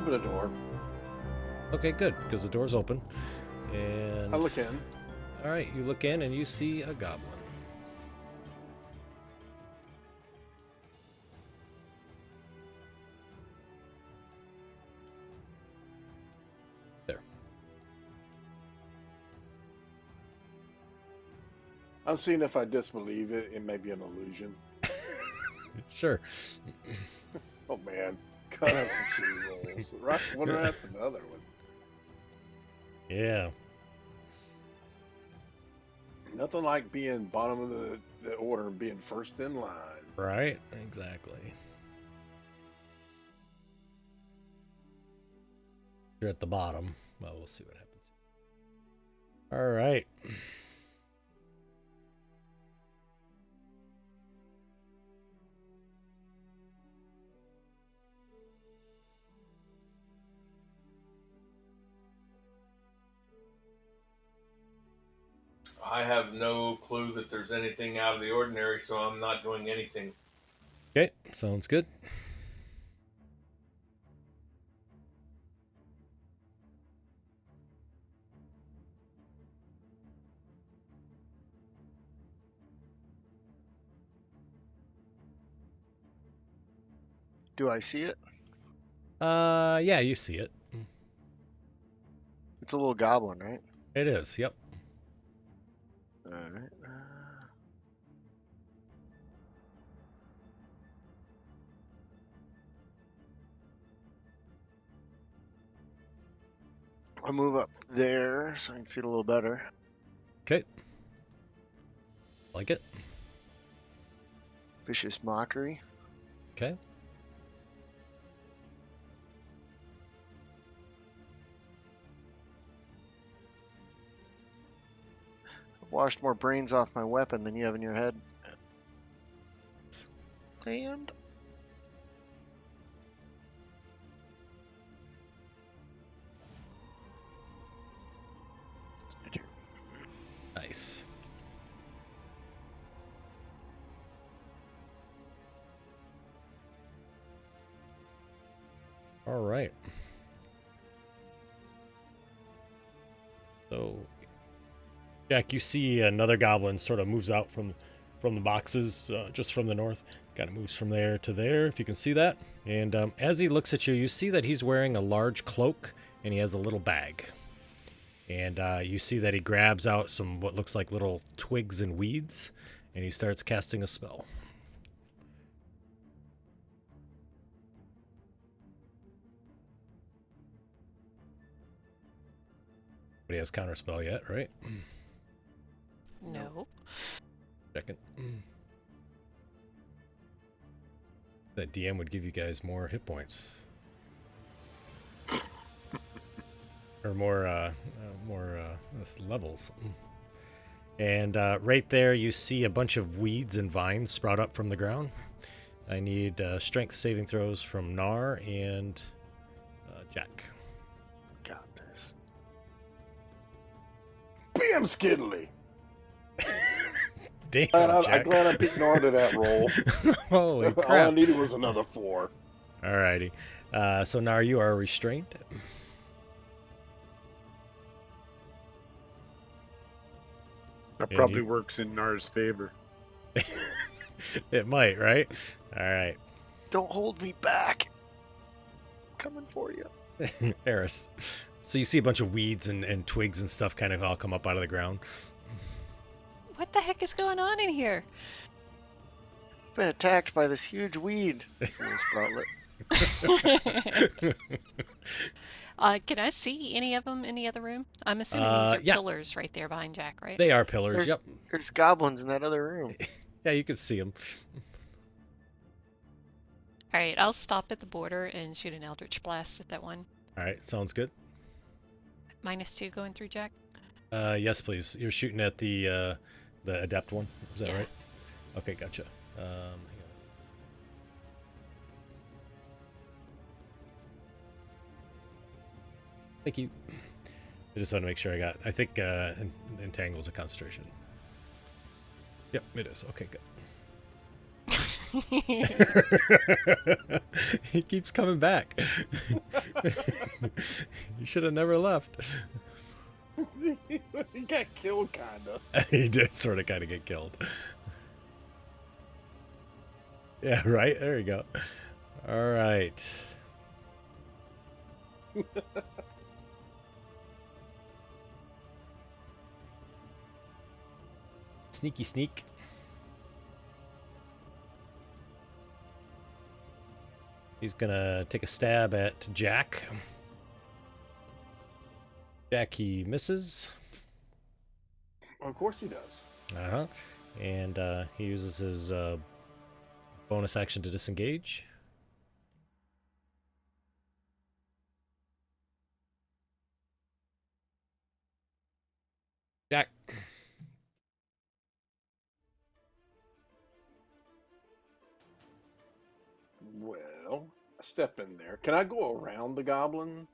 open the door. Okay, good, because the door's open. And I look in. all right, you look in and you see a goblin. There. I'm seeing if I disbelieve it. It may be an illusion. Sure. Oh man, cut out some shitty rolls. Right, one after the other one. Yeah. Nothing like being bottom of the order and being first in line. Right? Exactly. You're at the bottom. Well, we'll see what happens. All right. I have no clue that there's anything out of the ordinary, so I'm not doing anything. Okay, sounds good. Do I see it? Yeah, you see it. It's a little goblin, right? It is, yep. All right. I'll move up there so I can see it a little better. Okay. Like it? Vicious mockery. Okay. I've washed more brains off my weapon than you have in your head. And Nice. All right. So, Jack, you see another goblin sort of moves out from the boxes, just from the north. Kind of moves from there to there, if you can see that. And as he looks at you, you see that he's wearing a large cloak and he has a little bag. And you see that he grabs out some what looks like little twigs and weeds, and he starts casting a spell. But he has counterspell yet, right? No. Second. That DM would give you guys more hit points. Or more levels. And right there you see a bunch of weeds and vines sprout up from the ground. I need strength saving throws from Nar and Jack. got this. Bam, skiddly. Damn, I'm Jack. glad I beat Nor to that roll. Holy All I crap. needed was another 4. Alrighty. So Nar, you are restrained. That And probably you- works in Nar's favor. It might, right? Alright. Don't hold me back. Coming for you. Eris. So you see a bunch of weeds and twigs and stuff kind of all come up out of the ground. What the heck is going on in here? Been attacked by this huge weed. Someone's probably- Can I see any of them in the other room? I'm assuming these are yeah. pillars right there behind Jack, right? They are pillars, There- yep. There's goblins in that other room. Yeah, you can see them. All right, I'll stop at the border and shoot an Eldritch Blast at that one. Alright, sounds good. -2 going through Jack. Yes, please. You're shooting at the adept one. Is that Yeah. right? Okay, gotcha. Hang on. Thank you. I just want to make sure I think Entangle's a concentration. Yep, it is. Okay, good. He keeps coming back. You should have never left. He got killed, kinda. He did sort of kind of get killed. Yeah, right? There you go. All right. Sneaky sneak. He's gonna take a stab at Jack. Jack, he misses. Of course he does. Uh-huh. And he uses his bonus action to disengage. Jack. Well, I step in there. Can I go around the goblin?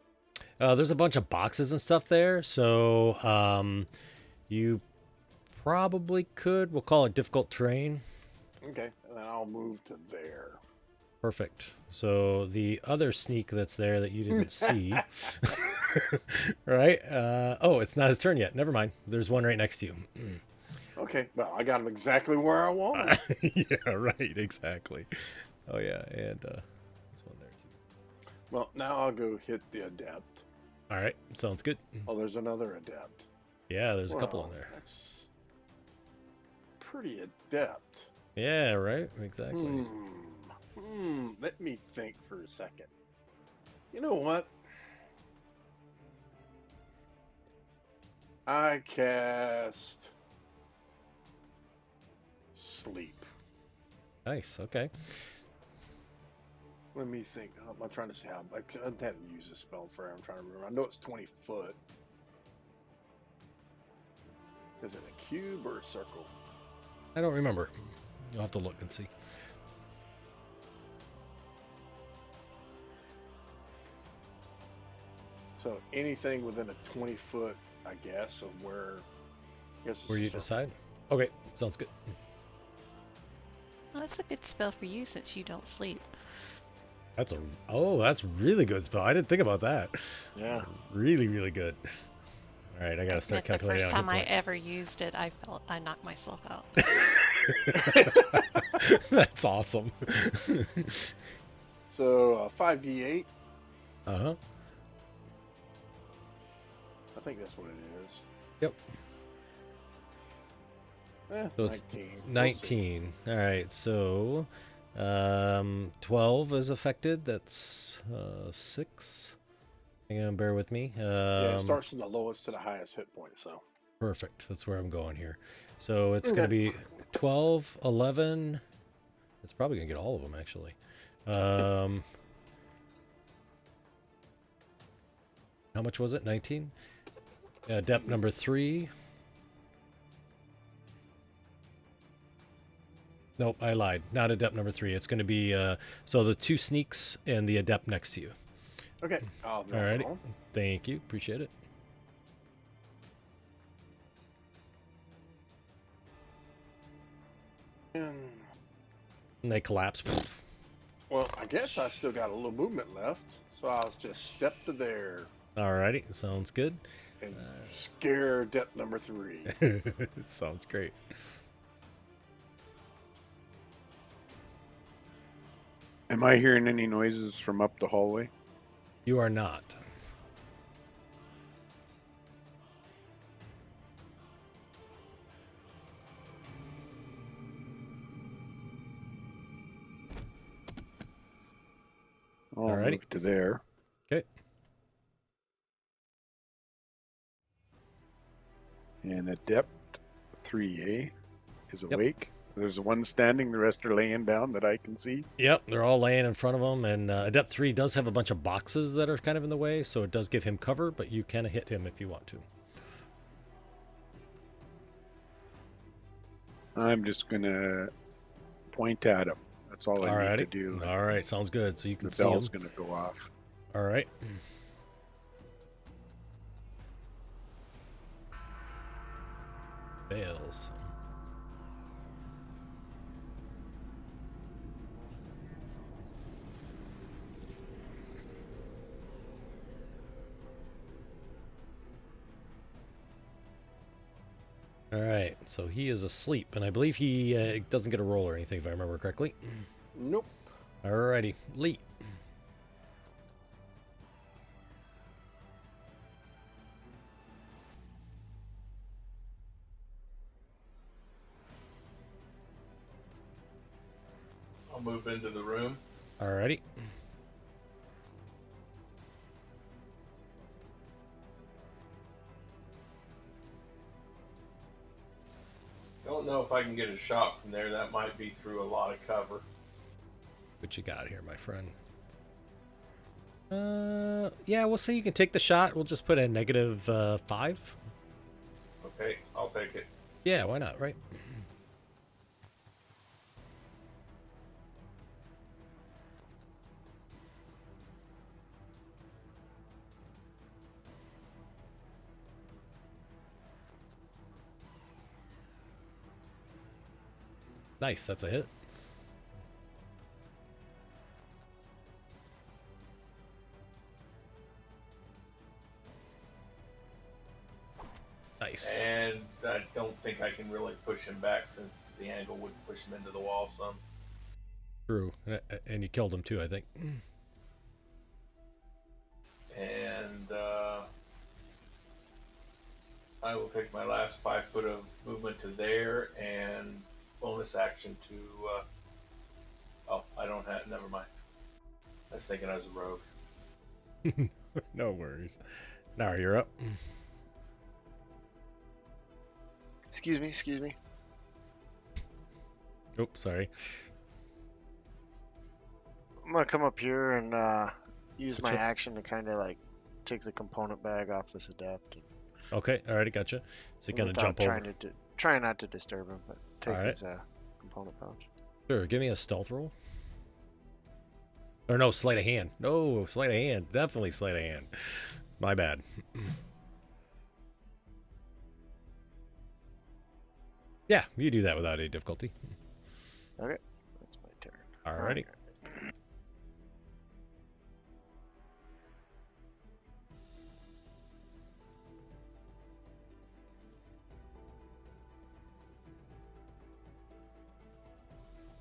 There's a bunch of boxes and stuff there, so you probably could. We'll call it difficult terrain. Okay, and then I'll move to there. Perfect. So the other sneak that's there that you didn't see, right? Oh, it's not his turn yet. Never mind. There's one right next to you. Okay, well, I got him exactly where I want him. Yeah, right. Exactly. Oh yeah, and there's one there too. Well, now I'll go hit the adept. All right, sounds good. Oh, there's another adept. Yeah, there's a couple in Well, there. That's pretty adept. Yeah, right. Exactly. Let me think for a second. You know what? I cast sleep. Nice. Okay. Let me think. I'm trying to see how I haven't used a spell for it. I'm trying to remember. I know it's 20 foot. Is it a cube or a circle? I don't remember. You'll have to look and see. So anything within a 20 foot, I guess, of where. I guess it's Where a you circle. decide? Okay, sounds good. Well, that's a good spell for you since you don't sleep. That's really good spell. I didn't think about that. Yeah. Really, really good. All right, I gotta start The calculating. first out hit time I points. ever used it, I felt I knocked myself out. That's awesome. So 5d8. Uh-huh. I think that's what it is. Yep. So it's 19. 19. All right, so 12 is affected. That's 6. Hang on, bear with me. Yeah, it starts from the lowest to the highest hit point, so. Perfect. That's where I'm going here. So it's going to be 12, 11. It's probably going to get all of them, actually. How much was it? 19? Depth number 3. Nope, I lied. Not adept number 3. It's going to be so the 2 sneaks and the adept next to you. Okay. All Alrighty. Thank you. Appreciate it. And, And they collapse. well, I guess I still got a little movement left, so I'll just step to there Alrighty. Sounds good. and scare depth number 3. Sounds great. Am I hearing any noises from up the hallway? You are not. I'll Alrighty. move to there. Okay. And Adept 3A is Yep. awake. There's one standing, the rest are laying down that I can see. Yep, they're all laying in front of him, and Adept 3 does have a bunch of boxes that are kind of in the way, so it does give him cover, but you can hit him if you want to. I'm just going to point at him. That's all I need to do. All right, sounds good. So you can The see him. bell's going to go off. All right. Fails. All right, so he is asleep, and I believe he doesn't get a roll or anything, if I remember correctly. Nope. Alrighty, Lee. I'll move into the room. Alrighty. Don't know if I can get a shot from there. That might be through a lot of cover. What you got here, my friend? Yeah, we'll say you can take the shot. We'll just put a negative 5. Okay, I'll take it. Yeah, why not, right? Nice, that's a hit. Nice. And I don't think I can really push him back since the angle would push him into the wall some. True. And you killed him too, I think. And I will take my last 5 foot of movement to there and bonus action to. Oh, I don't have. Never mind. I was thinking I was a rogue. No worries. Now you're up. Excuse me. Oops, sorry. I'm gonna come up here and use my Sure. action to kind of like take the component bag off this adept. Okay, alrighty, gotcha. So you kind of jump over. Trying not to disturb him, but take Alright. his component pouch. Sure, give me a stealth roll. Or no, sleight of hand. No, sleight of hand. Definitely sleight of hand. My bad. Yeah, you do that without any difficulty. Okay, that's my turn. Alrighty.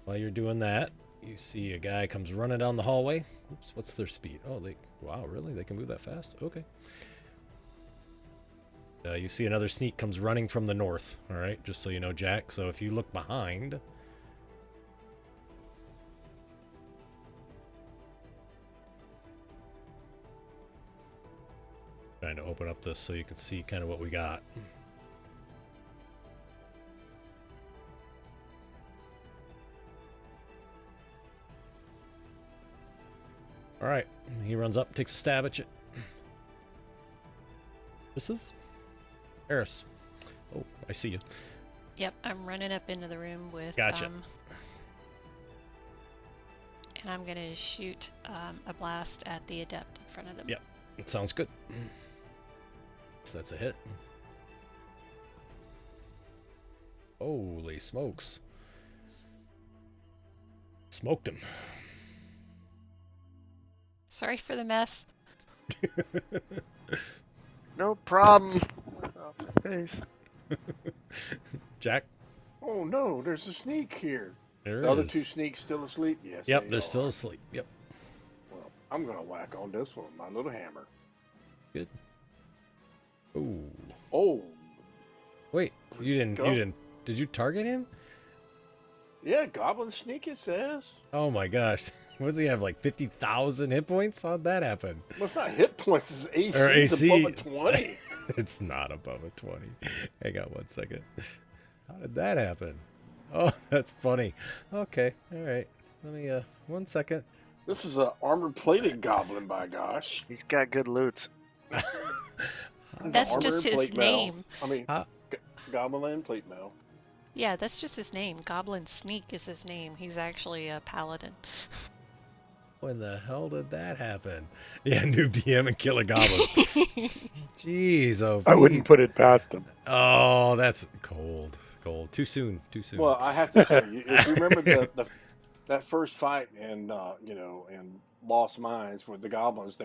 While you're doing that, you see a guy comes running down the hallway. Oops, what's their speed? Oh, wow, really? They can move that fast? Okay. You see another sneak comes running from the north. All right, just so you know, Jack. So if you look behind, trying to open up this so you can see kind of what we got. All right, he runs up, takes a stab at you. This is Eris. Oh, I see you. Yep, I'm running up into the room with. Gotcha. And I'm gonna shoot a blast at the adept in front of them. Yep, it sounds good. So that's a hit. Holy smokes. Smoked him. Sorry for the mess. No problem. Off my face. Jack? Oh no, there's a sneak here. There The other is. 2 sneaks still asleep? Yes. Yep, they they're are. still asleep. Yep. Well, I'm gonna whack on this one with my little hammer. Good. Ooh. Oh, Wait, you didn't. Did you target him? yeah, goblin sneak it says. Oh my gosh. What does he have, like 50,000 hit points? How'd that happen? Well, it's not hit points, it's AC. Or It's AC. above a 20. It's not above a 20. Hang on one second. How did that happen? Oh, that's funny. Okay, all right. Let me, 1 second. This is a armor-plated goblin, by gosh. He's got good loots. That's Armor just and his plate mail. name. I mean, Huh? goblin and plate mail. Yeah, that's just his name. Goblin Sneak is his name. He's actually a paladin. When the hell did that happen? Yeah, noob DM and kill a goblin. Jeez, oh. I wouldn't put it past him. Oh, that's cold. Cold. Too soon. Too soon. Well, I have to say, if you remember that first fight in in Lost Mines with the goblins,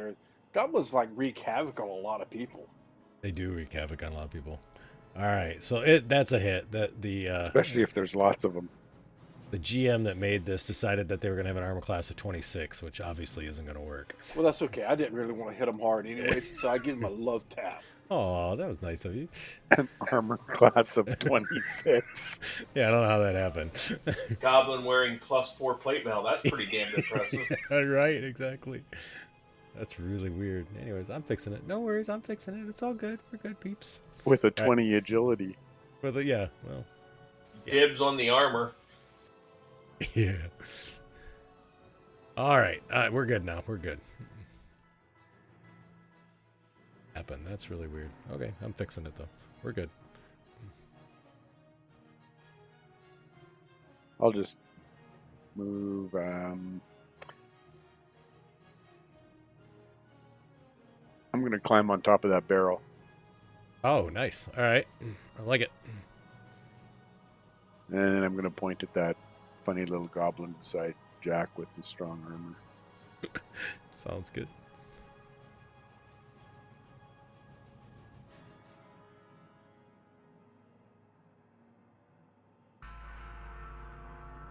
goblins like wreak havoc on a lot of people. They do wreak havoc on a lot of people. All right, so that's a hit. That Especially if there's lots of them. the GM that made this decided that they were going to have an armor class of 26, which obviously isn't going to work. Well, that's okay. I didn't really want to hit him hard anyways, so I give him a love tap. Oh, that was nice of you. An armor class of 26. Yeah, I don't know how that happened. Goblin wearing +4 plate mail. That's pretty damn impressive. Yeah, right, exactly. That's really weird. Anyways, I'm fixing it. No worries, I'm fixing it. It's all good. We're good, peeps. With a 20 agility. With it, yeah. Well, Dibs on the armor. yeah. All right, we're good now. We're good. Happened. That's really weird. Okay, I'm fixing it though. We're good. I'll just move. I'm going to climb on top of that barrel. Oh, nice. All right, I like it. And then I'm going to point at that funny little goblin beside Jack with the strong armor. Sounds good.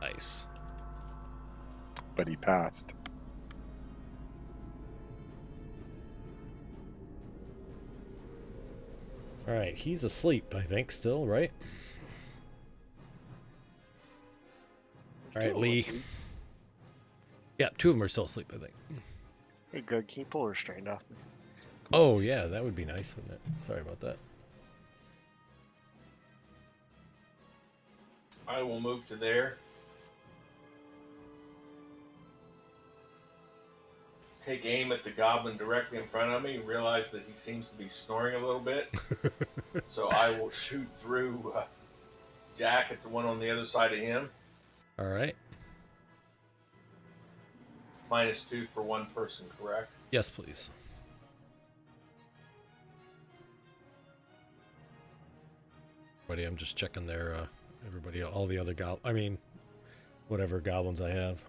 Nice. But he passed. All right, he's asleep, I think, still, right? All right, Still Lee. asleep. Yeah, two of them are still asleep, I think. Hey, Greg, can you pull restrained off me? Oh, yeah, that would be nice, wouldn't it? Sorry about that. I will move to there. Take aim at the goblin directly in front of me. Realize that he seems to be snoring a little bit. So I will shoot through Jack at the one on the other side of him. All right. -2 for one person, correct? Yes, please. Buddy, I'm just checking their, everybody, all the other whatever goblins I have.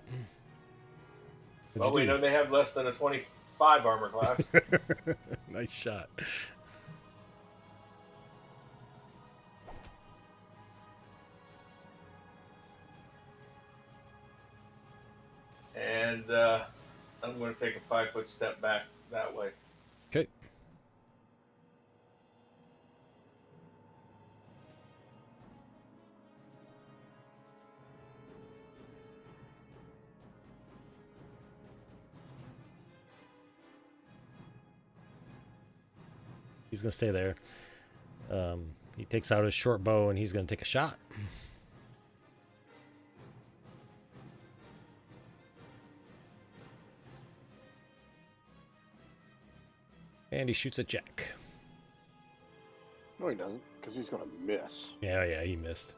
Well, we know they have less than a 25 armor class. Nice shot. And I'm going to take a 5-foot step back that way. Okay. He's going to stay there. He takes out his short bow and he's going to take a shot. And he shoots at Jack. No, he doesn't, because he's going to miss. Yeah, he missed.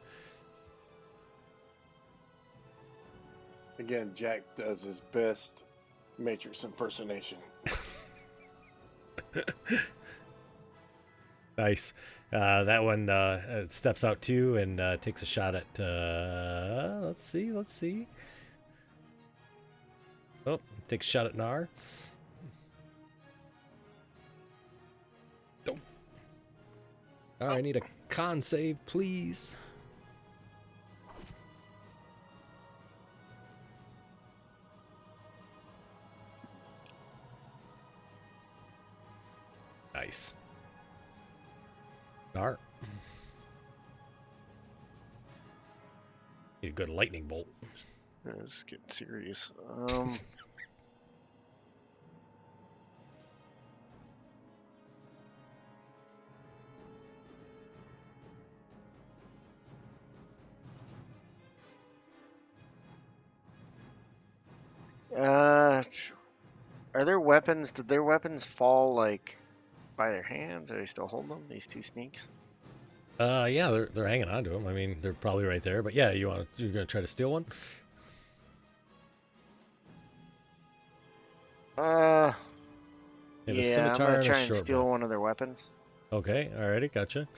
Again, Jack does his best Matrix impersonation. Nice. That one steps out too and takes a shot at. Let's see. Oh, takes a shot at Nar. Oh. All right, I need a con save, please. Nice. Nar. Need a good lightning bolt. Yeah, this is getting serious. Are their weapons? Did their weapons fall like by their hands? Are they still holding them? These two sneaks. Yeah, they're hanging on to them. I mean, they're probably right there. But yeah, you're gonna try to steal one? Yeah, A I'm scimitar gonna and a try and short steal bow. one of their weapons. Okay, alrighty, gotcha.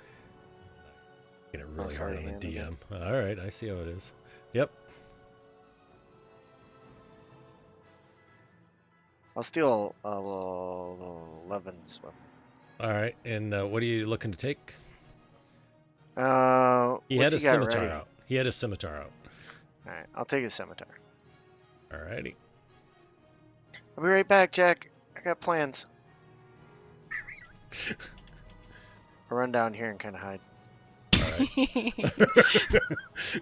Get it really hard sorry, on the handed DM. Alright, I see how it is. Yep. I'll steal a little 11's weapon. Alright, and what are you looking to take? He had What's his he got scimitar ready? out. He had his scimitar out. All right, I'll take his scimitar. Alrighty. I'll be right back, Jack. I got plans. I'll run down here and kind of hide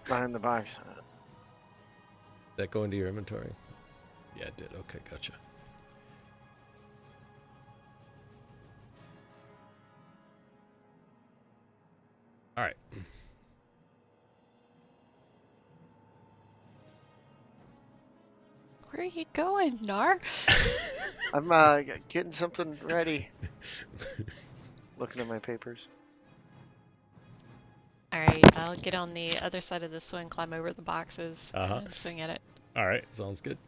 behind the box. That go into your inventory? Yeah, it did. Okay, gotcha. All right. Where are you going, Nar? I'm getting something ready. Looking at my papers. Alright, I'll get on the other side of the swing, climb over the boxes, and swing at it. All right, sounds good.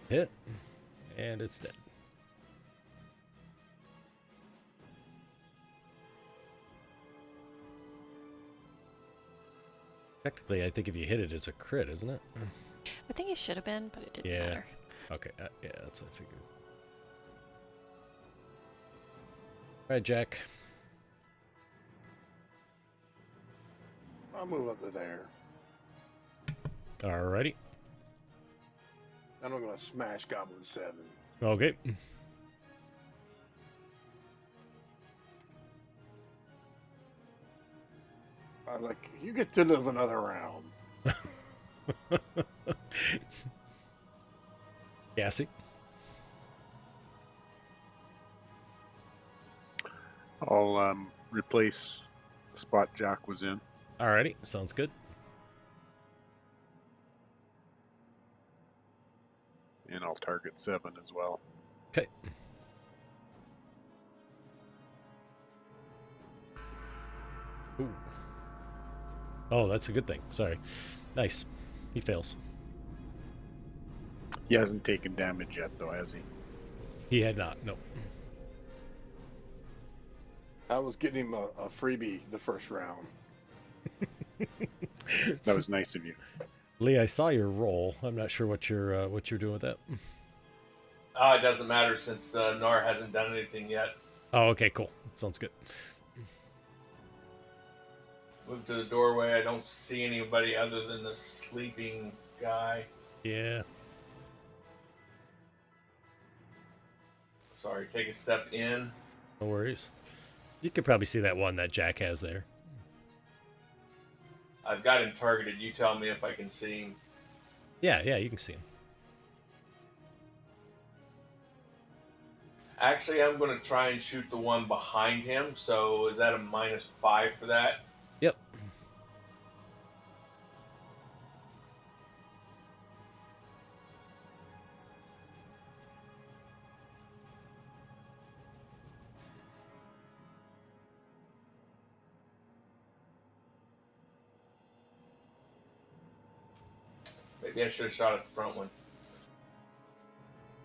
Hit, and it's dead. Technically, I think if you hit it, it's a crit, isn't it? I think it should have been, but it didn't Yeah. matter. Okay, yeah, that's what I figured. All right, Jack. I'll move up to there. Alrighty. And I'm going to smash Goblin 7. Okay. I'm like, you get to live another round. Gassy. I'll replace the spot Jack was in. Alrighty, sounds good. And I'll target 7 as well. Okay. Ooh. Oh, that's a good thing. Sorry. Nice. He fails. He hasn't taken damage yet, though, has he? He had not. No. I was getting him a freebie the first round. That was nice of you. Lee, I saw your roll. I'm not sure what you're doing with that. It doesn't matter since Nar hasn't done anything yet. Oh, okay, cool. Sounds good. Move to the doorway. I don't see anybody other than the sleeping guy. Yeah. Sorry, take a step in. No worries. You could probably see that one that Jack has there. I've got him targeted. You tell me if I can see him. Yeah, you can see him. Actually, I'm going to try and shoot the one behind him. So is that a -5 for that? Yep. Maybe I should have shot at the front one.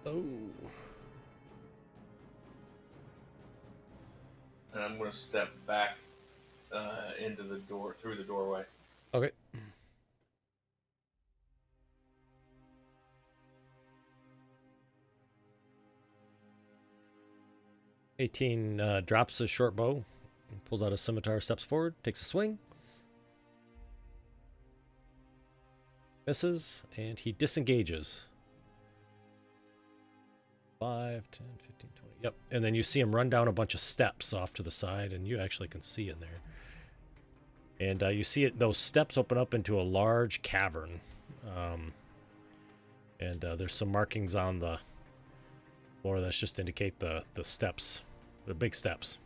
Oh. And I'm going to step back into the door, through the doorway. Okay. $18 drops his short bow, pulls out his scimitar, steps forward, takes a swing. Misses, and he disengages. 5, 10, 15, 20. Yep. And then you see him run down a bunch of steps off to the side, and you actually can see in there. And you see it; those steps open up into a large cavern. And there's some markings on the floor that just indicate the steps. They're big steps.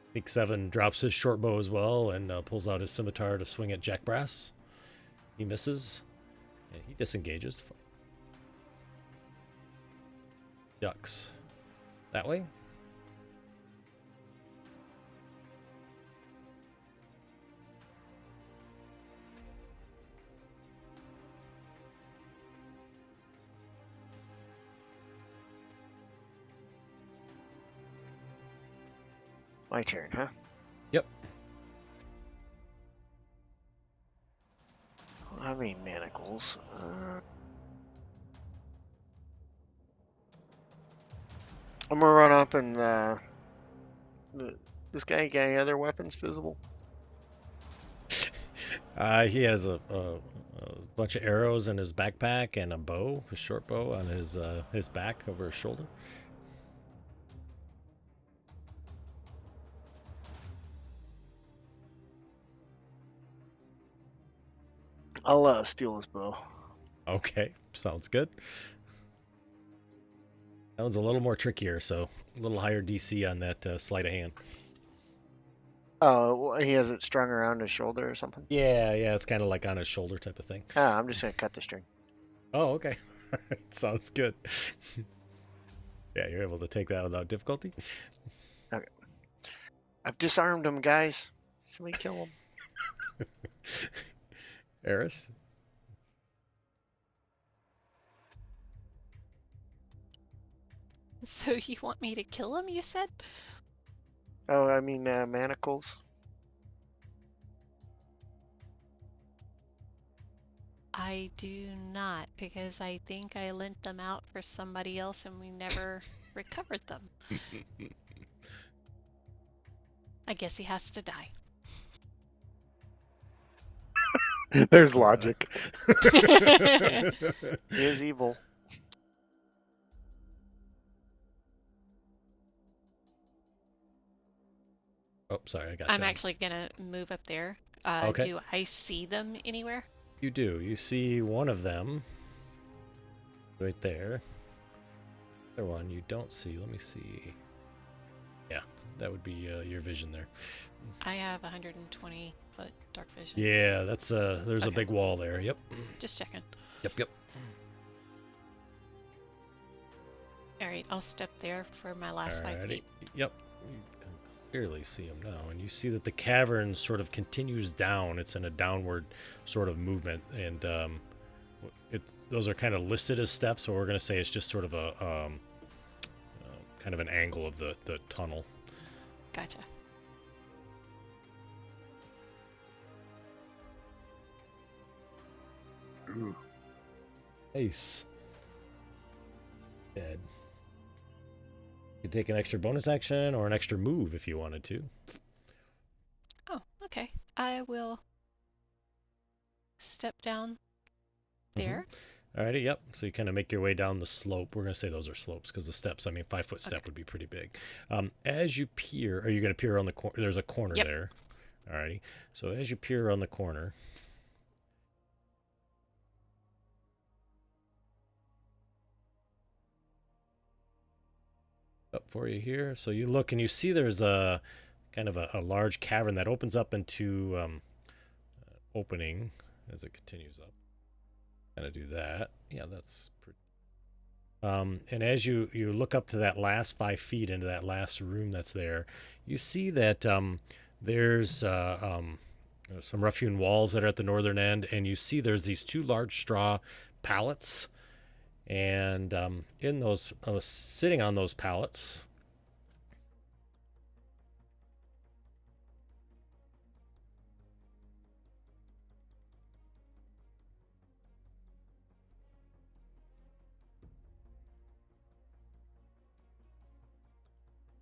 I think 7 drops his short bow as well and pulls out his scimitar to swing at Jack Brass. He misses, and he disengages. Ducks. That way. My turn, huh? Yep. I mean, manacles. I'm gonna run up and this guy got any other weapons visible? He has a bunch of arrows in his backpack and a bow, a short bow on his back over his shoulder. I'll steal his bow. Okay, sounds good. That one's a little more trickier, so a little higher DC on that sleight of hand. Oh, well, he has it strung around his shoulder or something? Yeah, it's kind of like on his shoulder type of thing. Ah, I'm just gonna cut the string. Oh, okay. Sounds good. Yeah, you're able to take that without difficulty. Okay. I've disarmed him, guys. Somebody kill him. Eris? So you want me to kill him, you said? Oh, I mean manacles. I do not, because I think I lent them out for somebody else and we never recovered them. I guess he has to die. There's logic. He is evil. Oh, sorry, I got you. I'm actually gonna move up there. Okay. Do I see them anywhere? You do. You see one of them right there. The other one you don't see. Let me see. Yeah, that would be your vision there. I have 120 foot dark vision. Yeah, that's there's a Okay. big wall there. Yep. Just checking. Yep. Alright, I'll step there for my last 5 Alrighty. feet. Yep. You can clearly see him now, and you see that the cavern sort of continues down. It's in a downward sort of movement, and those are kind of listed as steps, so we're going to say it's just sort of a kind of an angle of the tunnel. Gotcha. Ooh. Nice. Dead. You could take an extra bonus action or an extra move if you wanted to. Oh, okay. I will step down there. Alrighty, yep. So you kind of make your way down the slope. We're going to say those are slopes because the steps, 5-foot step would be pretty big. As you peer, are you going to peer on the corner? There's a corner Yep. there. Alrighty. So as you peer on the corner, up for you here. So you look and you see there's a kind of a large cavern that opens up into opening as it continues up. Kind of do that. Yeah, that's pretty. And as you look up to that last 5 feet into that last room that's there, you see that there's some rough-hewn walls that are at the northern end, and you see there's these 2 large straw pallets, and in those sitting on those pallets.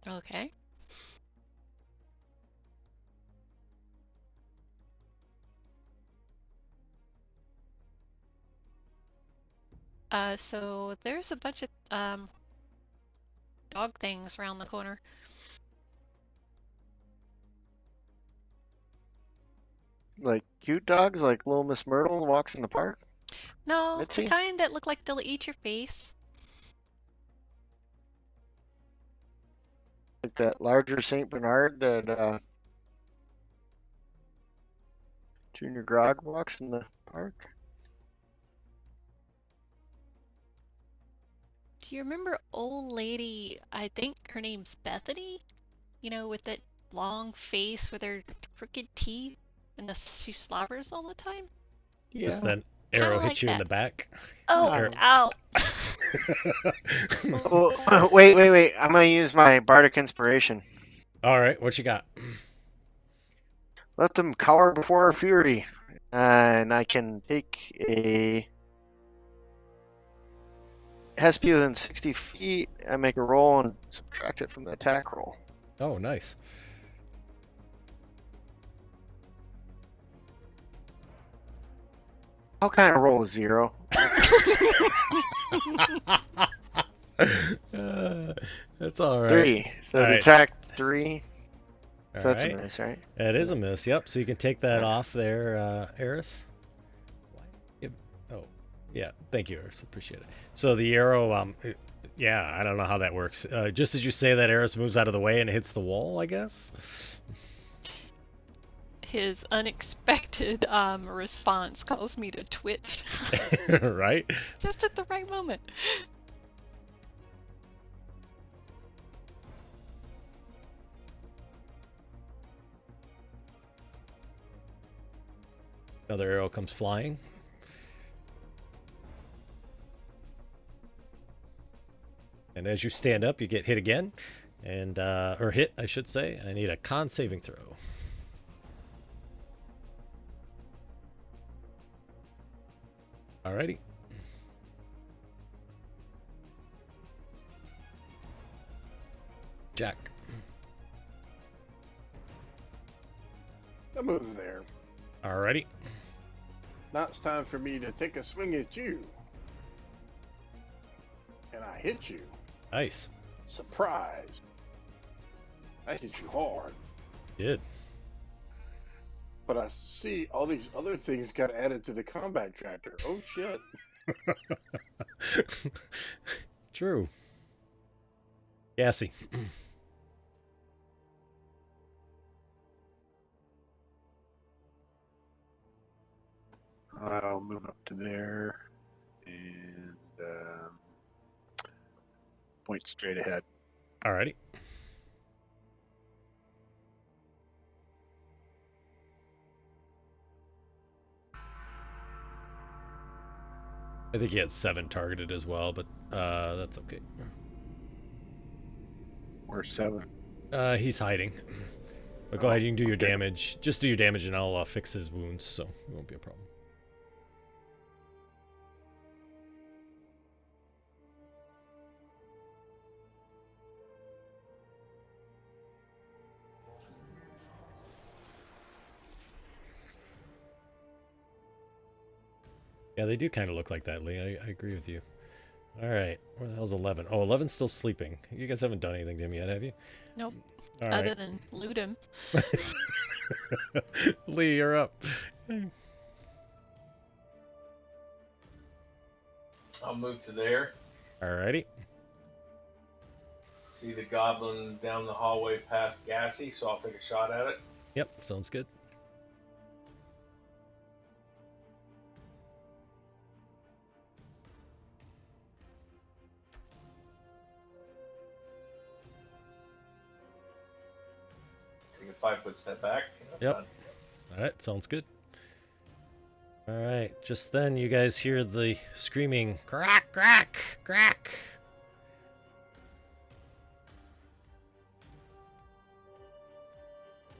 Okay. So there's a bunch of dog things around the corner. Like cute dogs, like little Miss Myrtle walks in the park. No, Let's the see. kind that look like they'll eat your face. Like that larger Saint Bernard that Junior Grog walks in the park. Do you remember old lady, I think her name's Bethany? You know, with that long face with her crooked teeth and she slobbers all the time? Yeah. Does that arrow Kinda hit like you in that. the back? Oh, Or- ow. Oh, wait. I'm gonna use my bardic inspiration. All right, what you got? Let them cower before our fury, and I can take a has to be within 60 feet. I make a roll and subtract it from the attack roll. Oh, nice. How can I roll a 0? That's all right. 3. So All right. detract 3. So All that's right. a miss, right? That is a miss. Yep. So you can take that off there, Eris. Oh, yeah. Thank you, Eris. Appreciate it. So the arrow, yeah, I don't know how that works. Just as you say that, Eris moves out of the way and hits the wall, I guess. His unexpected response caused me to twitch. Right? Just at the right moment. Another arrow comes flying. And as you stand up, you get hit again. And, or hit, I should say. I need a con saving throw. Alrighty. Jack. I move there. Alrighty. Now it's time for me to take a swing at you. And I hit you. Nice. Surprise. I hit you hard. Did. But I see all these other things got added to the combat tractor. Oh, shit. True. Gassy. I'll move up to there and point straight ahead. Alrighty. I think he had 7 targeted as well, but that's okay. Or 7. He's hiding. But go ahead, you can do your damage. Just do your damage and I'll fix his wounds, so it won't be a problem. Yeah, they do kind of look like that, Lee. I agree with you. All right. Where the hell's 11? Oh, 11's still sleeping. You guys haven't done anything to him yet, have you? Nope. All Other right. than loot him. Lee, you're up. I'll move to there. Alrighty. See the goblin down the hallway past Gassy, so I'll take a shot at it. Yep, sounds good. Take a 5-foot step back. Yep. Done. Alright, sounds good. Alright, just then you guys hear the screaming, crack, crack, crack.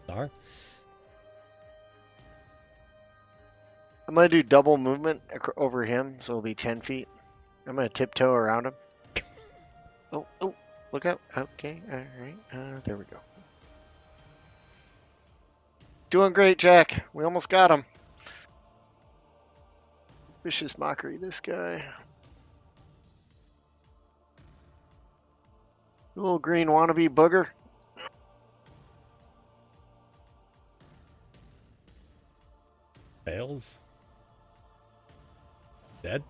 Dar? I'm going to do double movement over him, so it'll be 10 feet. I'm going to tiptoe around him. Oh, look out. Okay, alright. There we go. Doing great, Jack. We almost got him. Vicious mockery, this guy. Little green wannabe booger. Fails. Dead.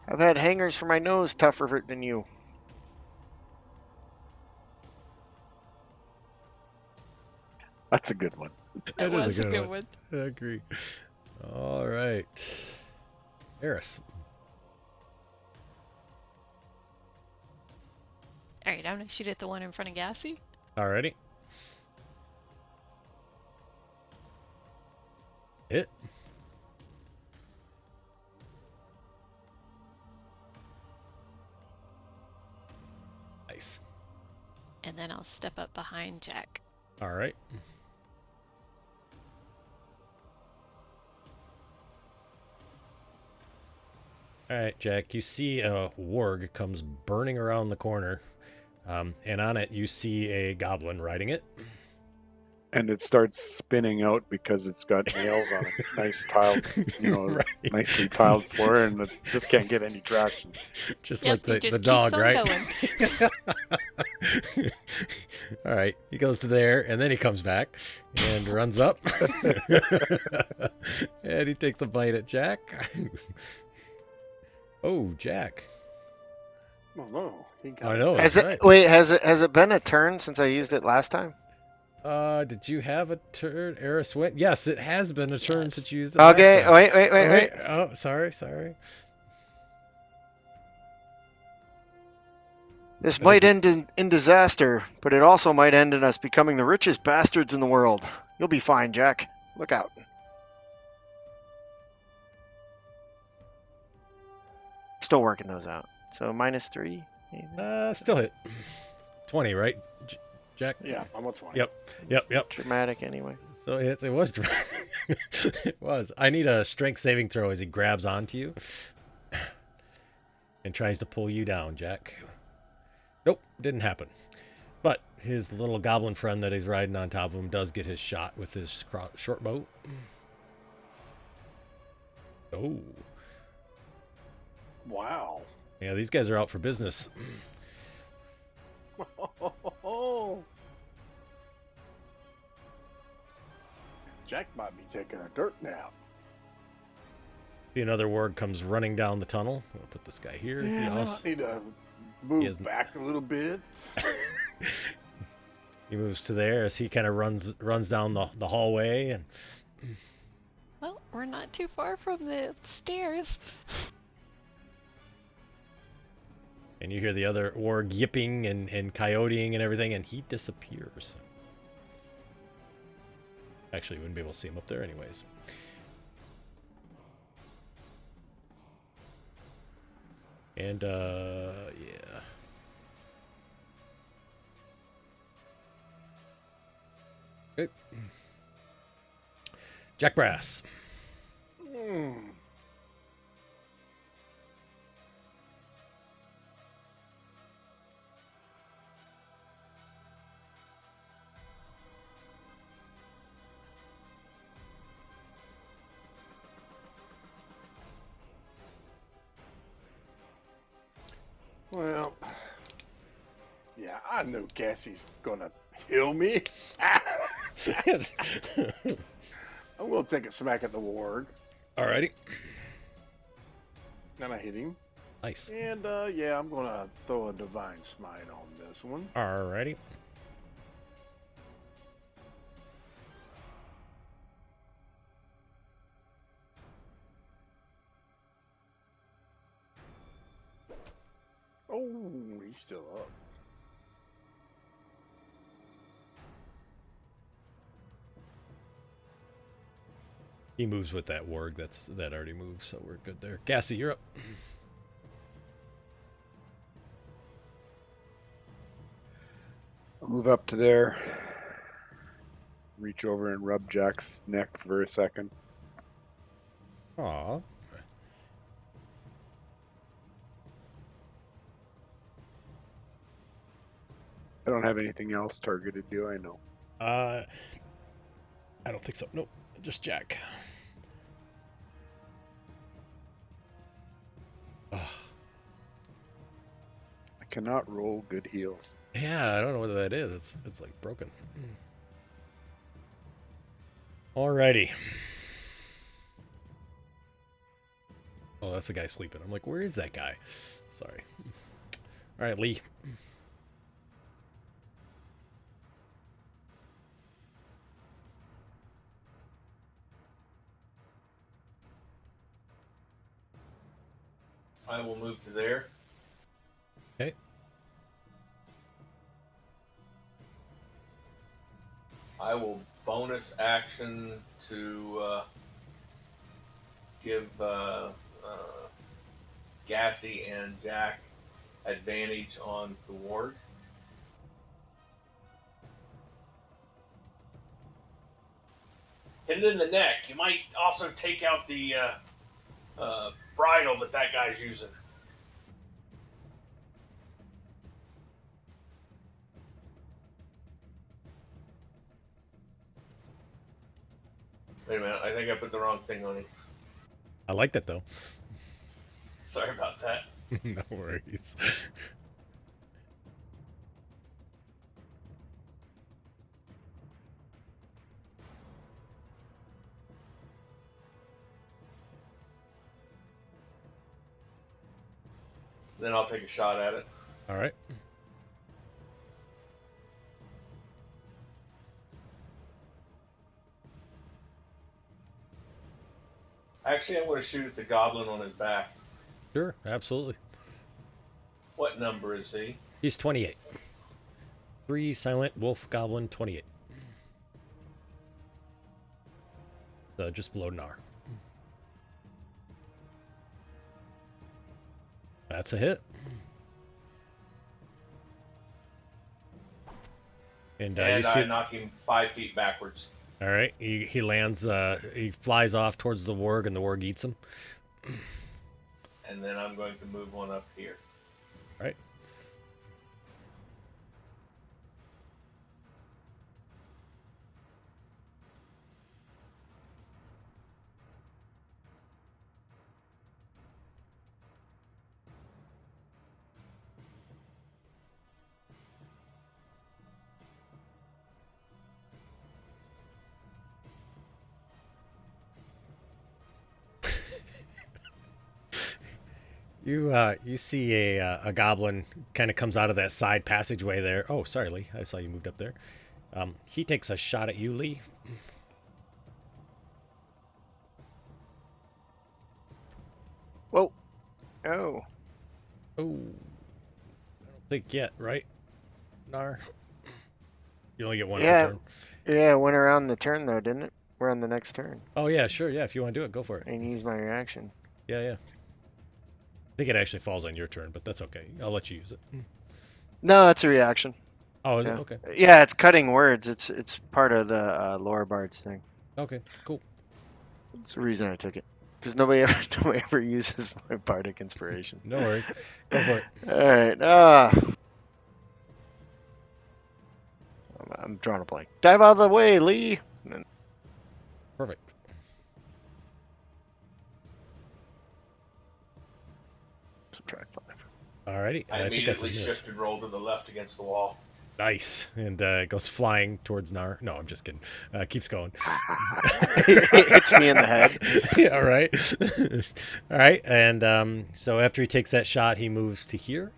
I've had hangers for my nose tougher than you. That's a good one. That is was a good one. I agree. All right. Eris. Alright, I'm gonna shoot at the one in front of Gassy. Alrighty. Hit. Nice. And then I'll step up behind Jack. All right. All All right, Jack, you see a warg comes burning around the corner, and on it you see a goblin riding it. And it starts spinning out because it's got nails on it. Nice tiled, Right. nicely tiled floor, and it just can't get any traction. Just Yep, like he the just dog, keeps on right? going. All right, he goes to there, and then he comes back and runs up. And he takes a bite at Jack. Oh, Jack. Oh no, he got I know, Has that's it, right. wait, has it been a turn since I used it last time? Did you have a turn? Eris went? Yes, it has been a turn Yes. since you used it last Okay, time. wait. Oh, sorry. This I might think end in disaster, but it also might end in us becoming the richest bastards in the world. You'll be fine, Jack. Look out. Still working those out. So -3. Maybe? Still hit. 20, right, Jack? Yeah, I'm a 20. Yep. Dramatic anyway. So it was. It was. I need a strength saving throw as he grabs onto you and tries to pull you down, Jack. Nope, didn't happen. But his little goblin friend that he's riding on top of him does get his shot with his short bow. Oh. Wow. Yeah, these guys are out for business. Jack might be taking a dirt nap. See another warg comes running down the tunnel. We'll put this guy here. Yeah, I might need to move back a little bit. He moves to there as he kind of runs down the hallway, and Well, we're not too far from the stairs. you hear the other warg yipping and coyoteing and everything, and he disappears. Actually, you wouldn't be able to see him up there anyways. And yeah. Okay. Jack Brass. Well, yeah, I know Cassie's gonna heal me. Yes. I'm gonna take a smack at the warg. Alrighty. Then I hit him. Nice. And yeah, I'm gonna throw a divine smite on this one. Alrighty. Oh, he's still up. He moves with that warg. That already moves, so we're good there. Cassie, you're up. I'll move up to there. Reach over and rub Jack's neck for a second. Aw. I don't have anything else targeted, do I? No. I don't think so. Nope. Just Jack. Ugh. I cannot roll good heals. Yeah, I don't know what that is. It's like broken. Alrighty. Oh, that's the guy sleeping. I'm like, where is that guy? Sorry. All right, Lee. I will move to there. Okay. I will bonus action to give Gassy and Jack advantage on the ward. Hit it in the neck. You might also take out the bridle that guy's using. Wait a minute, I think I put the wrong thing on it. I like that though. Sorry about that. No worries. Then I'll take a shot at it. All right. Actually, I'm going to shoot at the goblin on his back. Sure, absolutely. What number is he? He's 28. 3 silent wolf goblin 28. So just below Nar. That's a hit. And you see, I knock him 5 feet backwards. all right, he lands. He flies off towards the warg, and the warg eats him. And then I'm going to move one up here. All right. You see a goblin kind of comes out of that side passageway there. Oh, sorry, Lee. I saw you moved up there. He takes a shot at you, Lee. Whoa. Oh. Oh, I don't think yet, right? Nar. You only get one per turn. Yeah, it went around the turn though, didn't it? We're on the next turn. Oh yeah, sure. Yeah, if you want to do it, go for it. And use my reaction. Yeah, yeah. I think it actually falls on your turn, but that's okay. I'll let you use it. No, it's a reaction. Oh, is Yeah. it? Okay. Yeah, it's cutting words. It's part of the Laura Bard's thing. Okay, cool. That's the reason I took it. Because nobody ever uses my bardic inspiration. No worries. Go for it. All right. I'm drawing a blank. Dive out of the way, Lee. And then Perfect. subtract 5. Alrighty. I think that's a immediately miss. shift and roll to the left against the wall. Nice. And it goes flying towards Nar. No, I'm just kidding. Keeps going. Hits me in the head. Yeah, all right. All right. And so after he takes that shot, he moves to here.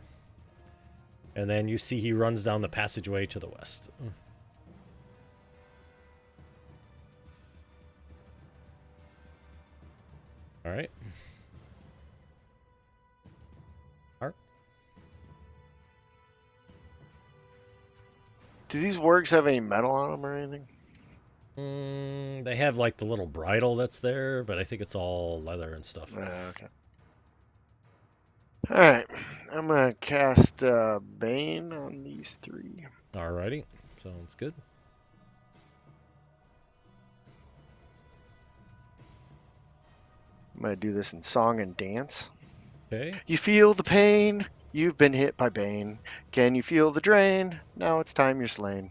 And then you see he runs down the passageway to the west. All right. Do these wargs have any metal on them or anything? They have like the little bridle that's there, but I think it's all leather and stuff. Okay. All right. I'm going to cast Bane on these 3. Alrighty. Sounds good. I'm going to do this in song and dance. Okay. You feel the pain. You've been hit by Bane. Can you feel the drain? Now it's time you're slain.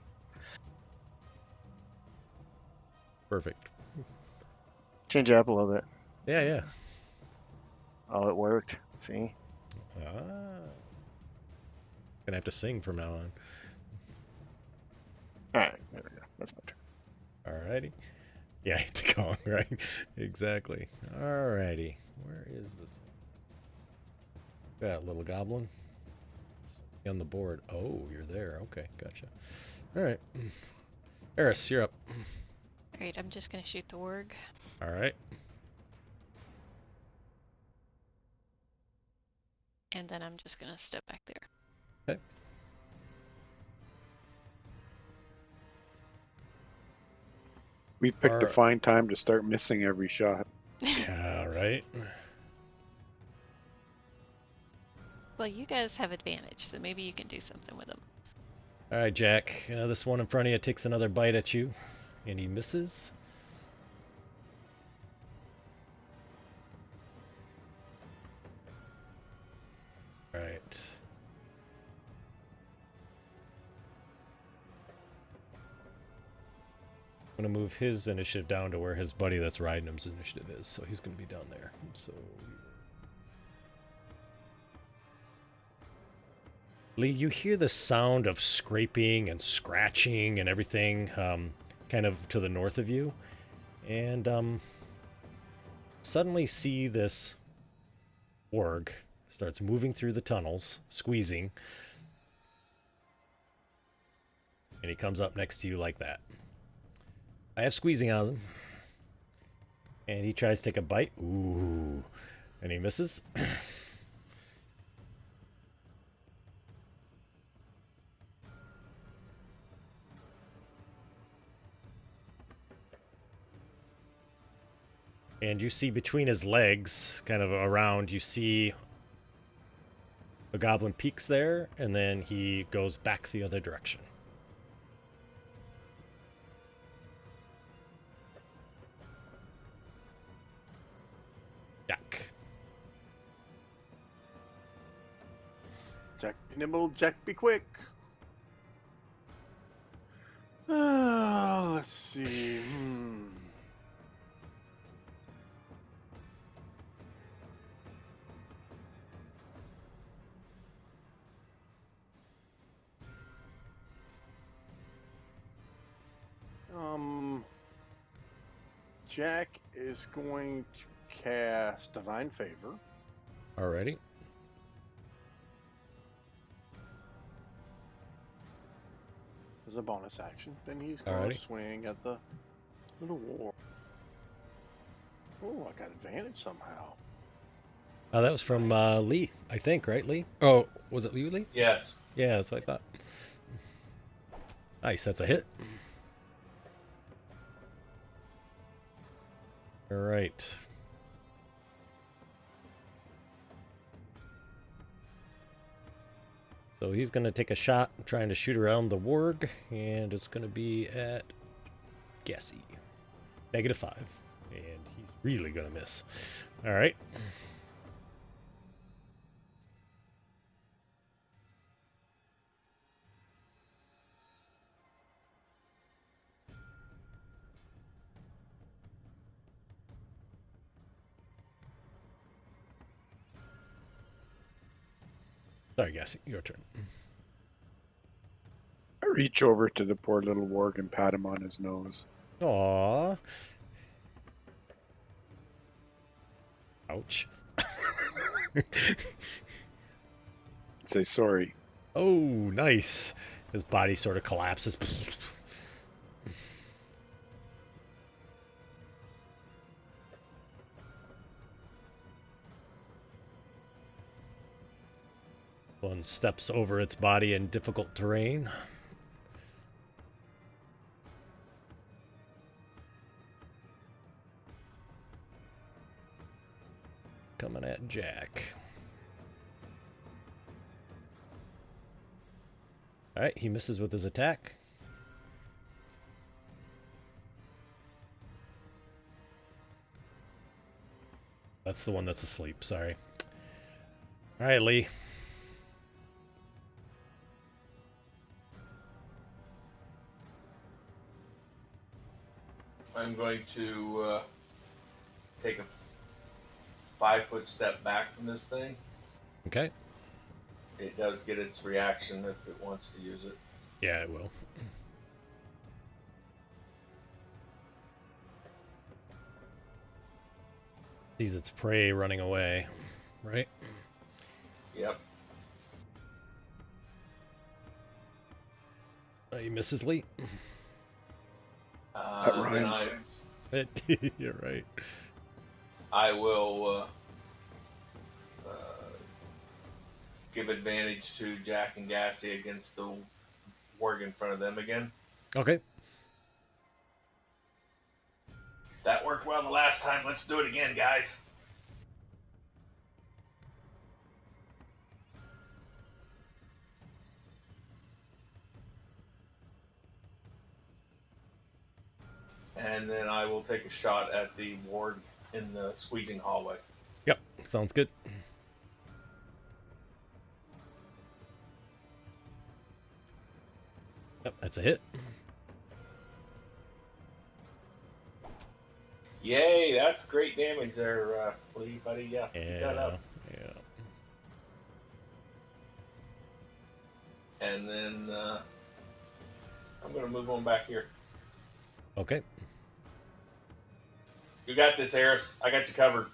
Perfect. Change it up a little bit. Yeah, yeah. Oh, it worked. See? Gonna have to sing from now on. All right. There we go. That's my turn. Alrighty. Yeah, I hit the gong, right? Exactly. Alrighty. Where is this? That little goblin. On the board. Oh, you're there. Okay, gotcha. Alright. Eris, you're up. Alright, I'm just gonna shoot the warg. Alright. And then I'm just gonna step back there. Okay. We've picked a fine time to start missing every shot. Yeah, right. Well, you guys have advantage, so maybe you can do something with them. Alright, Jack. This one in front of you takes another bite at you, and he misses. I'm going to move his initiative down to where his buddy that's riding him's initiative is. So he's going to be down there. So Lee, you hear the sound of scraping and scratching and everything kind of to the north of you. And suddenly see this org starts moving through the tunnels, squeezing. And he comes up next to you like that. I have squeezing on him. And he tries to take a bite. Ooh. And he misses. And you see between his legs, kind of around, you see a goblin peeks there, and then he goes back the other direction. Jack. Jack be nimble, Jack be quick. Let's see. Jack is going to cast Divine Favor. Alrighty. As a bonus action. Then he's going to swing at the little war. Oh, I got advantage somehow. That was from Lee, I think, right, Lee? Oh, was it you, Lee? Yes. Yeah, that's what I thought. Nice, that's a hit. All right. So he's going to take a shot trying to shoot around the warg, and it's going to be at Gassy. -5. And he's really going to miss. All right. Sorry, Gassy, your turn. I reach over to the poor little warg and pat him on his nose. Aww. Ouch. Say sorry. Oh, nice. His body sort of collapses. One steps over its body in difficult terrain. Coming at Jack. Alright, he misses with his attack. That's the one that's asleep, sorry. Alright, Lee. I'm going to take a 5-foot step back from this thing. Okay. It does get its reaction if it wants to use it. Yeah, it will. Sees its prey running away, right? Yep. He misses Lee. That rhymes. You're right. I will give advantage to Jack and Gassy against the warg in front of them again. Okay. That worked well the last time. Let's do it again, guys. And then I will take a shot at the ward in the squeezing hallway. Yep, sounds good. Yep, that's a hit. Yay, that's great damage there, Lee, buddy. Yeah, keep that Yeah, up. yeah. And then I'm going to move on back here. Okay. You got this, Eris. I got you covered.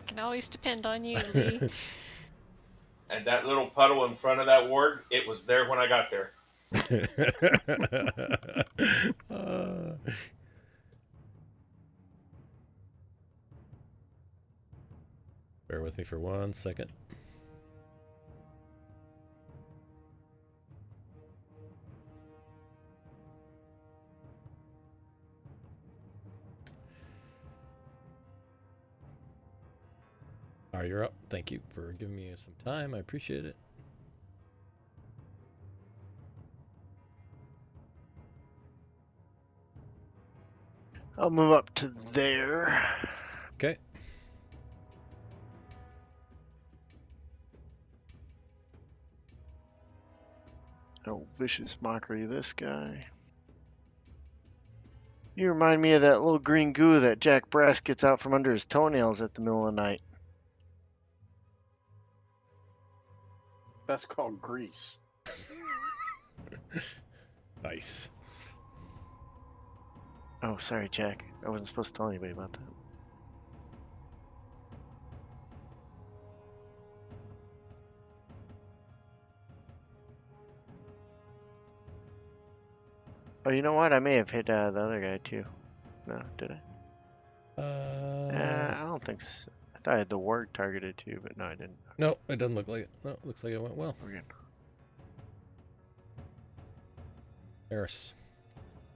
Can always depend on you, Lee. And that little puddle in front of that ward, it was there when I got there. Bear with me for 1 second. All right, you're up. Thank you for giving me some time. I appreciate it. I'll move up to there. Okay. Oh, vicious mockery, this guy. You remind me of that little green goo that Jack Brass gets out from under his toenails at the middle of the night. That's called grease. Nice. Oh, sorry, Jack. I wasn't supposed to tell anybody about that. Oh, you know what? I may have hit the other guy too. No, did I? I don't think so. I thought I had the ward targeted too, but no, I didn't. No, it doesn't look like it. No, it looks like it went well. We're good. Eris.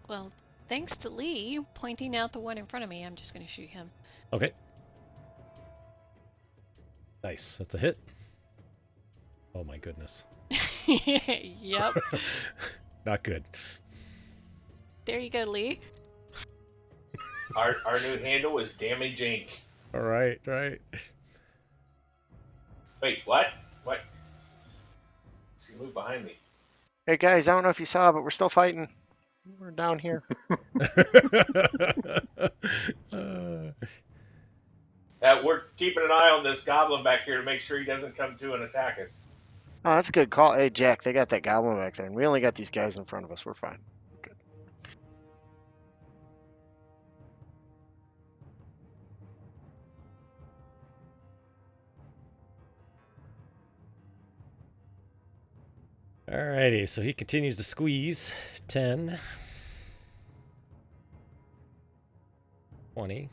Well, thanks to Lee pointing out the one in front of me, I'm just going to shoot him. Okay. Nice. That's a hit. Oh my goodness. Yep. Not good. There you go, Lee. Our new handle is Damage Inc. All right, right. Wait, what? What? She moved behind me. Hey guys, I don't know if you saw, but we're still fighting. We're down here. We're keeping an eye on this goblin back here to make sure he doesn't come to and attack us. Oh, that's a good call. Hey, Jack, they got that goblin back there, and we only got these guys in front of us. We're fine. Good. Alrighty, so he continues to squeeze. 10. 20.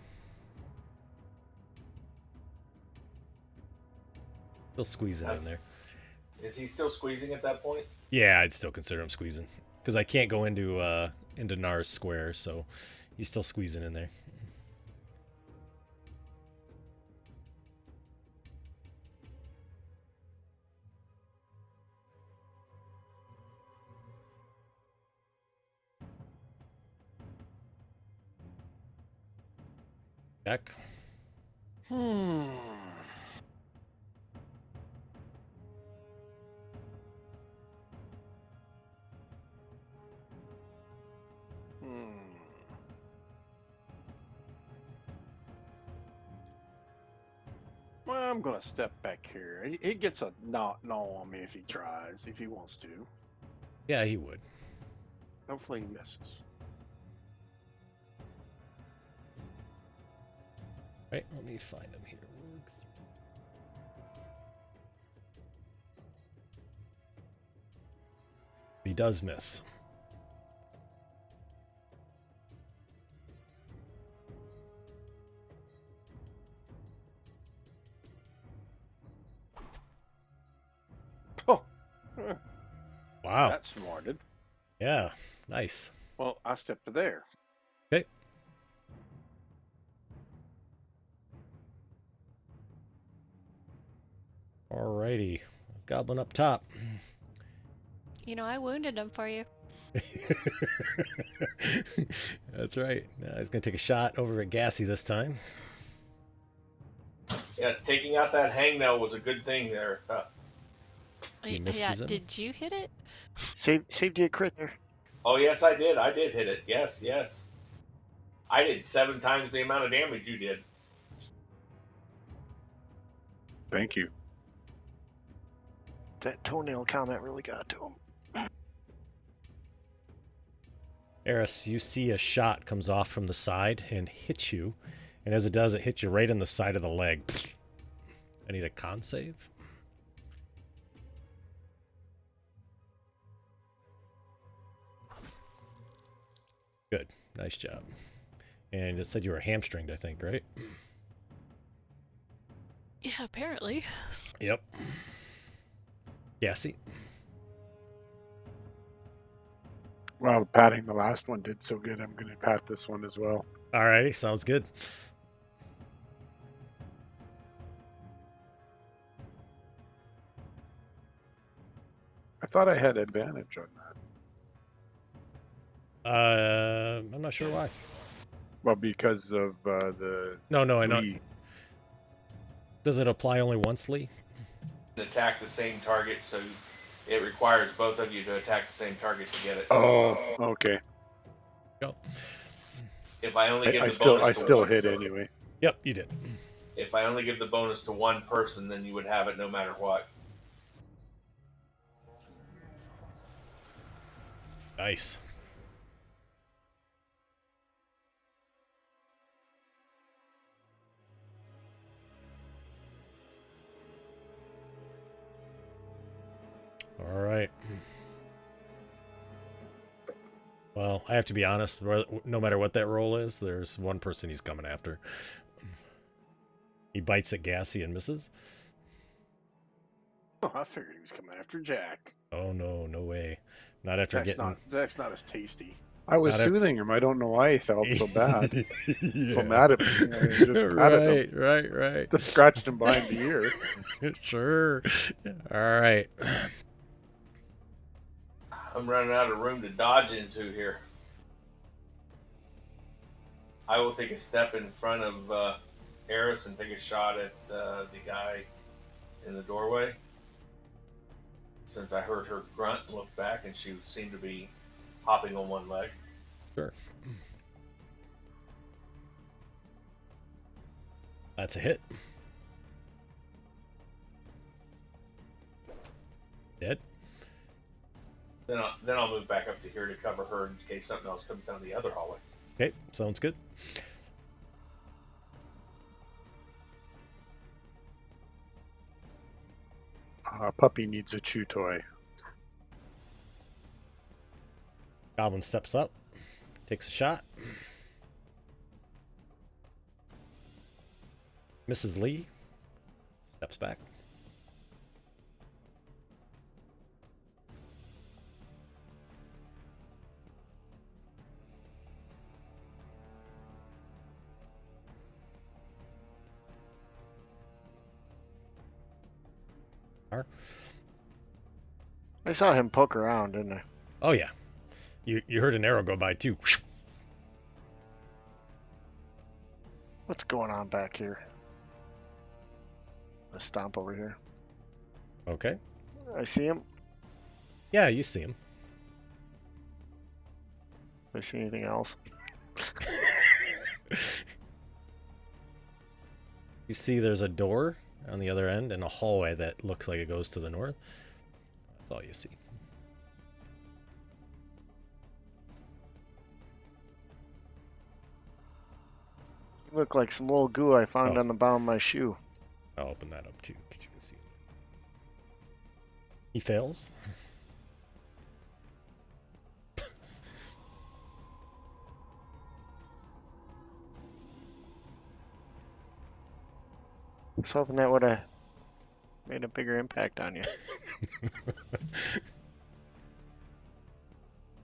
Still squeezing in there. Is he still squeezing at that point? Yeah, I'd still consider him squeezing. Because I can't go into Nars Square, so he's still squeezing in there. Jack. Well, I'm gonna step back here. He gets a gnaw on me if he tries, if he wants to. Yeah, he would. Hopefully he misses. Right, let me find him here. He does miss. Oh, Wow. that's smarted. Yeah, nice. Well, I step to there. Okay. Alrighty. Goblin up top. You know, I wounded him for you. That's right. Now he's going to take a shot over at Gassy this time. Yeah, taking out that hangnail was a good thing there. He Yeah, misses him. did you hit it? Saved you a crit there. Oh yes, I did. I did hit it. Yes, yes. I did 7 times the amount of damage you did. Thank you. That toenail comment really got to him. Eris, you see a shot comes off from the side and hits you, and as it does, it hits you right in the side of the leg. I need a con save. Good. Nice job. And it said you were hamstringed, I think, right? Yeah, apparently. Yep. Gassy. Well, patting the last one did so good. I'm going to pat this one as well. Alrighty, sounds good. I thought I had advantage on that. I'm not sure why. Well, because of the No, I know. Lee. Does it apply only once, Lee? Attack the same target, so it requires both of you to attack the same target to get it. Oh, okay. Go. If I only give I the still bonus to one, hit anyway. Yep, you did. if I only give the bonus to one person, then you would have it no matter what. Nice. All right. Well, I have to be honest. No matter what that roll is, there's one person he's coming after. He bites at Gassy and misses. Oh, I figured he was coming after Jack. Oh no, no way. Not after Jack's not as tasty. I was Not soothing him. I don't know why he felt so bad. Yeah. So mad at me. I just patted him. Right. Just scratched him behind the ear. Sure. All right. I'm running out of room to dodge into here. I will take a step in front of Eris and take a shot at the guy in the doorway. Since I heard her grunt and look back, and she seemed to be hopping on one leg. Sure. That's a hit. Dead. Then I'll move back up to here to cover her in case something else comes down the other hallway. Okay, sounds good. Puppy needs a chew toy. Goblin steps up, takes a shot. Mrs. Lee steps back. I saw him poke around, didn't I? Oh yeah, you heard an arrow go by too. What's going on back here? Let's stomp over here. Okay. I see him. Yeah, you see him. I see anything else? You see there's a door on the other end and a hallway that looks like it goes to the north. That's all you see. You look like some little goo I found Oh. on the bottom of my shoe. I'll open that up too, because you can see. He fails. I was hoping that would have made a bigger impact on you.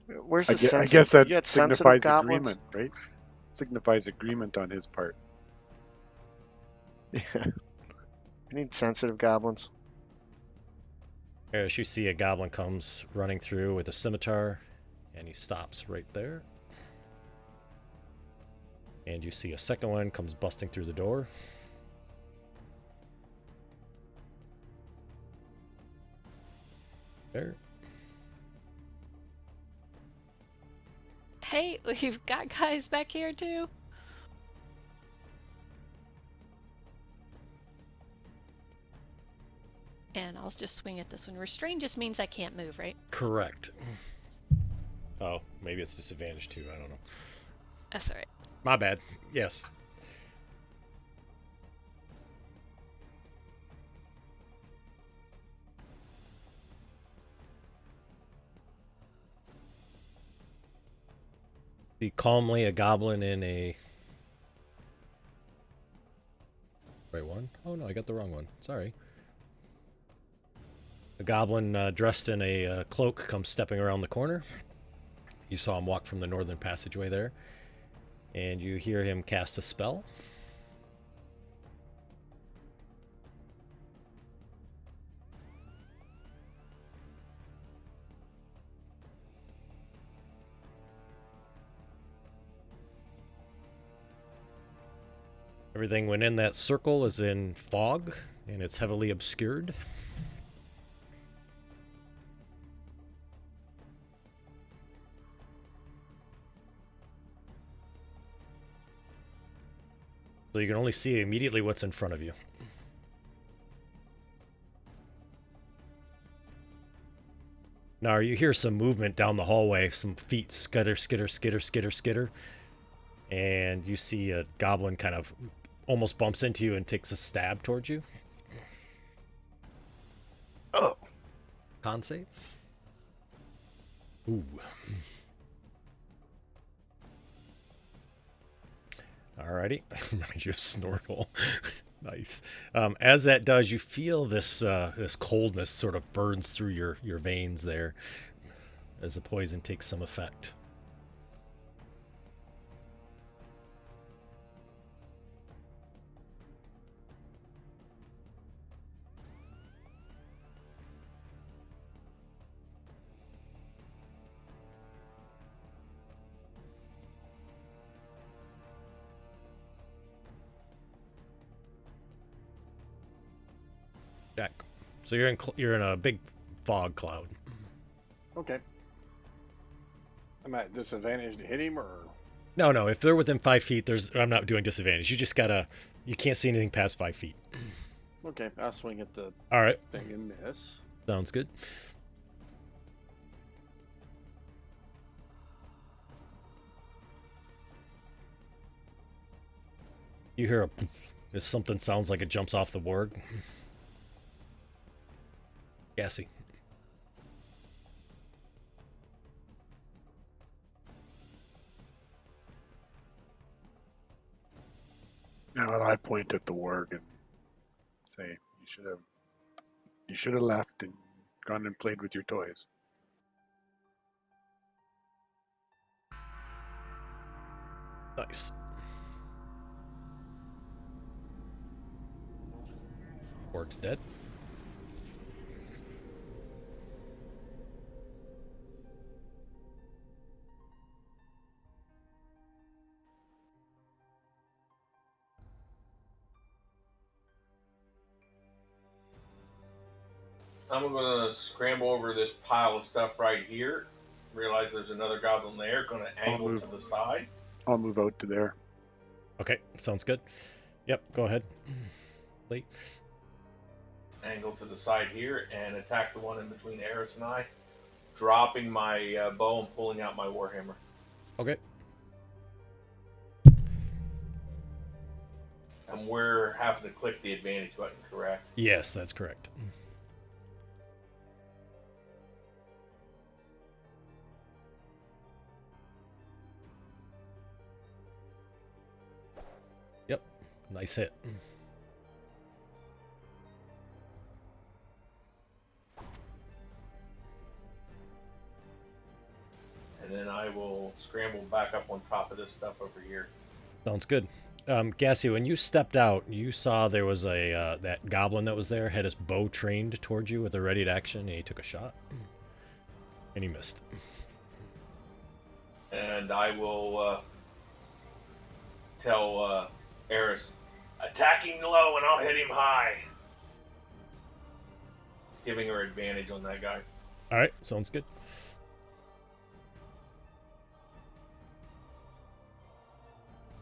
Where's the I guess that you got sensitive signifies goblins? agreement, right? Signifies agreement on his part. Yeah. I need sensitive goblins. As you see, a goblin comes running through with a scimitar, and he stops right there. And you see a second one comes busting through the door. There. Hey, we've got guys back here too. And I'll just swing at this one. Restrained just means I can't move, right? Correct. Oh, maybe it's disadvantage too. I don't know. That's alright. My bad. Yes. See calmly a goblin in a... Right one? Oh no, I got the wrong one. Sorry. A goblin dressed in a cloak comes stepping around the corner. You saw him walk from the northern passageway there. And you hear him cast a spell. Everything within that circle is in fog, and it's heavily obscured. So you can only see immediately what's in front of you. Now you hear some movement down the hallway, some feet skitter, skitter, skitter, skitter, skitter. And you see a goblin kind of almost bumps into you and takes a stab towards you. Oh. Con save. Ooh. Alrighty. Reminds you of Snortle. Nice. As that does, you feel this this coldness sort of burns through your veins there as the poison takes some effect. Jack. So you're in a big fog cloud. Okay. I'm at disadvantage to hit him, or No. If they're within 5 feet, I'm not doing disadvantage. You just gotta. You can't see anything past 5 feet. okay, I'll swing at the All right. thing and miss. Sounds good. You hear a. As something sounds like it jumps off the board. Gassy. Now I point at the warg and say, you should have left and gone and played with your toys. Nice. Orc's dead. I'm gonna scramble over this pile of stuff right here. Realize there's another goblin there. Gonna angle move. to the side. I'll move out to there. Okay, sounds good. Yep, go ahead. Late. Angle to the side here and attack the one in between Eris and I. Dropping my bow and pulling out my warhammer. Okay. And we're having to click the advantage button, correct? Yes, that's correct. Yep, nice hit. And then I will scramble back up on top of this stuff over here. Sounds good. Gassy, when you stepped out, you saw there was a that goblin that was there had his bow trained towards you with a ready to action, and he took a shot, and he missed. And I will tell Eris, attacking low and I'll hit him high. Giving her advantage on that guy. All right, sounds good.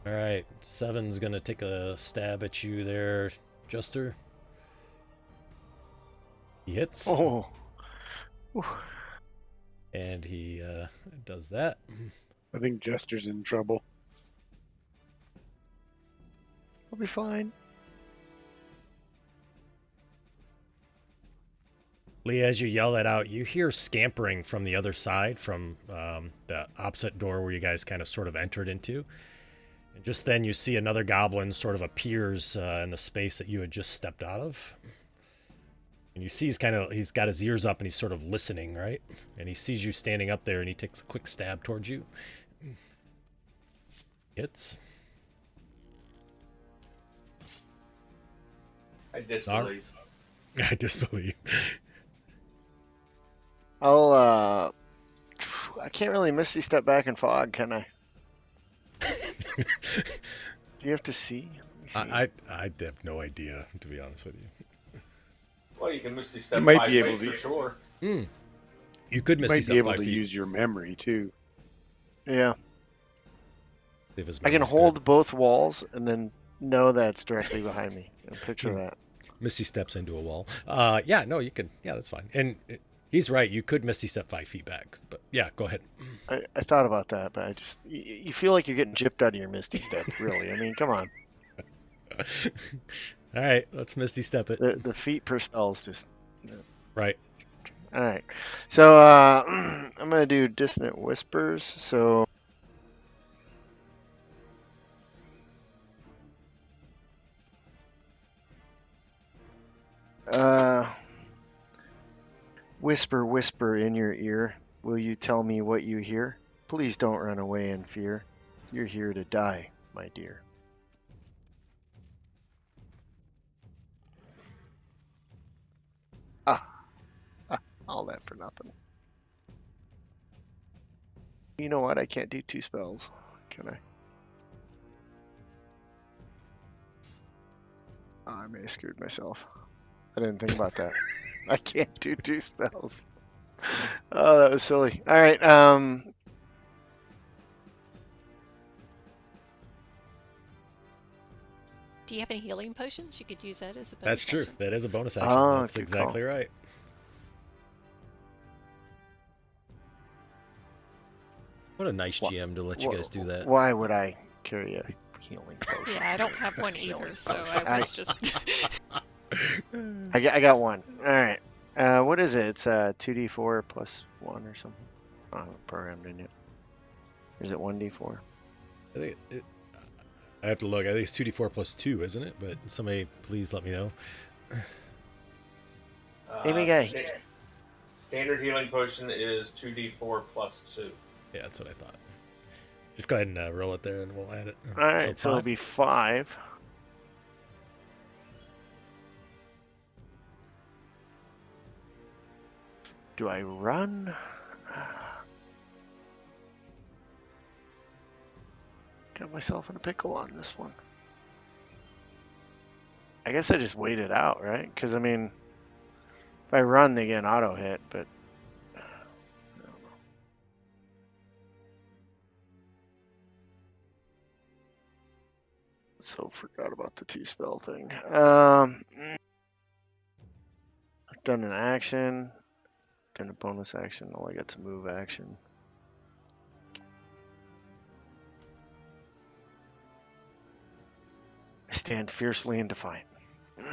All right, Seven's gonna take a stab at you there, Jester. He hits, Oh. and he does that. I think Jester's in trouble. I'll be fine. Lee, as you yell that out, you hear scampering from the other side, from the opposite door where you guys kind of sort of entered into. And just then you see another goblin sort of appears in the space that you had just stepped out of. And you see he's got his ears up and he's sort of listening, right? And he sees you standing up there and he takes a quick stab towards you. Hits. I disbelieve. I disbelieve. I can't really Misty Step back in fog, can I? Do you have to see? Let me see. I have no idea, to be honest with you. Well, you can Misty Step You might 5 be able feet to- for sure. You could You Misty might Step be able 5 to feet. use your memory too. Yeah. If his I can memory's hold good. both walls and then know that's directly behind me. And picture that. Misty steps into a wall. Yeah, no, you could. Yeah, that's fine. And he's right. You could Misty Step 5 feet back. But yeah, go ahead. I thought about that, but I just you feel like you're getting gypped out of your Misty Step, really. I mean, come on. All right, let's Misty Step it. The feet per spell's just Right. all right. So I'm gonna do Dissonant Whispers. So whisper, whisper in your ear. Will you tell me what you hear? Please don't run away in fear. You're here to die, my dear. All that for nothing. You know what? I can't do 2 spells. Can I? Oh, I may have screwed myself. I didn't think about that. I can't do 2 spells. Oh, that was silly. All right. Do you have any healing potions? You could use that as a bonus That's true. action. That is a bonus action. Oh, That's good exactly right. What a nice GM to let you guys do that. Why would I carry a healing potion? Yeah, I don't have one either, so I was just. I got one. All right. What is it? It's 2d4 plus 1 or something. I don't have it programmed in yet. Or is it 1d4? I think I have to look. I think it's 2d4 plus 2, isn't it? But somebody please let me know. Amy got Standard healing potion is 2d4 plus 2. Yeah, that's what I thought. Just go ahead and roll it there and we'll add it. All right, so it'll 5. be 5. Do I run? Got myself in a pickle on this one. I guess I just wait it out, right? Because, I mean, if I run, they get an auto hit, but I don't know. So forgot about the 2 spell thing. I've done an action, done a bonus action. Oh, I got some move action. I stand fiercely and defiant. All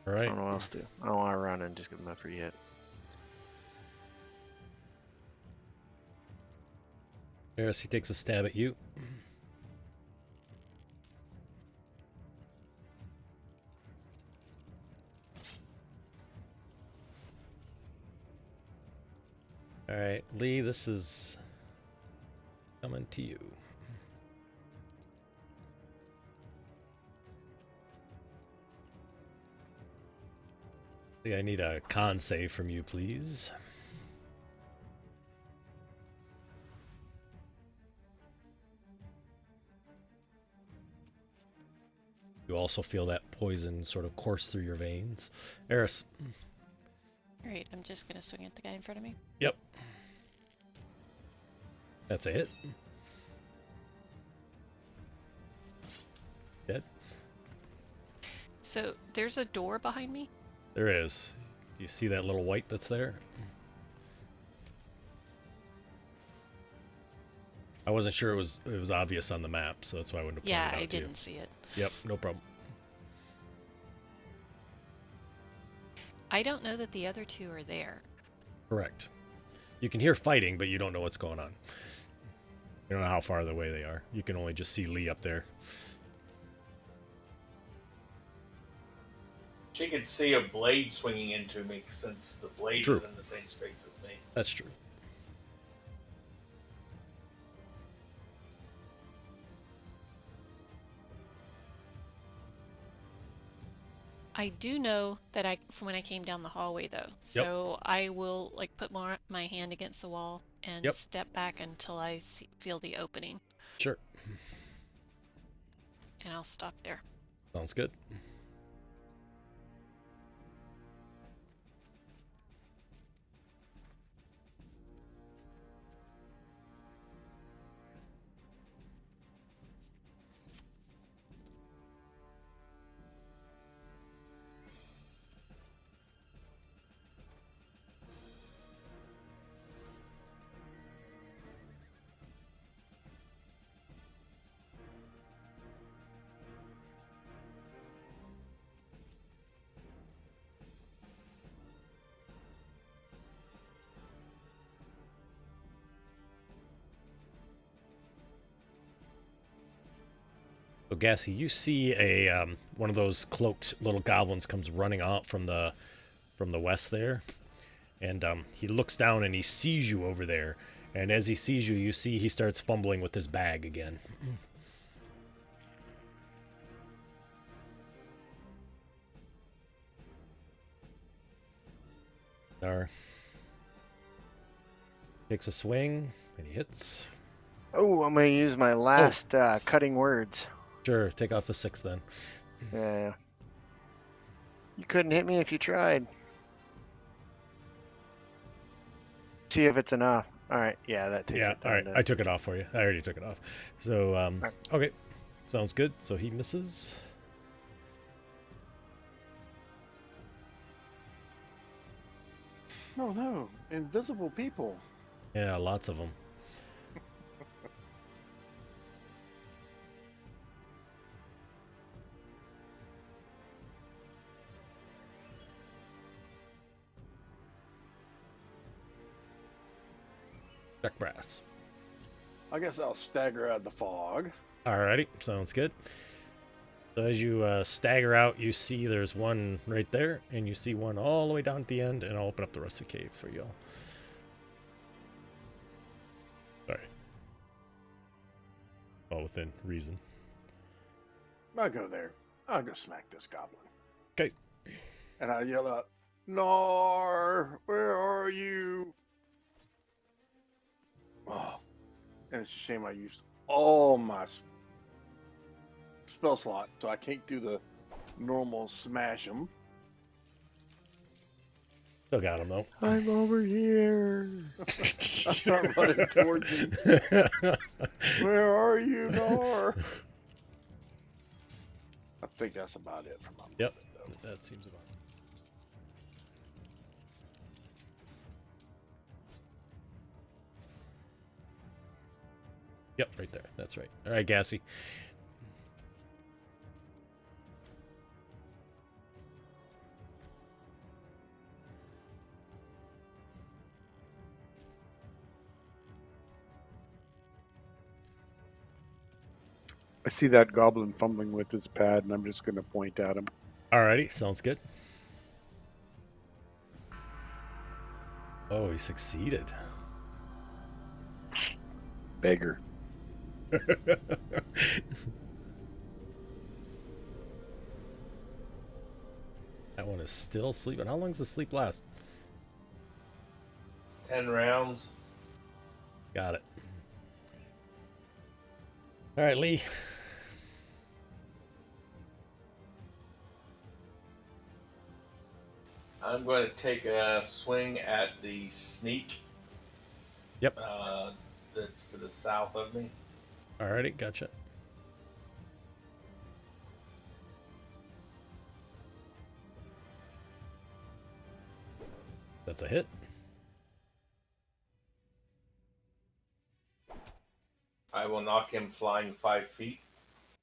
I right. don't know what else to do. I don't want to run and just give them a free hit. Eris, he takes a stab at you. All right, Lee, this is coming to you. Lee, I need a con save from you, please. You also feel that poison sort of course through your veins. Eris. Alright, I'm just gonna swing at the guy in front of me. Yep. That's a hit. Dead. So there's a door behind me. There is. Do you see that little white that's there? I wasn't sure it was obvious on the map, so that's why I wouldn't have pointed Yeah, it out I to you. didn't see it. Yep, no problem. I don't know that the other two are there. Correct. You can hear fighting, but you don't know what's going on. You don't know how far away they are. You can only just see Lee up there. She could see a blade swinging into me since the blade True. is in the same space as me. That's true. I do know that from when I came down the hallway though. So I will like put my hand against the wall and step back until I feel the opening. Sure. And I'll stop there. Sounds good. So, Gassy, you see a one of those cloaked little goblins comes running out from the west there, and he looks down and he sees you over there. And as he sees you, you see he starts fumbling with his bag again. Dar takes a swing and he hits. Oh, I'm gonna use my last cutting words. Sure, take off the 6 then. Yeah. You couldn't hit me if you tried. See if it's enough. All right. Yeah, that takes it down. All right. To... I took it off for you. I already took it off. So, right. Okay. Sounds good. So he misses. Oh no, invisible people. Yeah, lots of them. Check brass. I guess I'll stagger out of the fog. Alrighty, sounds good. So as you stagger out, you see there's one right there, and you see one all the way down at the end, and I'll open up the rest of the cave for y'all. Sorry. All within reason. I'll go there. I'll go smack this goblin. Okay. And I yell out, Nar, where are you? Oh, and it's a shame I used all my spell slot, so I can't do the normal smash them. Still got him though. I'm over here. I start running towards him. Where are you, Nar? I think that's about it for my Yep, moment, though. that seems about it. Yep, right there. That's right. All right, Gassy. I see that goblin fumbling with his pad, and I'm just going to point at him. Alrighty, sounds good. Oh, he succeeded. Beggar. That one is still sleeping. How long does the sleep last? 10 rounds. Got it. All right, Lee. I'm going to take a swing at the sneak. Yep. That's to the south of me. Alrighty, gotcha. That's a hit. I will knock him flying 5 feet.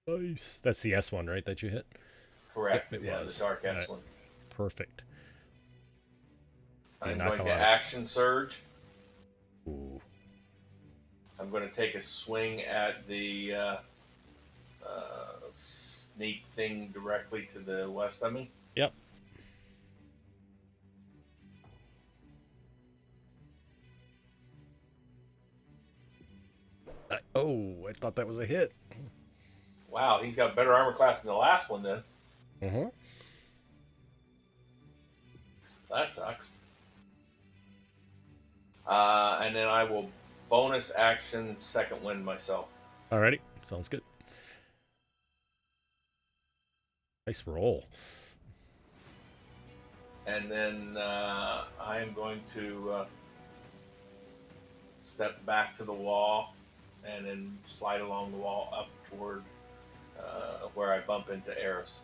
Nice. That's the S one, right, that you hit? Correct. Yep, it yeah, was. the dark All S right. one. Perfect. I'm knock going him to out. action surge. Ooh. I'm going to take a swing at the sneak thing directly to the west of me. Yep. I thought that was a hit. Wow, he's got better armor class than the last one then. Uh-huh. That sucks. And then I will bonus action second wind myself. Alrighty. Sounds good. Nice roll. And then I am going to step back to the wall and then slide along the wall up toward where I bump into Eris.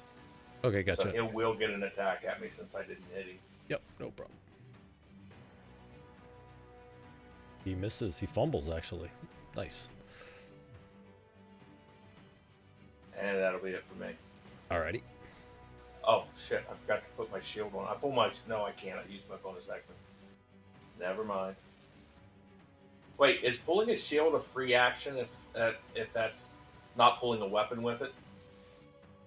Okay, gotcha. So he will get an attack at me since I didn't hit him. Yep, no problem. He misses. He fumbles, actually. Nice. And that'll be it for me. Alrighty. Oh, shit. I forgot to put my shield on. I pull my... No, I can't. I used my bonus action. Never mind. Wait, is pulling a shield a free action if that's not pulling a weapon with it?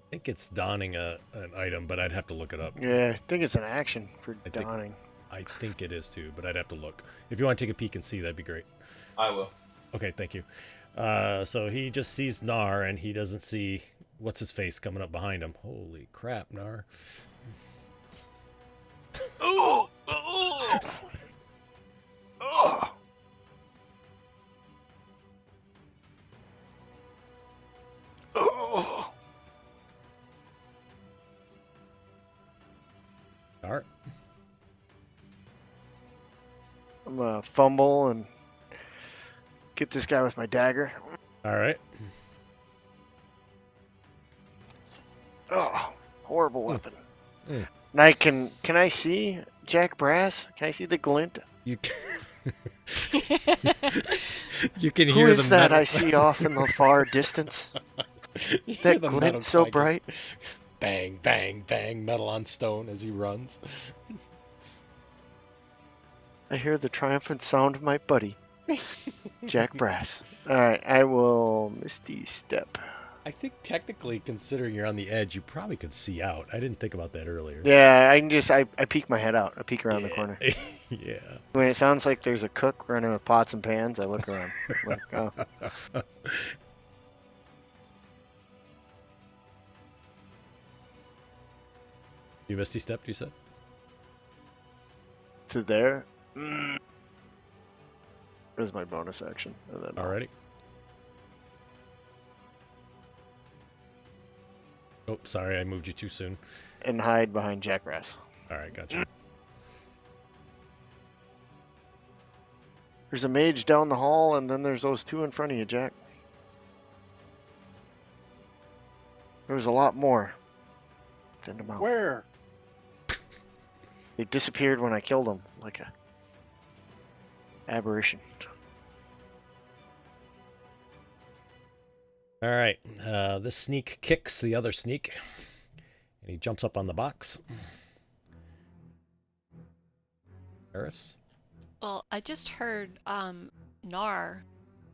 I think it's donning an item, but I'd have to look it up. Yeah, I think it's an action for I think- donning. I think it is too, but I'd have to look. If you want to take a peek and see, that'd be great. I will. Okay, thank you. So he just sees Nar, and he doesn't see what's his face coming up behind him. Holy crap, Nar! Oh! Oh! Oh! Oh! Nar. I'm gonna fumble and get this guy with my dagger. All right. Oh, horrible weapon. Mm. And I can I see Jack Brass? Can I see the glint? You you can Who hear is the that metal. I see off in the far distance? You hear That the metal glint so clanking. bright. Bang, bang, bang, metal on stone as he runs. I hear the triumphant sound of my buddy, Jack Brass. All right, I will Misty Step. I think technically, considering you're on the edge, you probably could see out. I didn't think about that earlier. Yeah, I can just I peek my head out. I peek around the Yeah. corner. Yeah. When it sounds like there's a cook running with pots and pans, I look around. Like, oh, You misty stepped, you said? to there. There's my bonus action. And then Alrighty. Oh, sorry, I moved you too soon. and hide behind Jack Brass. Alright, gotcha. There's a mage down the hall, and then there's those two in front of you, Jack. There was a lot more. Send them out. Where? They disappeared when I killed them, like a aberration. Alright, this sneak kicks the other sneak, and he jumps up on the box. Eris? Well, I just heard Nar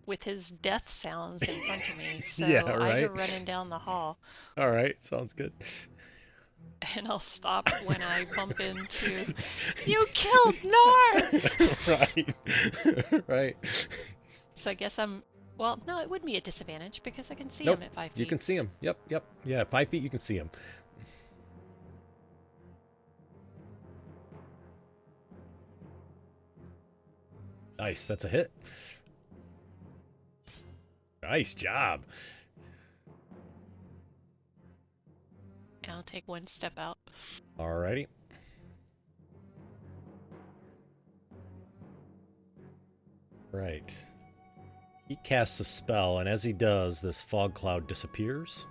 with his death sounds in front of me, so Yeah, I right. go running down the hall, Alright, sounds good. and I'll stop when I bump into. You killed Nar! Right. Right. So I guess I'm. Well, no, it would be a disadvantage because I can see Nope, him at 5 feet. You can see him. Yep, yep. Yeah, 5 feet, you can see him. Nice, that's a hit. Nice job. And I'll take one step out. Alrighty. Right. He casts a spell, and as he does, this fog cloud disappears.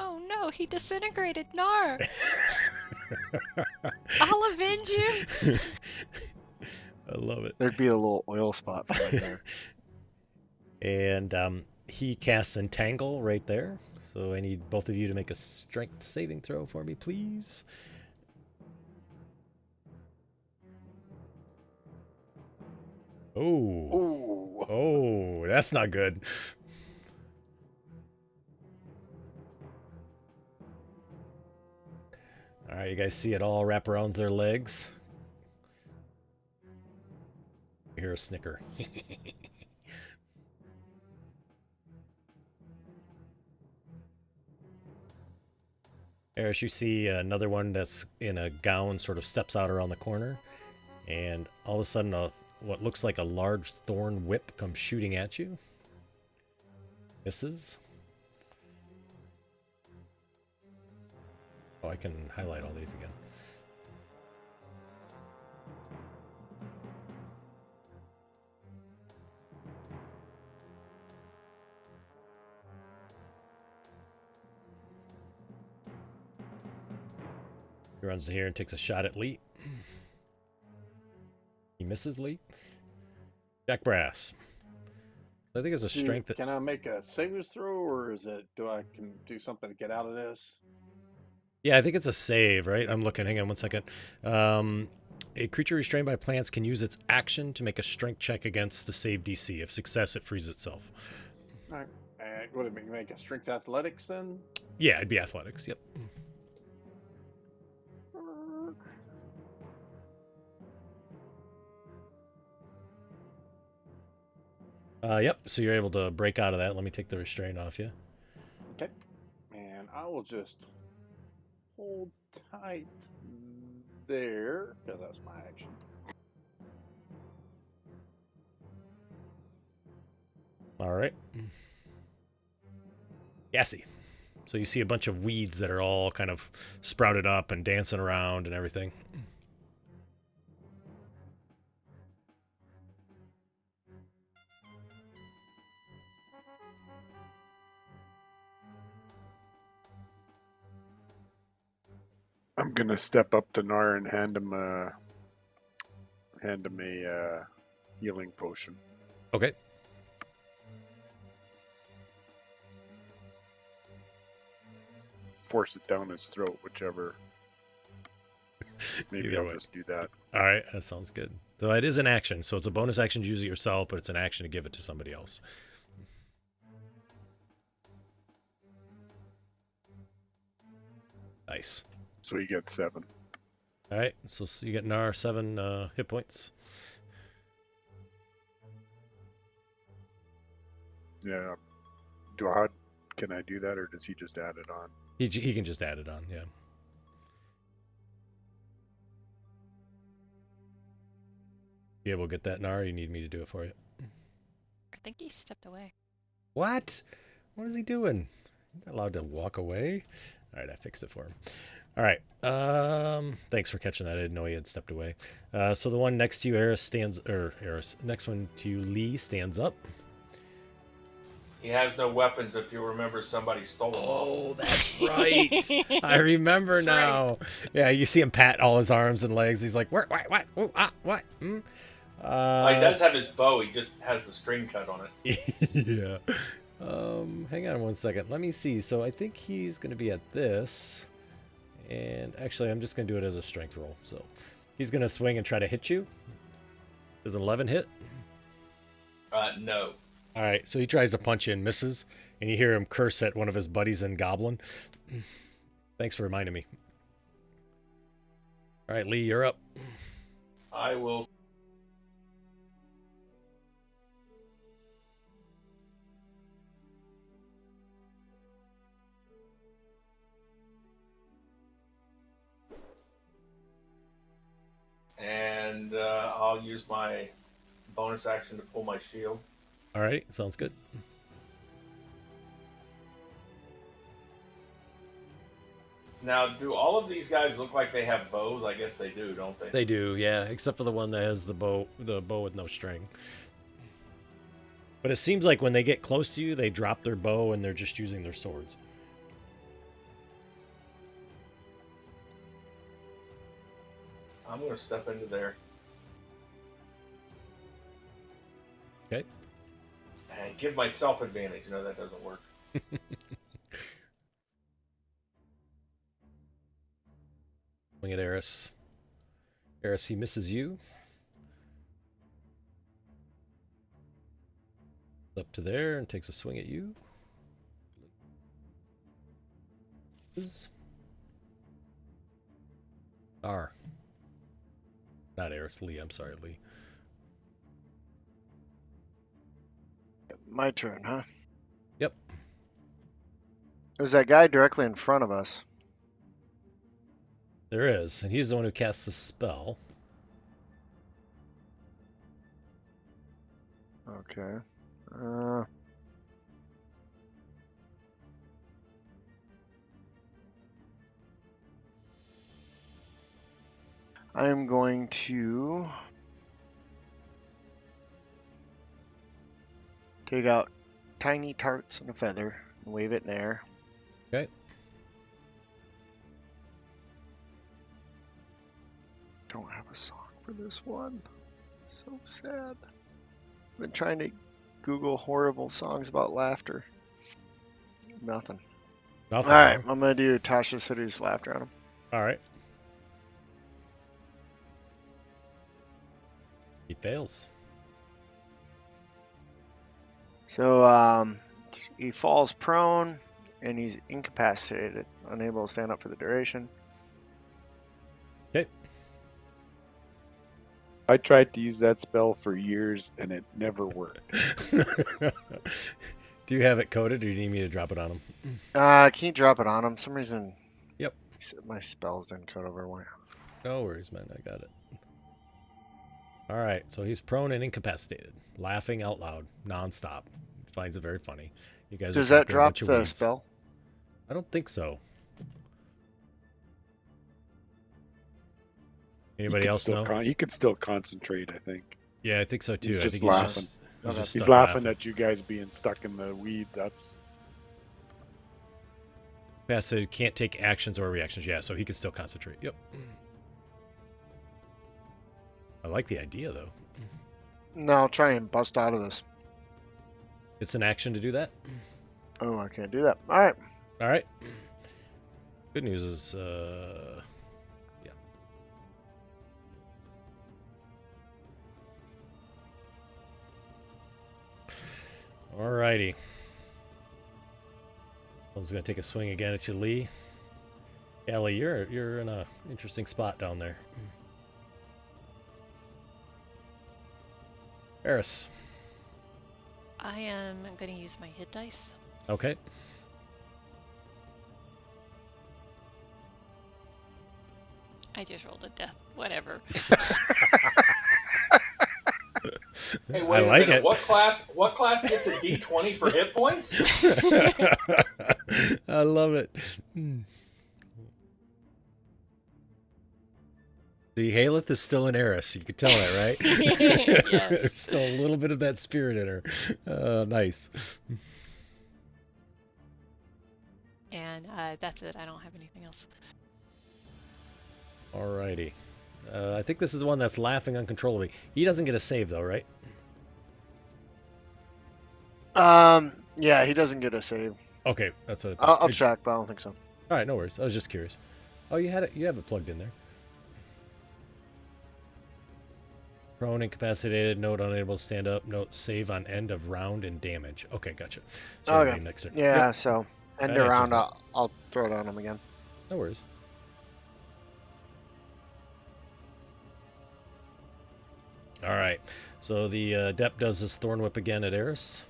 Oh no, he disintegrated Nar. I'll avenge you. I love it. There'd be a little oil spot for my car. And he casts Entangle right there. So I need both of you to make a strength saving throw for me, please. Oh. Ooh. Oh, that's not good. All right, you guys see it all wrap around their legs. You hear a snicker. Eris, you see another one that's in a gown sort of steps out around the corner, and all of a sudden what looks like a large thorn whip comes shooting at you. Misses. Oh, I can highlight all these again. He runs here and takes a shot at Lee. He misses Lee. Jack Brass. I think it's a strength. Can I make a savings throw, or is it? Do I can do something to get out of this? Yeah, I think it's a save, right? I'm looking. Hang on 1 second. A creature restrained by plants can use its action to make a strength check against the save DC. If success, it frees itself. All right. And what do you make a strength athletics then? Yeah, it'd be athletics. Yep. Yep. So you're able to break out of that. Let me take the restraint off you. Okay. And I will just hold tight there, because that's my action. All right. Gassy. So you see a bunch of weeds that are all kind of sprouted up and dancing around and everything. I'm gonna step up to Nar and hand him a healing potion. Okay. Force it down his throat, whichever. Maybe Either I'll way. just do that. All right. That sounds good. So it is an action. So it's a bonus action to use it yourself, but it's an action to give it to somebody else. Nice. So he gets 7. All right. So you get Nar 7 hit points. Yeah. Can I do that, or does he just add it on? He can just add it on, yeah. You able to get that, Nar? You need me to do it for you? I think he stepped away. What? What is he doing? He's not allowed to walk away. All right, I fixed it for him. All right. Thanks for catching that. I didn't know he had stepped away. So the one next to you, next one to you, Lee, stands up. He has no weapons. If you remember, somebody stole them all. Oh, that's right. I remember That's now. right. Yeah, you see him pat all his arms and legs. He's like, what? Ooh, what? He does have his bow. He just has the string cut on it. Yeah. Hang on 1 second. Let me see. So I think he's going to be at this. And actually, I'm just going to do it as a strength roll. So he's going to swing and try to hit you. Does an 11 hit? No. All right. So he tries to punch you and misses. And you hear him curse at one of his buddies in Goblin. Thanks for reminding me. All right, Lee, you're up. I will. And I'll use my bonus action to pull my shield. All right. Sounds good. Now, do all of these guys look like they have bows? I guess they do, don't they? They do, yeah, except for the one that has the bow with no string. But it seems like when they get close to you, they drop their bow and they're just using their swords. I'm going to step into there. Okay. And give myself advantage. No, that doesn't work. Swing at Eris. Eris, he misses you. Up to there and takes a swing at you. R. Not Eris, Lee. I'm sorry, Lee. My turn, huh? Yep. There's that guy directly in front of us. There is, and he's the one who casts the spell. Okay. I'm going to take out tiny tarts and a feather and wave it in the air. Okay. Don't have a song for this one. So sad. I've been trying to Google horrible songs about laughter. Nothing. Nothing. All right, Huh? I'm gonna do Tasha City's laughter on him. All right. He fails. So he falls prone and he's incapacitated, unable to stand up for the duration. Okay. I tried to use that spell for years and it never worked. Do you have it coded, or do you need me to drop it on him? Can you drop it on him? For some reason. Yep. My spells didn't code over one. No worries, man. I got it. All right. So he's prone and incapacitated, laughing out loud, nonstop. Finds it very funny. You guys Does are that talking a drop bunch of the weeds. spell? I don't think so. Anybody else know? He could still concentrate, I think. Yeah, I think so too. He's I just think he's laughing. just, Okay. just He's stuck laughing at you guys being stuck in the weeds. That's Incapacitated, can't take actions or reactions. Yeah, so he can still concentrate. Yep. I like the idea though. No, I'll try and bust out of this. It's an action to do that. Oh, I can't do that. All right. All right. Good news is, yeah. Alrighty. Someone's gonna take a swing again at you, Lee. Yeah, Lee, you're in a interesting spot down there. Eris. I am going to use my hit dice. Okay. I just rolled a death. Whatever. Hey, I wait a like minute. it. What class gets a D20 for hit points? I love it. The Haleth is still in Eris. You can tell that, right? Yeah. There's still a little bit of that spirit in her. Nice. And that's it. I don't have anything else. Alrighty. I think this is the one that's laughing uncontrollably. He doesn't get a save, though, right? Yeah, he doesn't get a save. Okay, that's what I thought. I'll check, but I don't think so. All right, no worries. I was just curious. Oh, you had it. You have it plugged in there. Prone, incapacitated, note unable to stand up, note save on end of round and damage. Okay, gotcha. So that'll Okay. be next turn. Yeah, Yep, so end That around, answers I'll throw it on him again. no worries. All right, so the Adept does his Thorn Whip again at Eris.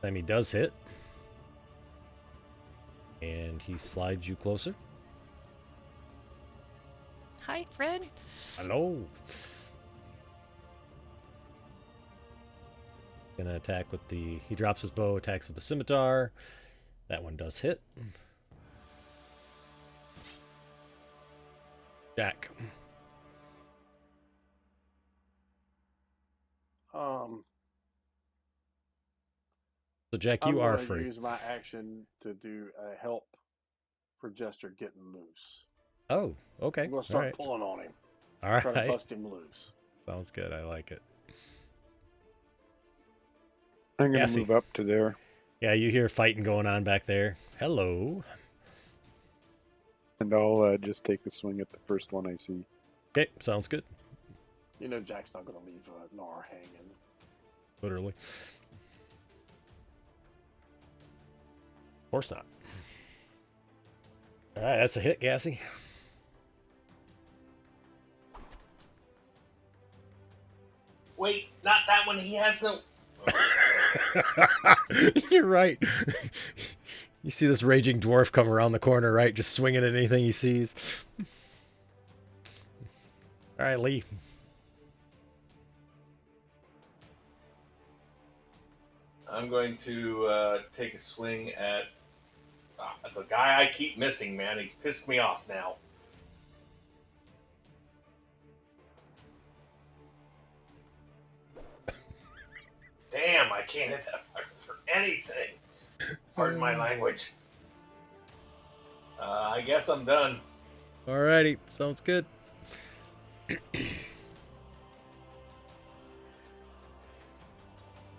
Time he does hit. And he slides you closer. Hi, Fred. Hello. Gonna attack with the... He drops his bow, attacks with the scimitar. That one does hit. Jack. So Jack, you I'm are gonna free. use my action to do a help for Jester getting loose. Oh, okay. I'm gonna All start right. pulling on him. All Try to right. bust him loose. Sounds good. I like it. I'm going to Cassie. move up to there. Yeah, you hear fighting going on back there. Hello. And I'll just take a swing at the first one I see. Okay, sounds good. You know Jack's not gonna leave Nar hanging. Literally. Of course not. All right, that's a hit, Cassie. Wait, not that one. He has no. You're right. You see this raging dwarf come around the corner, right? Just swinging at anything he sees. All right, Lee. I'm going to take a swing at the guy I keep missing, man. He's pissed me off now. Damn, I can't hit that fucker for anything. Pardon my language. I guess I'm done. Alrighty, sounds good.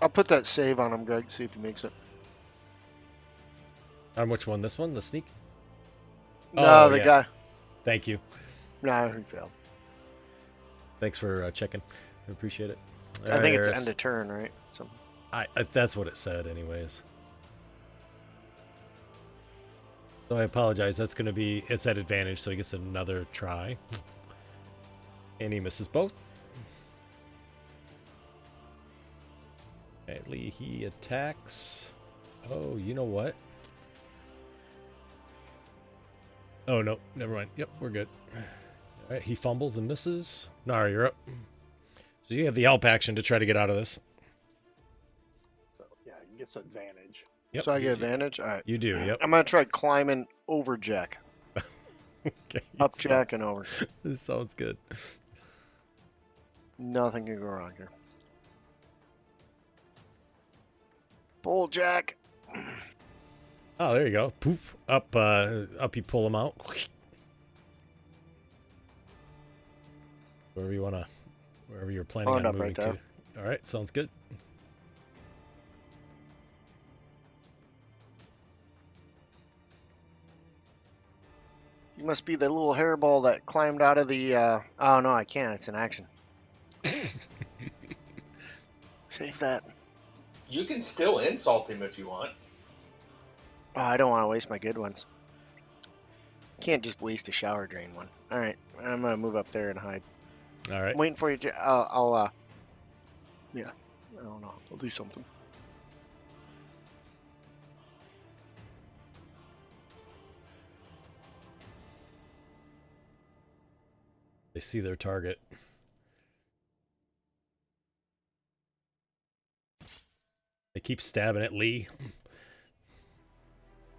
I'll put that save on him, Greg. See if he makes it. On which one? This one? The sneak? No, Oh, the yeah. guy. Thank you. No, he failed. Thanks for checking. I appreciate it. I think it's There's- end of turn, right? So I that's what it said, anyways. So I apologize. That's going to be... It's at advantage, so he gets another try. And he misses both. Okay, Lee, he attacks. Oh, you know what? Oh, no. Never mind. Yep, we're good. All right, he fumbles and misses. Nara, you're up. So you have the help action to try to get out of this. So yeah, he gets advantage. Yep. so I you get do. advantage. All right. You do, yep. I'm gonna try climbing over Jack, Okay, up Jack and over. This sounds good. Nothing can go wrong here. Pull Jack. Oh, there you go. Poof. Up, up you pull him out. Wherever you want to, wherever you're planning Pulling on up moving right there. to. All right, sounds good. You must be the little hairball that climbed out of the. Oh no, I can't. It's an action. Save that. You can still insult him if you want. Oh, I don't want to waste my good ones. Can't just waste a shower drain one. All right, I'm gonna move up there and hide. All right. I'm waiting for you. Yeah. I don't know. I'll do something. They see their target. They keep stabbing at Lee.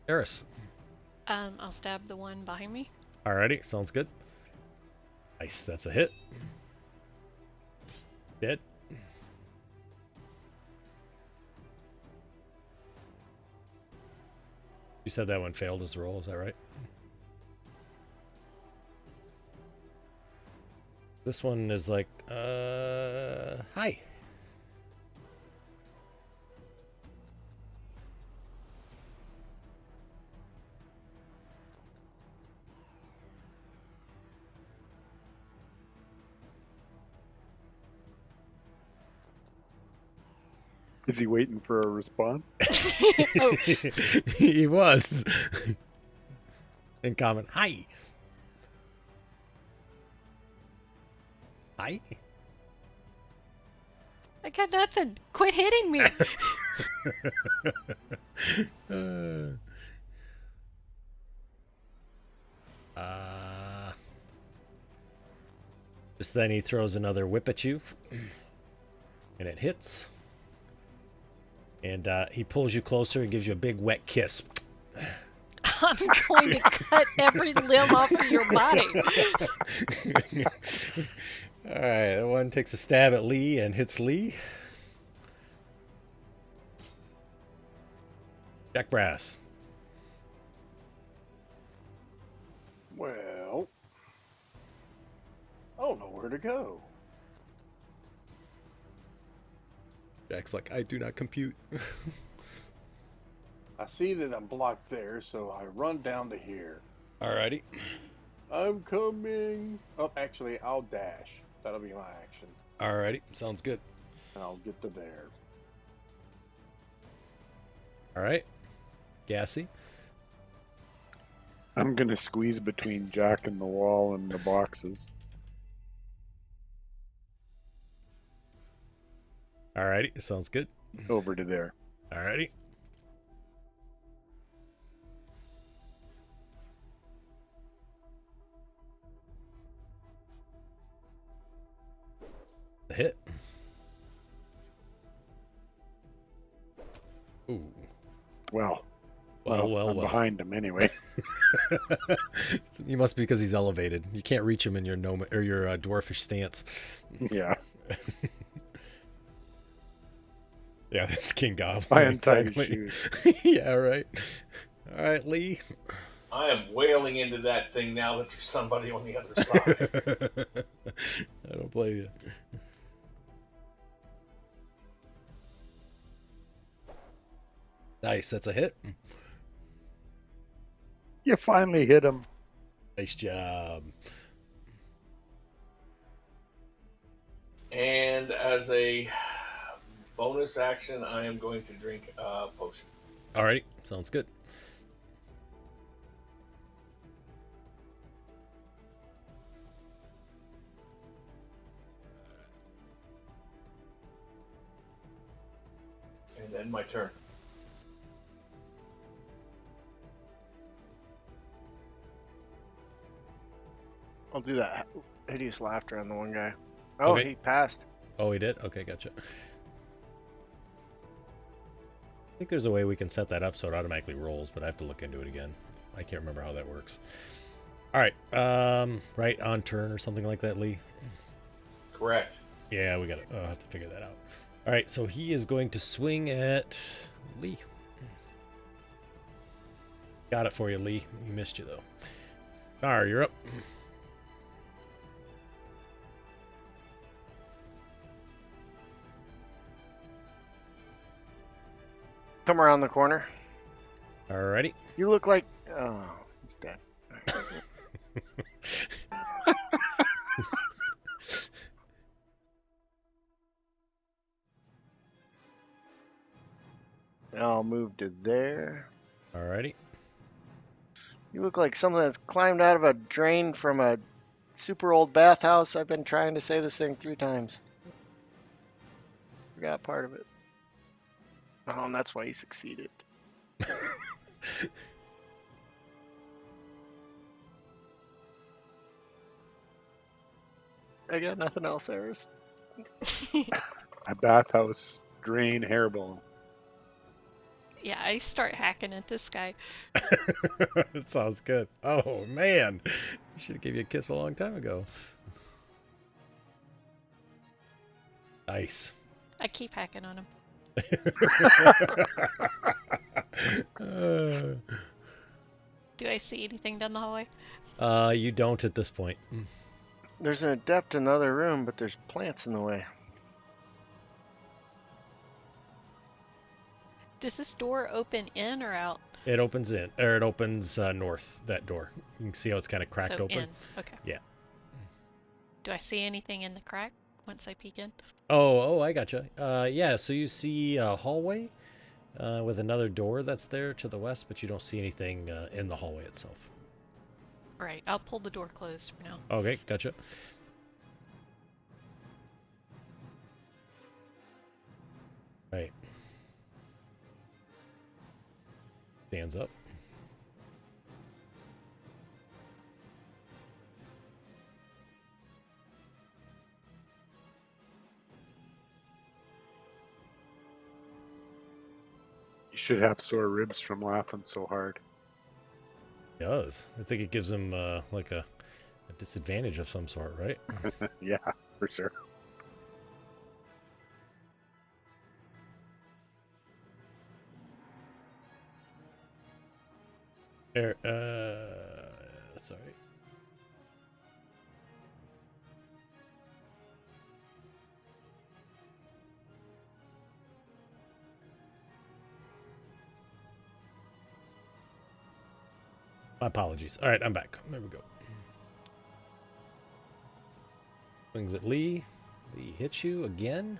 Eris. I'll stab the one behind me. Alrighty, sounds good. Nice, that's a hit. Dead. You said that one failed his roll, is that right? This one is like, hi. Is he waiting for a response? Oh. He was. In common, hi. Hi. I got nothing. Quit hitting me. Just then he throws another whip at you. And it hits. And he pulls you closer and gives you a big wet kiss. I'm going to cut every limb off of your body. Alright, that one takes a stab at Lee and hits Lee. Jack Brass. Well, nowhere to go. Jack's like, I do not compute. I see that I'm blocked there, so I run down to here. Alrighty. I'm coming. Oh, actually, I'll dash. That'll be my action. Alrighty. Sounds good. And I'll get to there. Alright. Gassy. I'm gonna squeeze between Jack and the wall and the boxes. Alrighty. Sounds good. Over to there. Alrighty. The hit. Ooh. Well, Well. I'm behind him anyway. He must be because he's elevated. You can't reach him in your gnome or your dwarfish stance. Yeah. Yeah, that's King Goblin. I untied his shoes. Yeah, right. All right, Lee. I am wailing into that thing now that there's somebody on the other side. I don't blame you. Nice, that's a hit. You finally hit him. Nice job. And as a bonus action, I am going to drink a potion. Alrighty, sounds good. And then my turn. I'll do that hideous laughter on the one guy. Oh, Okay. he passed. Oh, he did? Okay, gotcha. I think there's a way we can set that up so it automatically rolls, but I have to look into it again. I can't remember how that works. All right, right on turn or something like that, Lee. Correct. Yeah, we got to have to figure that out. All right, so he is going to swing at Lee. Got it for you, Lee. You missed you though. Nar, you're up. Come around the corner. Alrighty. You look like... Oh, he's dead. I'll move to there. Alrighty. You look like something that's climbed out of a drain from a super old bathhouse. I've been trying to say this thing 3 times. Forgot part of it. Oh, and that's why he succeeded. I got nothing else, Eris. A bathhouse drain hairball. Yeah, I start hacking at this guy. That sounds good. Oh, man. Should have gave you a kiss a long time ago. Nice. I keep hacking on him. Do I see anything down the hallway? You don't at this point. There's an adept in the other room, but there's plants in the way. Does this door open in or out? It opens in, or it opens north, that door. You can see how it's kind of cracked So open. in. Okay. Yeah. Do I see anything in the crack once I peek in? Oh, I gotcha. Yeah, so you see a hallway with another door that's there to the west, but you don't see anything in the hallway itself. All right, I'll pull the door closed for now. Okay, gotcha. Right. Stands up. You should have sore ribs from laughing so hard. It does. I think it gives him like a disadvantage of some sort, right? Yeah, for sure. Sorry. My apologies. All right, I'm back. There we go. Swings at Lee. Lee hits you again.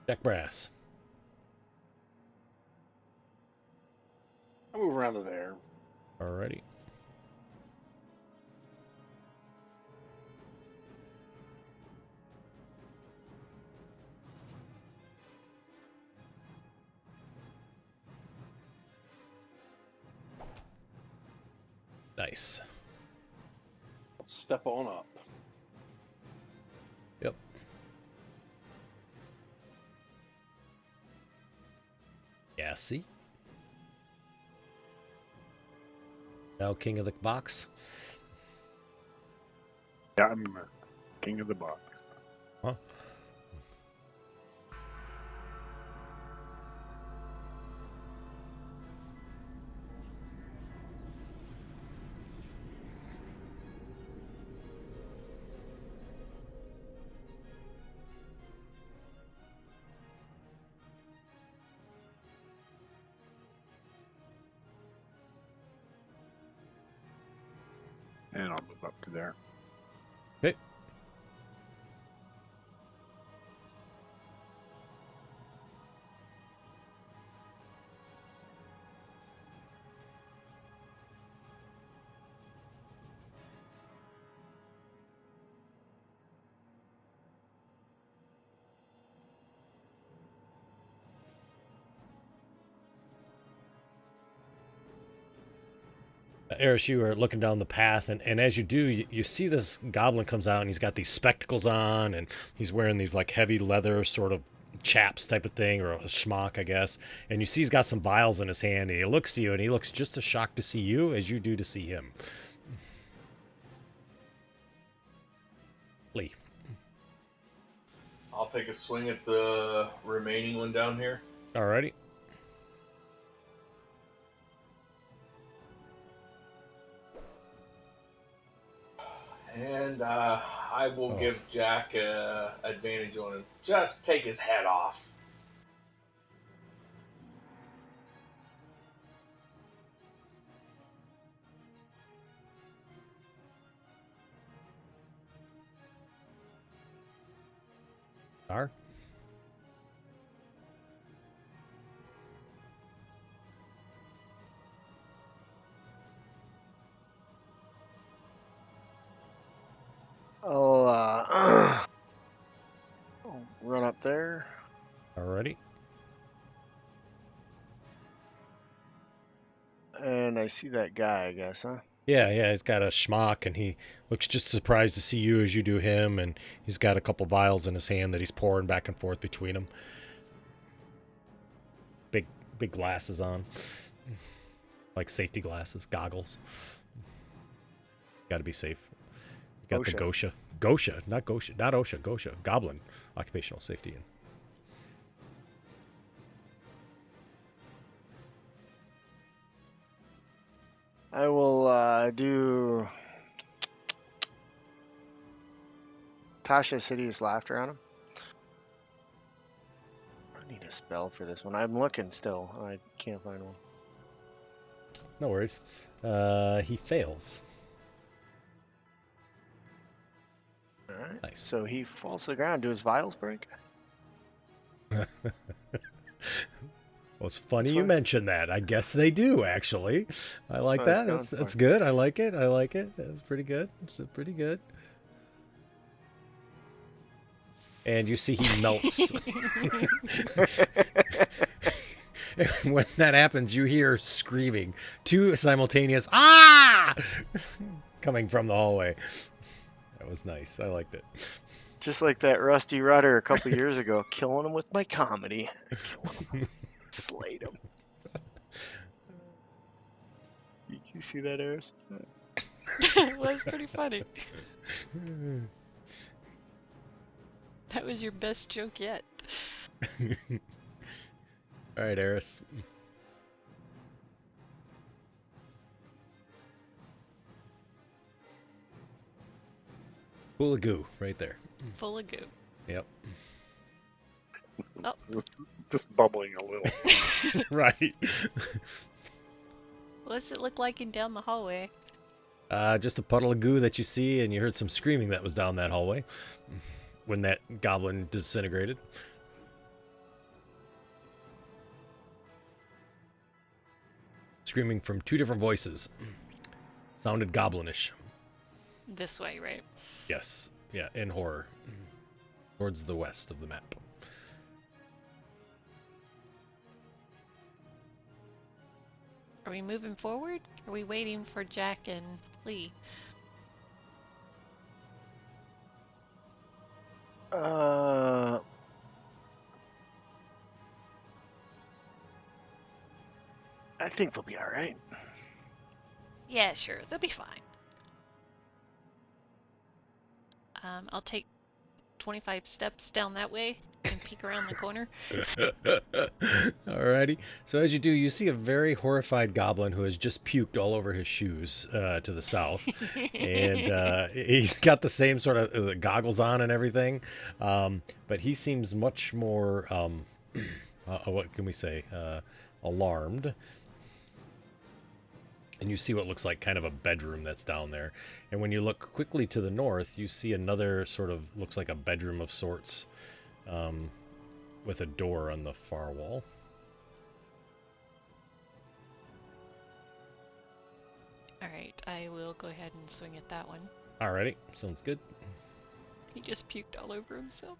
Jack Brass. I move around to there. Alrighty. Nice. Let's step on up. Yep. Yeah, see? Now king of the box. Yeah, I'm king of the box. Huh? And I'll move up to there. Okay. Eris, you are looking down the path, and as you do, you see this goblin comes out, and he's got these spectacles on, and he's wearing these like heavy leather sort of chaps type of thing, or a schmuck, I guess. And you see he's got some vials in his hand, and he looks to you, and he looks just as shocked to see you as you do to see him. Lee. I'll take a swing at the remaining one down here. Alrighty. And I will give Jack advantage on him. Just take his head off. Dar? I'll run up there. Alrighty. And I see that guy, I guess, huh? Yeah, he's got a schmuck, and he looks just surprised to see you as you do him, and he's got a couple vials in his hand that he's pouring back and forth between them. Big glasses on. Like safety glasses, goggles. Gotta be safe. You got the Gosha. Gosha, not OSHA, Gosha. Goblin. Occupational safety. I will do Tasha's hideous laughter on him. I need a spell for this one. I'm looking still. I can't find one. No worries. He fails. Alright. Nice. So he falls to the ground. Do his vials break? Well, it's funny you mentioned that. I guess they do, actually. I like that. That's good. I like it. That's pretty good. It's pretty good. And you see he melts. When that happens, you hear screaming. Two simultaneous, ah! Coming from the hallway. That was nice. I liked it. Just like that Rusty Rudder a couple years ago, killing him with my comedy. Killing him. Slayed him. You see that, Eris? It was pretty funny. That was your best joke yet. All right, Eris. Full of goo right there. Full of goo. Yep. Oh. Just bubbling a little. Right. What's it look like in down the hallway? Just a puddle of goo that you see, and you heard some screaming that was down that hallway when that goblin disintegrated. Screaming from two different voices. Sounded goblinish. This way, right? Yes. Yeah, in horror. Towards the west of the map. Are we moving forward? Are we waiting for Jack and Lee? I think they'll be all right. Yeah, sure. They'll be fine. I'll take 25 steps down that way and peek around the corner. Alrighty. So as you do, you see a very horrified goblin who has just puked all over his shoes to the south. And he's got the same sort of goggles on and everything. But he seems much more, what can we say, alarmed. And you see what looks like kind of a bedroom that's down there. And when you look quickly to the north, you see another sort of, looks like a bedroom of sorts, with a door on the far wall. Alright, I will go ahead and swing at that one. Alrighty, sounds good. He just puked all over himself.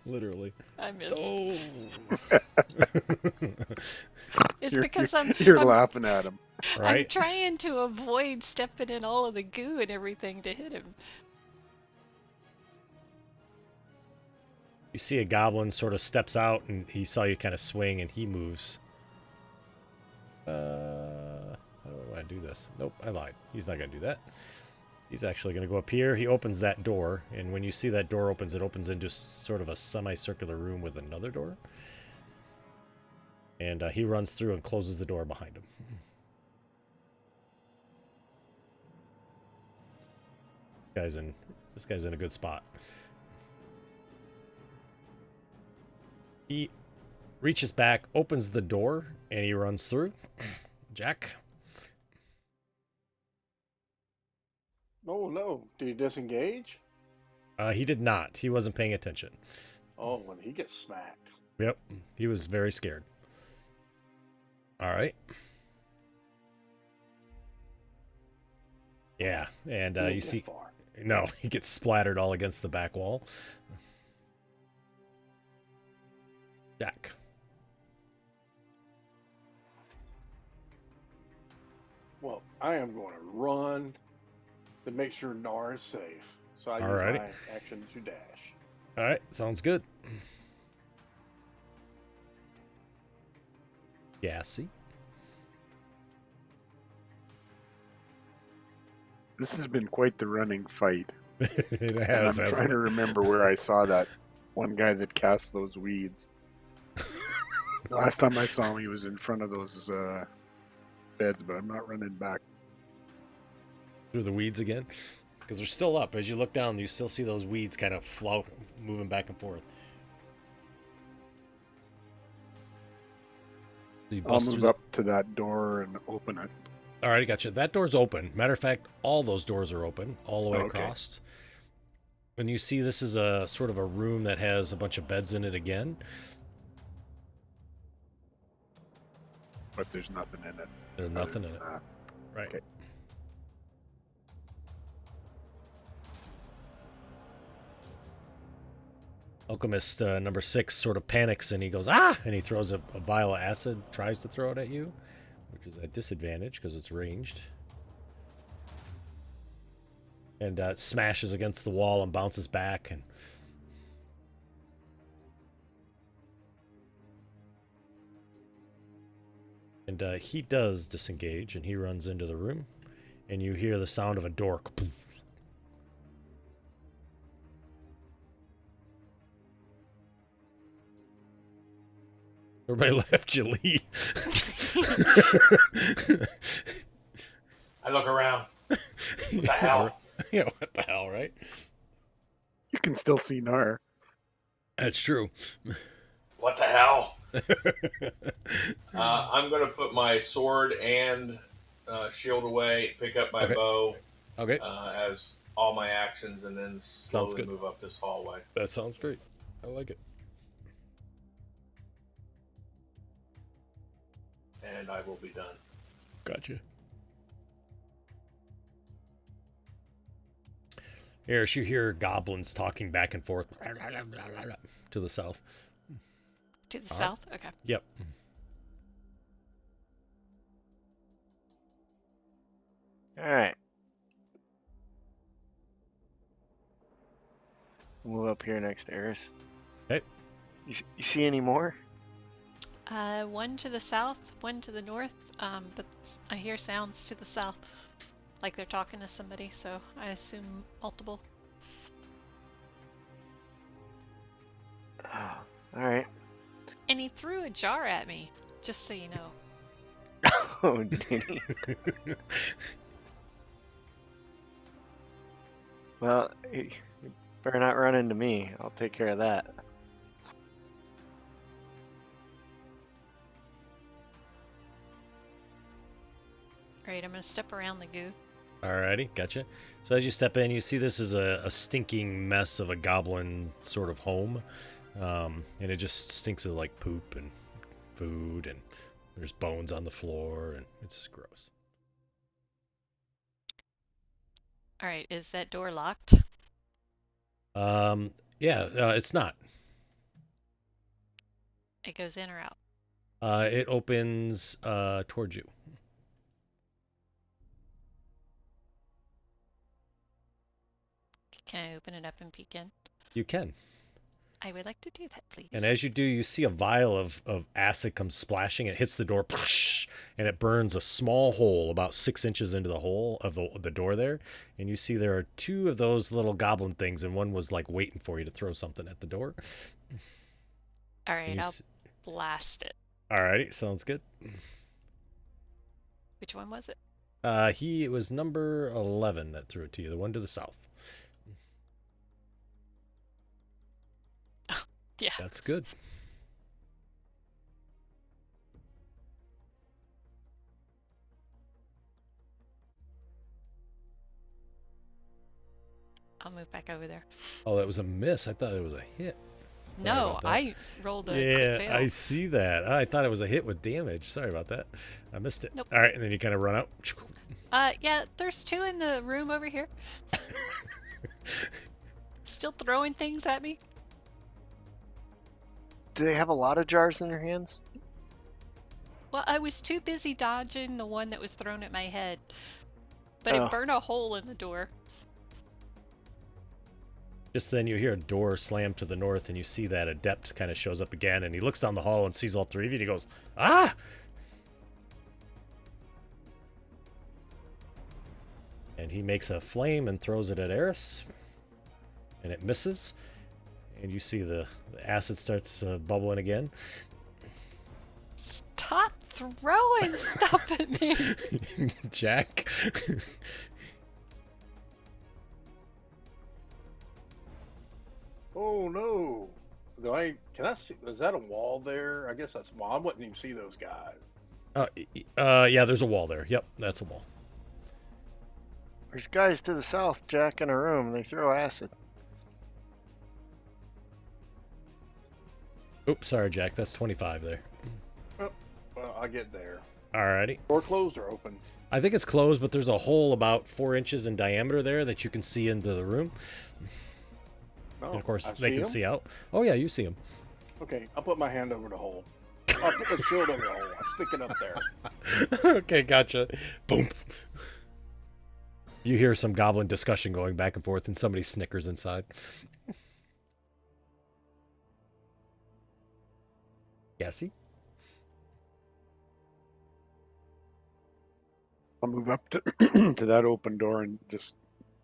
Literally. I missed. Oh. It's because I'm laughing at him. Right? I'm trying to avoid stepping in all of the goo and everything to hit him. You see a goblin sort of steps out, and he saw you kind of swing, and he moves. How do I want to do this? Nope, I lied. He's not going to do that. He's actually going to go up here. He opens that door, and when you see that door opens, it opens into sort of a semicircular room with another door. And he runs through and closes the door behind him. This guy's in a good spot. He reaches back, opens the door, and he runs through. Jack? Oh, no. Did he disengage? He did not. He wasn't paying attention. Oh, well, he gets smacked. Yep. He was very scared. All right. Yeah, and He didn't you get see... far. No, he gets splattered all against the back wall. Jack. Well, I am going to run to make sure Nar is safe. So I use Alrighty. my action to dash. All right, sounds good. Gassy. This has been quite the running fight. It And has. I'm hasn't trying it? to remember where I saw that one guy that cast those weeds. Last time I saw him, he was in front of those beds, but I'm not running back. Through the weeds again, because they're still up. As you look down, you still see those weeds kind of flow, moving back and forth. So you I'll bust move through the- up to that door and open it. All right, gotcha. That door's open. Matter of fact, all those doors are open all the way Okay. across. And you see this is a sort of a room that has a bunch of beds in it again. But there's nothing in it. There's nothing in it. Uh, Right. okay. Alchemist number 6 sort of panics and he goes, ah! And he throws a vial of acid, tries to throw it at you, which is a disadvantage because it's ranged. And it smashes against the wall and bounces back. And he does disengage and he runs into the room. And you hear the sound of a door. Everybody left you, Lee. I look around. What the hell? Yeah, what the hell, right? You can still see Nar. That's true. What the hell? I'm going to put my sword and shield away, pick up my Okay. bow Okay. as all my actions, and then Sounds slowly good. move up this hallway. That sounds great. I like it. And I will be done. Gotcha. Eris, you hear goblins talking back and forth to the south. To the south? Okay. Yep. All right. Move up here next to Eris. Okay. You see any more? One to the south, one to the north, but I hear sounds to the south, like they're talking to somebody, so I assume multiple. Oh, all right. And he threw a jar at me, just so you know. Oh, did he? Well, you better not run into me. I'll take care of that. Alright, I'm gonna step around the goo. Alrighty, gotcha. So as you step in, you see this is a stinking mess of a goblin sort of home. And it just stinks of like poop and food, and there's bones on the floor, and it's gross. Alright, is that door locked? Yeah, it's not. It goes in or out? It opens towards you. Can I open it up and peek in? You can. I would like to do that, please. And as you do, you see a vial of acid come splashing. It hits the door, and it burns a small hole about 6 inches into the hole of the door there. And you see there are 2 of those little goblin things, and one was like waiting for you to throw something at the door. Alright, I'll blast it. Alrighty, sounds good. Which one was it? It was number 11 that threw it to you, the one to the south. Yeah. That's good. I'll move back over there. Oh, that was a miss. I thought it was a hit. Sorry No, about that. I rolled a Yeah, crit fail. I see that. I thought it was a hit with damage. Sorry about that. I missed it. Nope. All right, and then you kind of run out. Yeah, there's 2 in the room over here. Still throwing things at me. Do they have a lot of jars in their hands? Well, I was too busy dodging the one that was thrown at my head. But Oh. it burned a hole in the door. Just then you hear a door slam to the north, and you see that adept kind of shows up again, and he looks down the hall and sees all 3 of you, and he goes, "Ah!" And he makes a flame and throws it at Eris, and it misses. And you see the acid starts bubbling again. Stop throwing stuff at me. Jack. Oh no! Can I see? Is that a wall there? I guess that's a wall. I wouldn't even see those guys. Yeah, there's a wall there. Yep, that's a wall. There's guys to the south, Jack, in a room. They throw acid. Oops, sorry, Jack. That's 25 there. Oh, well, I get there. Alrighty. Door closed or open? I think it's closed, but there's a hole about 4 inches in diameter there that you can see into the room. Oh, And of course, I they can him? see out. Oh, yeah, you see him. Okay, I'll put my hand over the hole. I'll put the shield over the hole. I'll stick it up there. Okay, gotcha. Boom. You hear some goblin discussion going back and forth, and somebody snickers inside. Gassy? I'll move up to, to that open door and just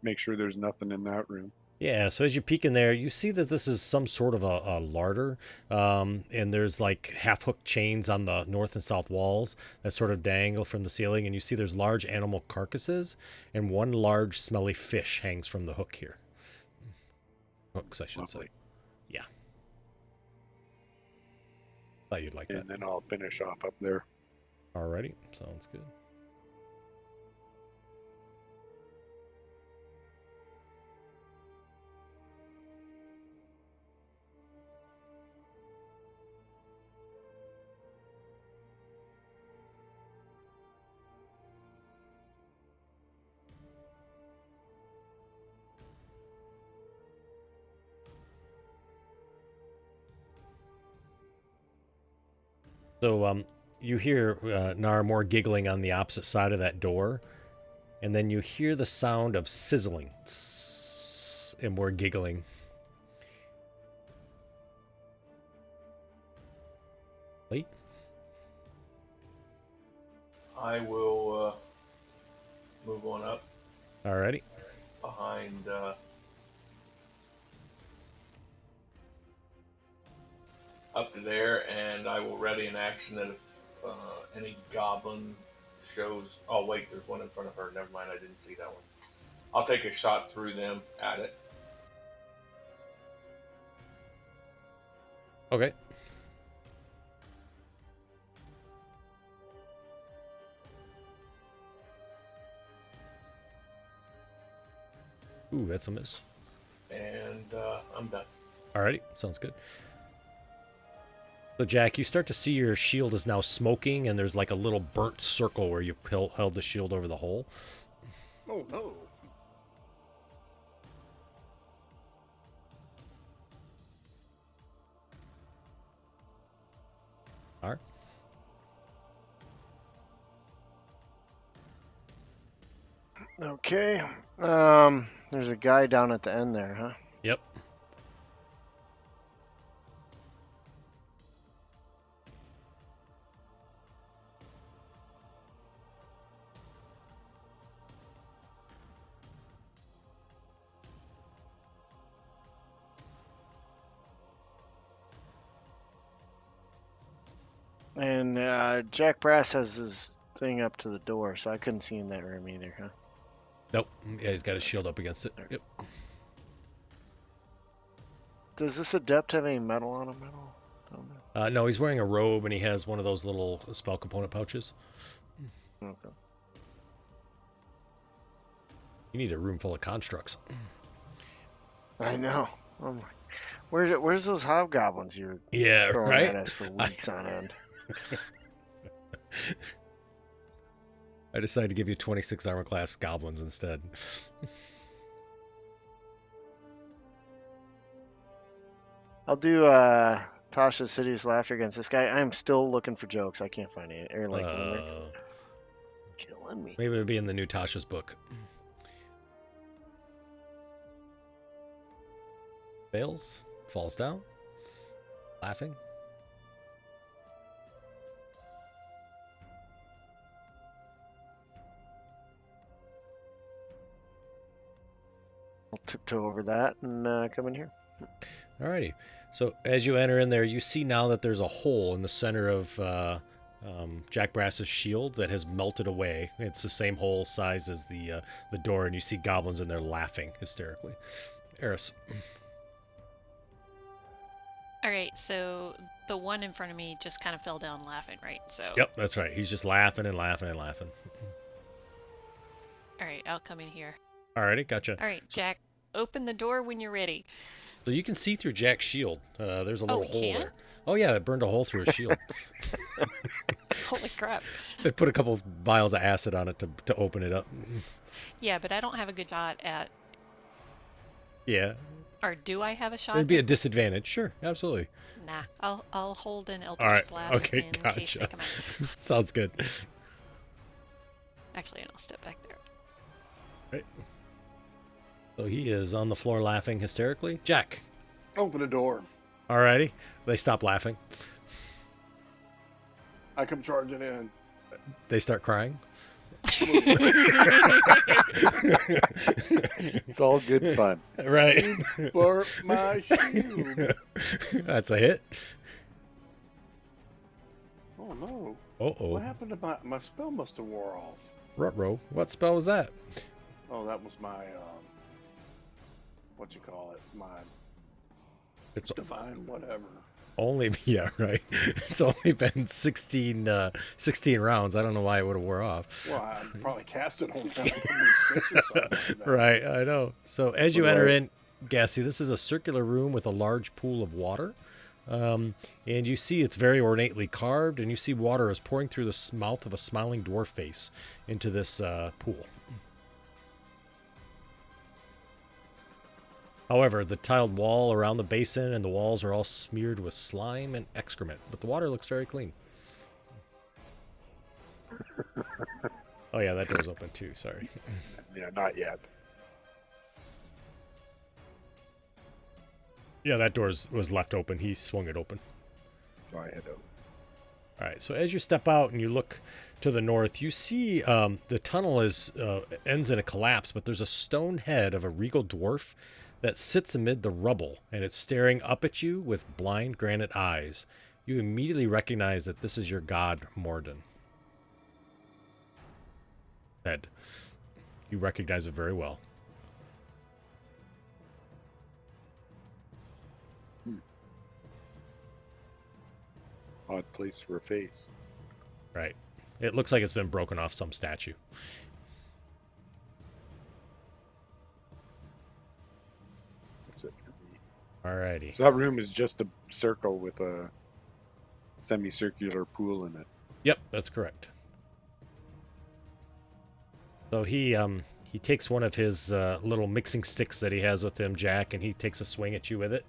make sure there's nothing in that room. Yeah, so as you peek in there, you see that this is some sort of a larder, and there's like half-hook chains on the north and south walls that sort of dangle from the ceiling, and you see there's large animal carcasses, and one large smelly fish hangs from the hook here. Hooks, I should say. Lovely. Yeah. Thought you'd like that. And then I'll finish off up there. Alrighty, sounds good. So you hear Naramore giggling on the opposite side of that door, and then you hear the sound of sizzling, and more giggling. Late? I will move on up Alrighty. behind up to there, and I will ready an action that if any goblin shows. Oh wait, there's one in front of her. Never mind, I didn't see that one. I'll take a shot through them at it. Okay. Ooh, that's a miss. And I'm done. Alrighty, sounds good. So, Jack, you start to see your shield is now smoking, and there's like a little burnt circle where you held the shield over the hole. Oh, no. Alright. Okay. There's a guy down at the end there, huh? Yep. And Jack Brass has his thing up to the door, so I couldn't see in that room either, huh? Nope. Yeah, he's got his shield up against it. Yep. Does this adept have any metal on him at all? No, he's wearing a robe, and he has one of those little spell component pouches. Okay. You need a room full of constructs. I know. Oh my. Where's those hobgoblins you were Yeah, throwing right? at us for weeks on end? I decided to give you 26 armor class goblins instead. I'll do Tasha's Hideous Laughter against this guy. I'm still looking for jokes. I can't find any. Or like lyrics. Killing me. Maybe it'll be in the new Tasha's book. Fails, falls down, laughing. I'll tiptoe over that and come in here. Alrighty. So as you enter in there, you see now that there's a hole in the center of Jack Brass's shield that has melted away. It's the same hole size as the door, and you see goblins in there laughing hysterically. Eris. All right, so the one in front of me just kind of fell down laughing, right? So. Yep, that's right. He's just laughing and laughing and laughing. All right, I'll come in here. Alrighty, gotcha. All right, Jack, open the door when you're ready. So you can see through Jack's shield. There's a little we hole can? there. Oh yeah, it burned a hole through his shield. Holy crap. They put a couple vials of acid on it to open it up. Yeah, but I don't have a good shot at. Yeah. Or do I have a shot? It'd be a disadvantage. Sure, absolutely. Nah, I'll hold an Eldritch All right. Blast Okay, in case they gotcha. come out. Sounds good. Actually, and I'll step back there. Right. So he is on the floor laughing hysterically. Jack. Open the door. Alrighty. They stop laughing. I come charging in. They start crying. It's all good fun. Right. Burnt my shield. That's a hit. Oh no. Uh-oh. What happened to my spell must have wore off. Ruh-roh. What spell was that? Oh, that was my what you call it? My It's divine whatever. Only, yeah, right. It's only been 16 rounds. I don't know why it would have wore off. Well, I probably cast it on round number 6 or something like that. Right, I know. So as you What do enter I- in, Gassy, this is a circular room with a large pool of water. And you see it's very ornately carved, and you see water is pouring through the mouth of a smiling dwarf face into this pool. However, the tiled wall around the basin and the walls are all smeared with slime and excrement, but the water looks very clean. Oh yeah, that door's open too, sorry. Yeah, not yet. Yeah, that door was left open. He swung it open. So I head out. All right, so as you step out and you look to the north, you see the tunnel ends in a collapse, but there's a stone head of a regal dwarf that sits amid the rubble, and it's staring up at you with blind granite eyes. You immediately recognize that this is your god, Morden. Head. You recognize it very well. Odd place for a face. Right. It looks like it's been broken off some statue. That's it for me. Alrighty. So that room is just a circle with a semicircular pool in it. Yep, that's correct. So he takes one of his little mixing sticks that he has with him, Jack, and he takes a swing at you with it,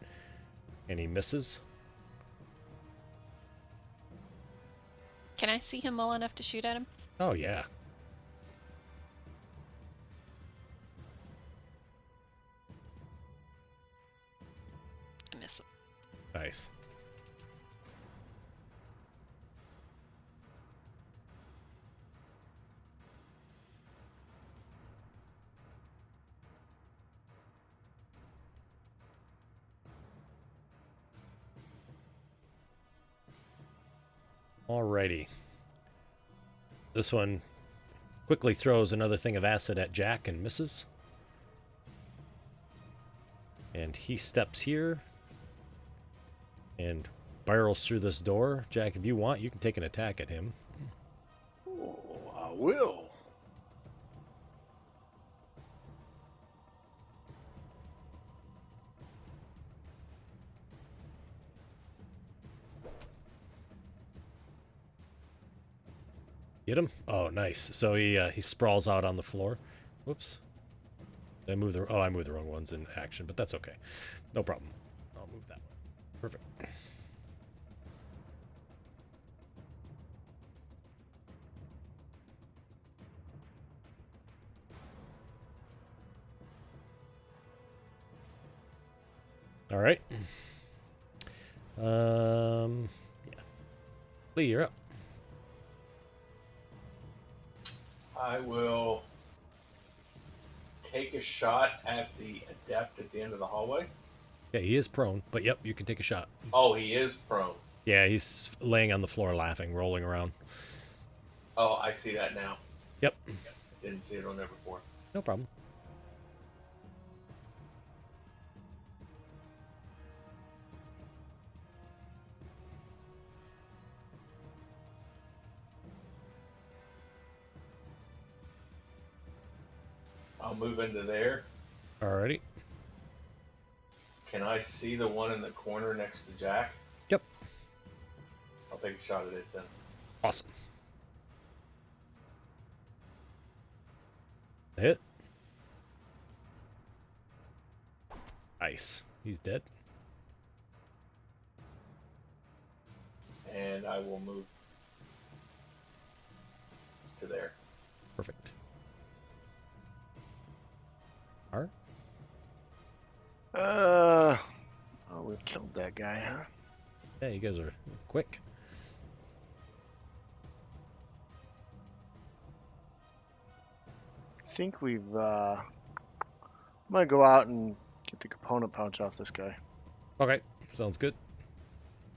and he misses. Can I see him well enough to shoot at him? Oh yeah. I miss him. Nice. Alrighty. This one quickly throws another thing of acid at Jack and misses. And he steps here and barrels through this door. Jack, if you want, you can take an attack at him. Oh, I will. Get him? Oh, nice. So he sprawls out on the floor. Whoops. Did I move the... Oh, I moved the wrong ones in action, but that's okay. No problem. I'll move that one. Perfect. All right. Yeah. Lee, you're up. I will take a shot at the adept at the end of the hallway. Yeah, he is prone, but yep, you can take a shot. Oh, he is prone. Yeah, he's laying on the floor laughing, rolling around. Oh, I see that now. Yep. Didn't see it on there before. No problem. I'll move into there. Alrighty. Can I see the one in the corner next to Jack? Yep. I'll take a shot at it then. Awesome. Hit. Nice. He's dead. And I will move to there. Perfect. Alright. Oh, we killed that guy, huh? Yeah, you guys are quick. I think we've, I'm gonna go out and get the component pouch off this guy. Okay, sounds good.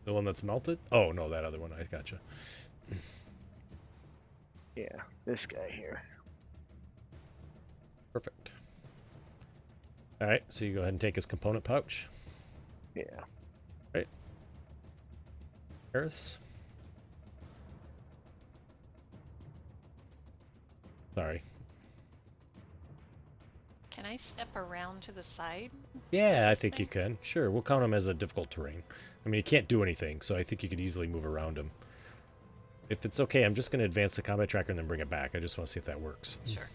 The one that's melted? Oh, no, that other one. I gotcha. Yeah, this guy here. Perfect. Alright, so you go ahead and take his component pouch. Yeah. Right. Eris? Sorry. Can I step around to the side? Yeah, I This think you thing? can. Sure, we'll count him as a difficult terrain. I mean, he can't do anything, so I think you could easily move around him. If it's okay, I'm just going to advance the combat tracker and then bring it back. I just want to see if that works. Sure.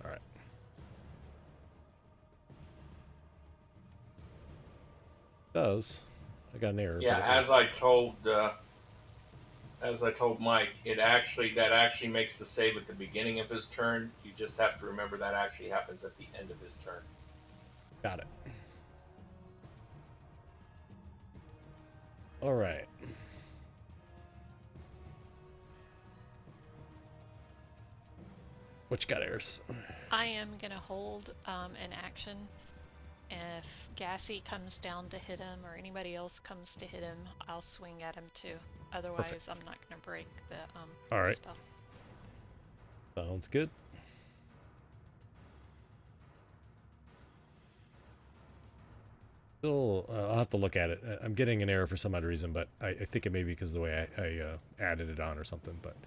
All right. Does. I got an error. Yeah, but as I told Mike, that actually makes the save at the beginning of his turn. You just have to remember that actually happens at the end of his turn. Got it. All right. What you got, Eris? I am gonna hold an action. If Gassy comes down to hit him or anybody else comes to hit him, I'll swing at him too. Otherwise, Perfect. I'm not gonna break the All right. spell. Sounds good. Still, I'll have to look at it. I'm getting an error for some odd reason, but I think it may be because of the way I added it on or something. But,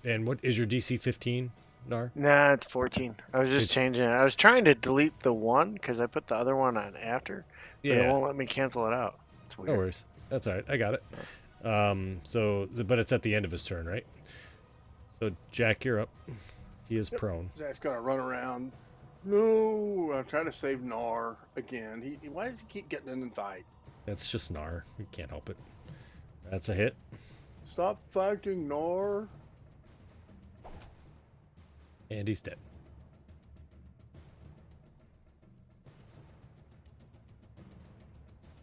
and what is your DC 15, Nar? Nah, it's 14. I was just It's- changing it. I was trying to delete the one because I put the other one on after, but it Yeah, won't let me cancel it out. It's weird. no worries. That's all right. I got it. But it's at the end of his turn, right? So Jack, you're up. He is prone. Zach's gonna run around. No, I'm trying to save Nar again. Why does he keep getting in the fight? That's just Nar. We can't help it. That's a hit. Stop fighting Nar. And he's dead.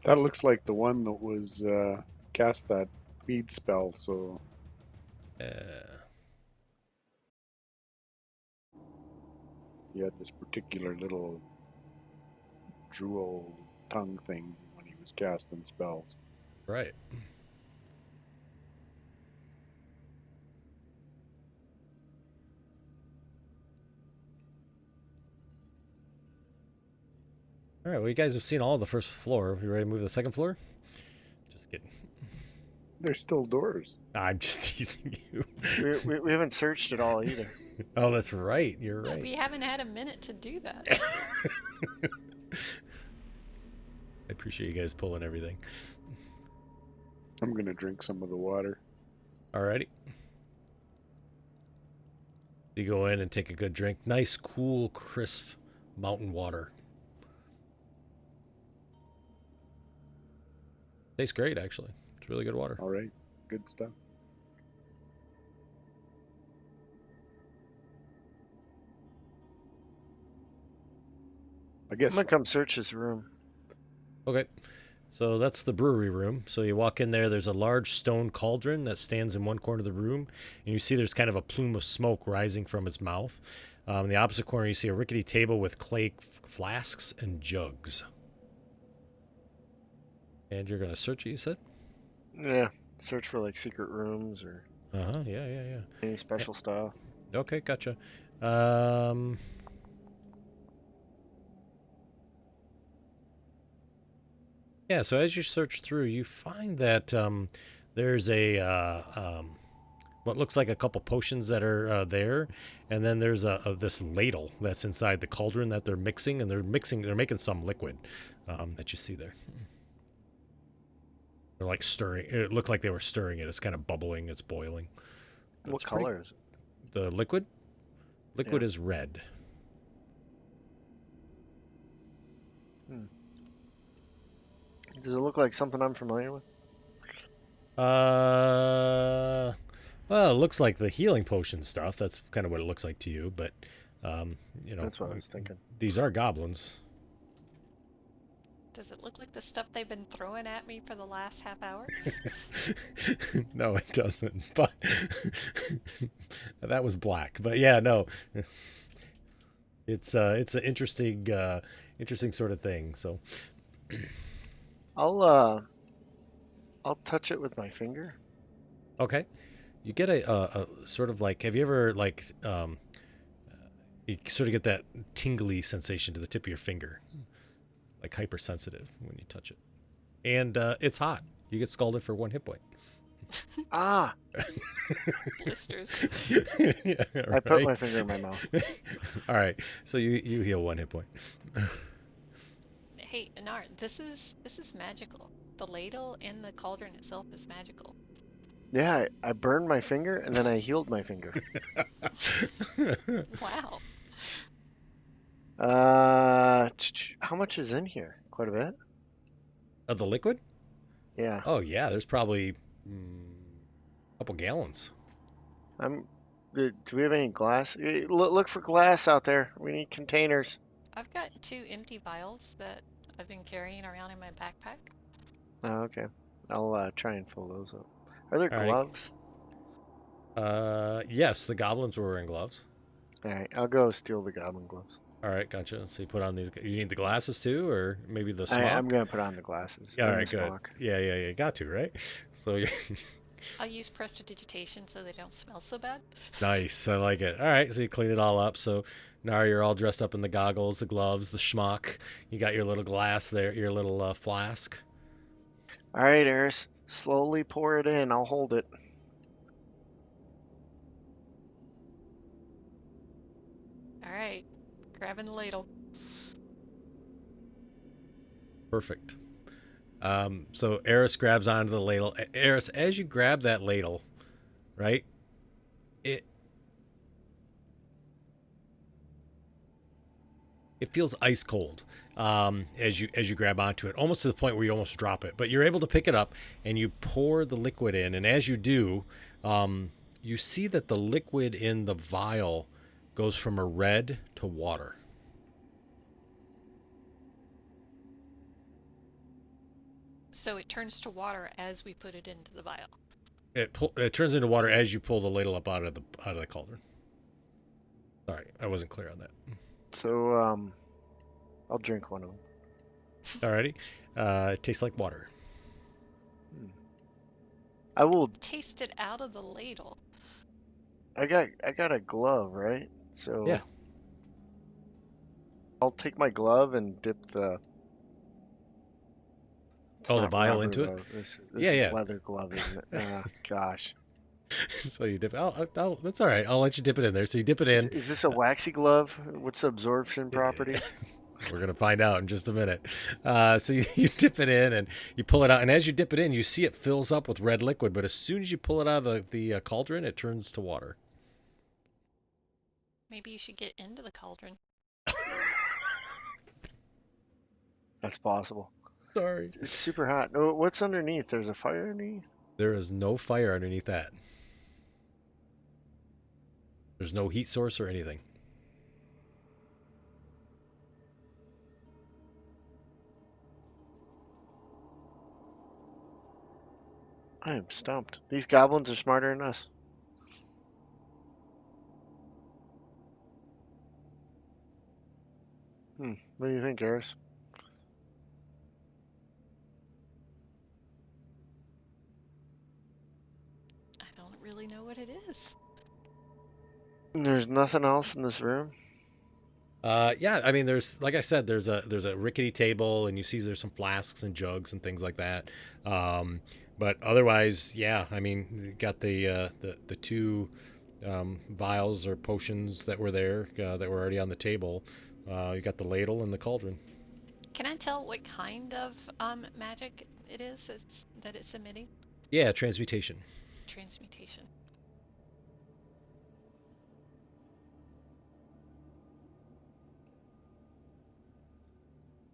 That looks like the one that was cast that bead spell, so he had this particular little drool tongue thing when he was casting spells. Right. All right, well, you guys have seen all of the first floor. You ready to move to the second floor? Just kidding. There's still doors. I'm just teasing you. We haven't searched it all either. Oh, that's right. You're Yeah, right. we haven't had a minute to do that. I appreciate you guys pulling everything. I'm gonna drink some of the water. Alrighty. You go in and take a good drink. Nice, cool, crisp mountain water. Tastes great, actually. It's really good water. All right, good stuff. I I'm guess gonna come search this room. Okay. So that's the brewery room. So you walk in there, there's a large stone cauldron that stands in one corner of the room, and you see there's kind of a plume of smoke rising from its mouth. In the opposite corner, you see a rickety table with clay flasks and jugs. And you're going to search it, you said? Yeah, search for like secret rooms or Uh-huh, yeah. any special stuff. Okay, gotcha. Yeah, so as you search through, you find that there's what looks like a couple potions that are there, and then there's this ladle that's inside the cauldron that they're mixing, and they're making some liquid that you see there. They're like stirring. It looked like they were stirring it. It's kind of bubbling. It's boiling. What It's pretty- color is it? The liquid? Liquid Yeah. is red. Does it look like something I'm familiar with? Well, it looks like the healing potion stuff. That's kind of what it looks like to you, but That's what I was thinking. these are goblins. Does it look like the stuff they've been throwing at me for the last half hour? No, it doesn't. But that was black. But yeah, no. It's an interesting sort of thing. So I'll touch it with my finger. okay, you get a sort of like. Have you ever like you sort of get that tingly sensation to the tip of your finger, like hypersensitive when you touch it, and it's hot. You get scalded for 1 hit point. Ah, Blisters. Yeah, I put my right. finger in my mouth. All right, so you heal 1 hit point. Hey, Anar, this is magical. The ladle and the cauldron itself is magical. Yeah, I burned my finger and then I healed my finger. Wow. How much is in here? Quite a bit. Of the liquid? Yeah, Oh yeah, there's probably a couple gallons. Do we have any glass? Look for glass out there. We need containers. I've got 2 empty vials that I've been carrying around in my backpack. Oh, okay. I'll try and fill those up. Are there All right. gloves? Yes, the goblins were wearing gloves. All right, I'll go steal the goblin gloves. All right, gotcha. So you put on these. You need the glasses too, or maybe the I'm smock? gonna put on the glasses All and the right, good. smock. Yeah. Got to, right? So you're I'll use prestidigitation so they don't smell so bad. nice. I like it. All right, so you clean it all up. So now you're all dressed up in the goggles, the gloves, the schmuck. You got your little glass there, your little flask. All right, Eris, slowly pour it in. I'll hold it. All right, grabbing the ladle. Perfect. So Eris grabs onto the ladle. Eris, as you grab that ladle, right? It feels ice cold as you grab onto it, almost to the point where you almost drop it. But you're able to pick it up and you pour the liquid in. And as you do, you see that the liquid in the vial goes from a red to water. So it turns to water as we put it into the vial. It turns into water as you pull the ladle up out of the cauldron. Sorry, I wasn't clear on that. So, I'll drink one of them. Alrighty, it tastes like water. I will. Taste it out of the ladle. I got a glove, right? So Yeah. I'll take my glove and dip the. It's The not vial rubber, into it. though. This Yeah, is yeah. leather glove, isn't it? Gosh. So you dip. That's all right. I'll let you dip it in there. So you dip it in. Is this a waxy glove? What's the absorption properties? We're going to find out in just a minute. So you dip it in and you pull it out. And as you dip it in, you see it fills up with red liquid. But as soon as you pull it out of the cauldron, it turns to water. Maybe you should get into the cauldron. That's possible. Sorry. It's super hot. Oh, what's underneath? There's a fire underneath? There is no fire underneath that. There's no heat source or anything. I am stumped. These goblins are smarter than us. What do you think, Eris? I don't really know what it is. There's nothing else in this room? Yeah, I mean, there's, like I said, there's a rickety table, and you see there's some flasks and jugs and things like that. But otherwise, yeah, I mean, you got the 2 vials or potions that were there that were already on the table. You got the ladle and the cauldron. Can I tell what kind of magic it is that it's emitting? Yeah, transmutation. Transmutation.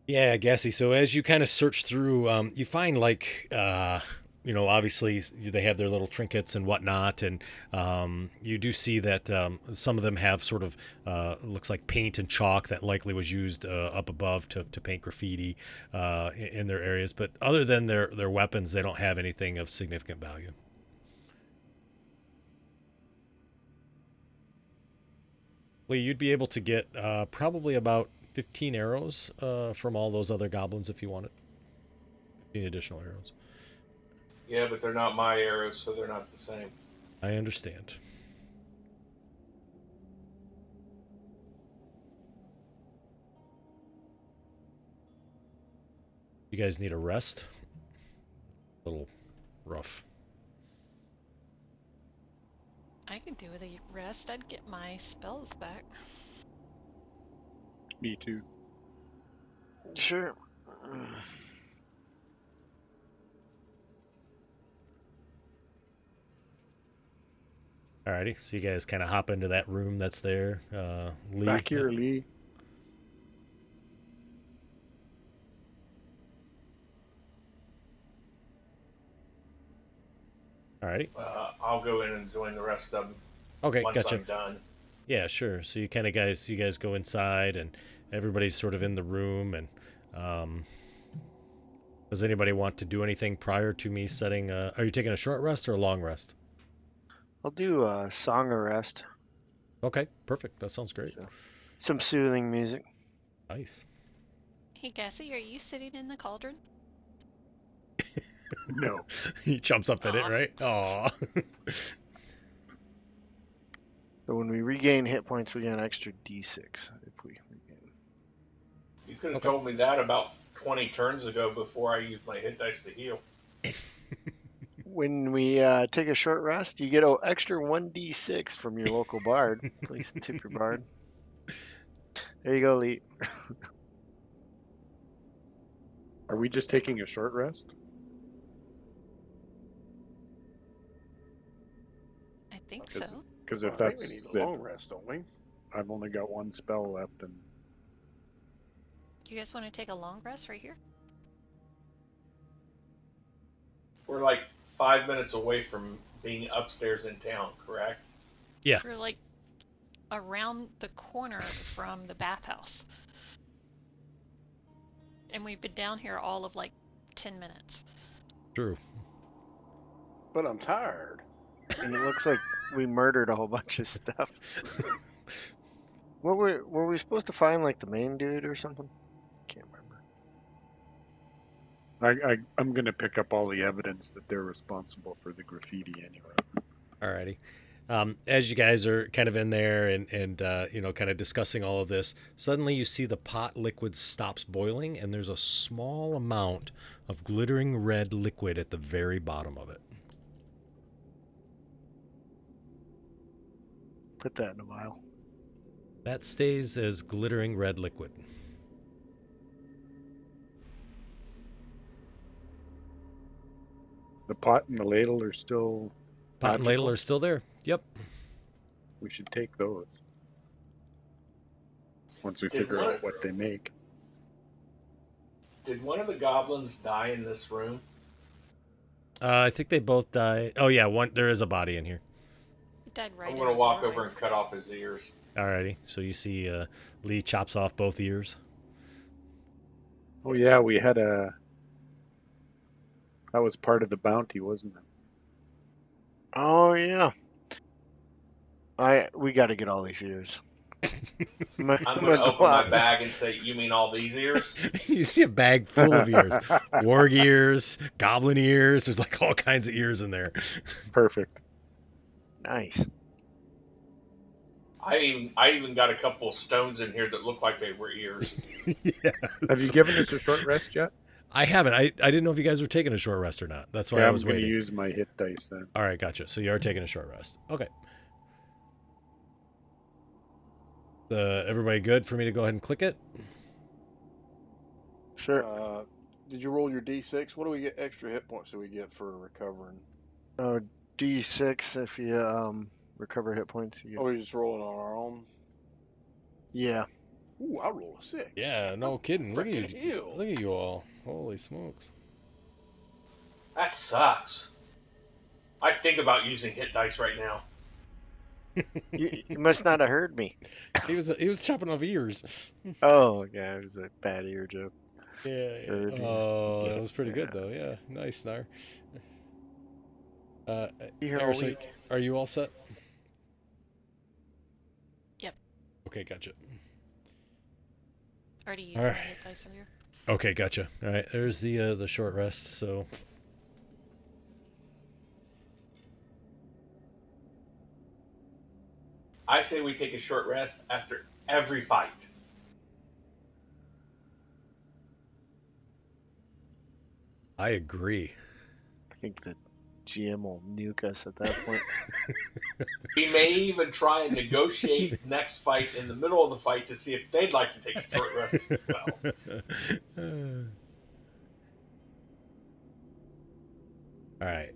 Yeah, gassy. So as you kind of search through, you find like, obviously they have their little trinkets and whatnot, and you do see that some of them have sort of looks like paint and chalk that likely was used up above to paint graffiti in their areas. But other than their weapons, they don't have anything of significant value. Lee, you'd be able to get probably about 15 arrows from all those other goblins if you wanted. 15 additional arrows. Yeah, but they're not my arrows, so they're not the same. I understand. You guys need a rest? A little rough. I could do with a rest. I'd get my spells back. Me too. Sure. Alrighty, so you guys kind of hop into that room that's there. Lee. Back here, Lee. Alrighty. I'll go in and join the rest of them Okay, once gotcha. I'm done. Yeah, sure. So you guys go inside, and everybody's sort of in the room. And does anybody want to do anything prior to me setting? Are you taking a short rest or a long rest? I'll do a song of rest. Okay, perfect. That sounds great. Some soothing music. Nice. Hey, Cassie, are you sitting in the cauldron? No. He jumps up in it, Aw. right? Aw. So when we regain hit points, we get an extra D6 if we regain. You could have Okay. told me that about 20 turns ago before I used my hit dice to heal. When we take a short rest, you get an extra 1d6 from your local bard. Please tip your bard. There you go, Lee. Are we just taking a short rest? I think Because so. if I think that's we need a it, long rest, don't we? I've only got one spell left, and Do you guys want to take a long rest right here? We're like 5 minutes away from being upstairs in town, correct? Yeah. We're like around the corner from the bathhouse. And we've been down here all of like 10 minutes. True. But I'm tired. And it looks like we murdered a whole bunch of stuff. Were we supposed to find like the main dude or something? Can't remember. I'm gonna pick up all the evidence that they're responsible for the graffiti anyway. Alrighty. As you guys are kind of in there and kind of discussing all of this, suddenly you see the pot liquid stops boiling, and there's a small amount of glittering red liquid at the very bottom of it. Put that in a vial. That stays as glittering red liquid. The pot and the ladle are still Pot and ladle magical? are still there. Yep. We should take those once we Did figure one- out what they make. Did one of the goblins die in this room? I think they both die. Oh yeah, one. There is a body in here. He died right I'm in going to the walk doorway. over and cut off his ears. Alrighty. So you see Lee chops off both ears. Oh yeah, we had a. That was part of the bounty, wasn't it? Oh yeah. We got to get all these ears. I'm going to open my bag and say, "You mean all these ears?" You see a bag full of ears. Warg ears, goblin ears. There's like all kinds of ears in there. Perfect. Nice. I even got a couple of stones in here that look like they were ears. Yeah. Have you given us a short rest yet? I haven't. I didn't know if you guys were taking a short rest or not. That's why Yeah, I I'm was going to waiting. use my hit dice then. All right, gotcha. So you are taking a short rest. Okay. Everybody good for me to go ahead and click it? Sure. Did you roll your D6? What do we get extra hit points do we get for recovering? D6 if you recover hit points. Oh, we just rolling on our own? Yeah. Ooh, I rolled a 6. Yeah, no kidding. Look at Frickin' you. hell. Look at you all. Holy smokes. That sucks. I think about using hit dice right now. You must not have heard me. He was chopping off ears. Oh, yeah, it was a bad ear joke. Yeah. Heard me. Oh, Yeah, that was pretty good yeah. though. Yeah, nice, Snar. You here all Emerson, week? are you all set? Yep. Okay, gotcha. Already used All my right. hit dice earlier. Okay, gotcha. All right, there's the short rest. So I say we take a short rest after every fight. I agree. think the GM will nuke us at that point. We may even try and negotiate the next fight in the middle of the fight to see if they'd like to take a short rest as well. All right.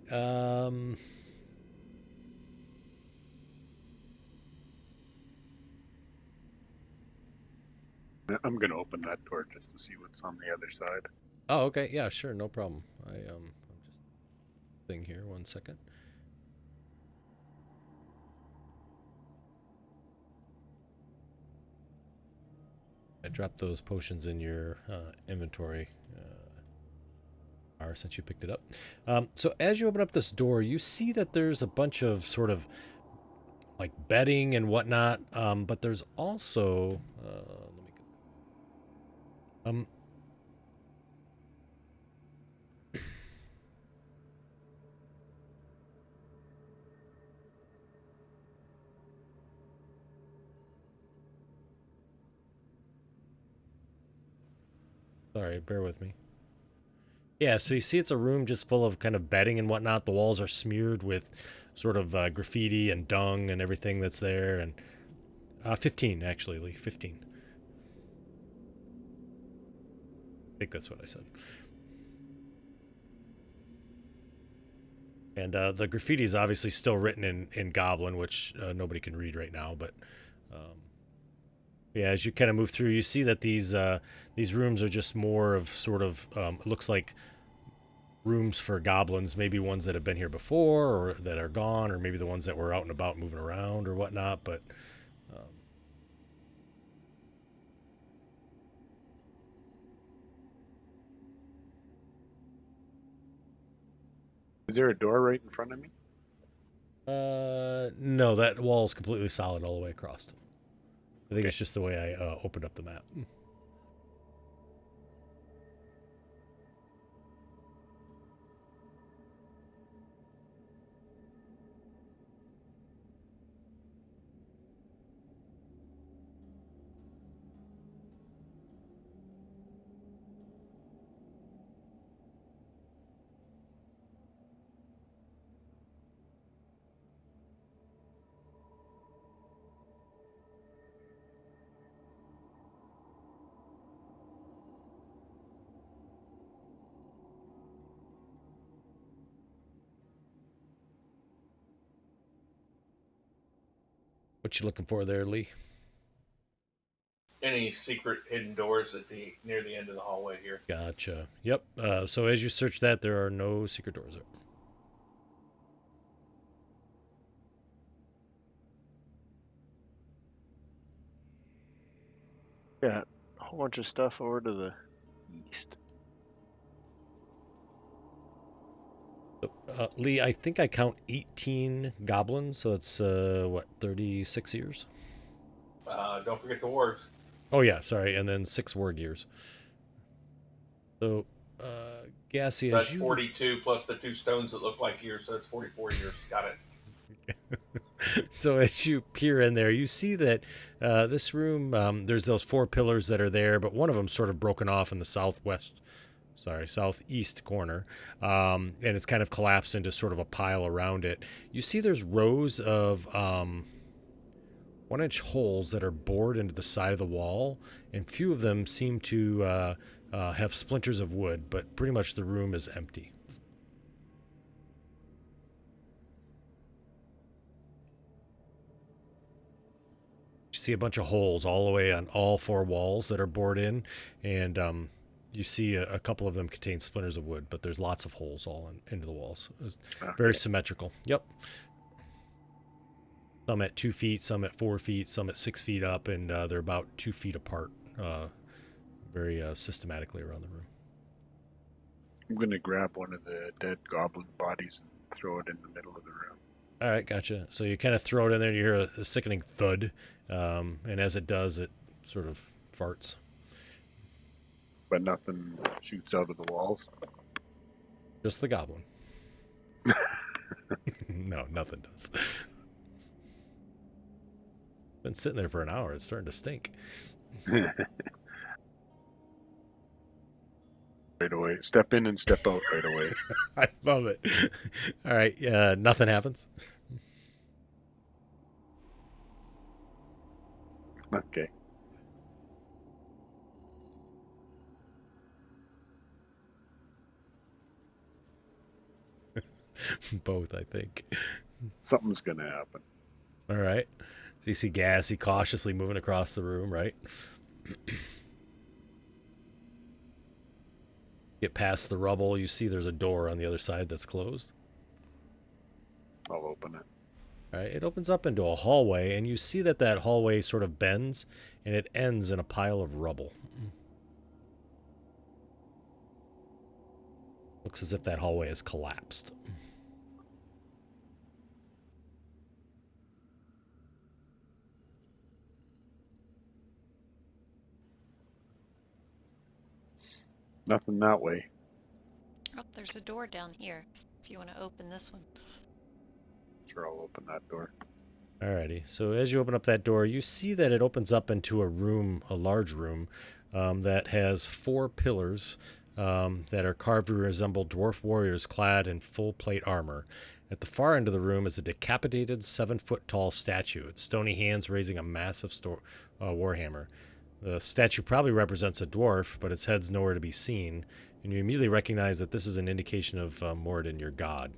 I'm gonna open that door just to see what's on the other side. Oh, okay. Yeah, sure. No problem. I'm just thing here. 1 second. I dropped those potions in your inventory. Since you picked it up. So as you open up this door, you see that there's a bunch of sort of like bedding and whatnot, but there's also sorry, bear with me. Yeah, so you see it's a room just full of kind of bedding and whatnot. The walls are smeared with sort of graffiti and dung and everything that's there. And 15, actually, Lee. 15. I think that's what I said. And the graffiti is obviously still written in Goblin, which nobody can read right now. But yeah, as you kind of move through, you see that these rooms are just more of sort of it looks like rooms for goblins, maybe ones that have been here before or that are gone, or maybe the ones that were out and about moving around or whatnot. But Is there a door right in front of me? no, that wall is completely solid all the way across. I think it's just the way I opened up the map. What you looking for there, Lee? Any secret hidden doors at near the end of the hallway here? Gotcha. Yep. So as you search that, there are no secret doors there. Got a whole bunch of stuff over to the east. So, Lee, I think I count 18 goblins, so it's, 36 years? Don't forget the wargs. Oh, yeah, sorry, and then 6 war gears. So, Gassy, That's as you... 42 plus the 2 stones that look like years, so it's 44 years. Got it. So as you peer in there, you see that this room, there's those 4 pillars that are there, but one of them's sort of broken off in the southeast corner, and it's kind of collapsed into sort of a pile around it. You see there's rows of 1-inch holes that are bored into the side of the wall, and few of them seem to have splinters of wood, but pretty much the room is empty. You see a bunch of holes all the way on all 4 walls that are bored in, and you see a couple of them contain splinters of wood, but there's lots of holes all into the walls. It's very symmetrical. Yep. Some at 2 feet, some at 4 feet, some at 6 feet up, and they're about 2 feet apart, very systematically around the room. I'm gonna grab one of the dead goblin bodies and throw it in the middle of the room. All right, gotcha. So you kind of throw it in there, and you hear a sickening thud, and as it does, it sort of farts. But nothing shoots out of the walls. Just the goblin. No, nothing does. Been sitting there for an hour. It's starting to stink. Right away. step in and step out right away. I love it. All right, nothing happens. Okay. Both, I think. Something's gonna happen. All right. So you see Gassy cautiously moving across the room, right? Get past the rubble. You see there's a door on the other side that's closed. I'll open it. All right. It opens up into a hallway, and you see that that hallway sort of bends, and it ends in a pile of rubble. Looks as if that hallway has collapsed. Nothing that way. Oh, there's a door down here. If you want to open this one. Sure, I'll open that door. Alrighty. So as you open up that door, you see that it opens up into a room, a large room, that has 4 pillars that are carved to resemble dwarf warriors clad in full plate armor. At the far end of the room is a decapitated 7-foot-tall statue, its stony hands raising a massive warhammer. The statue probably represents a dwarf, but its head's nowhere to be seen, and you immediately recognize that this is an indication of Moradin, your god.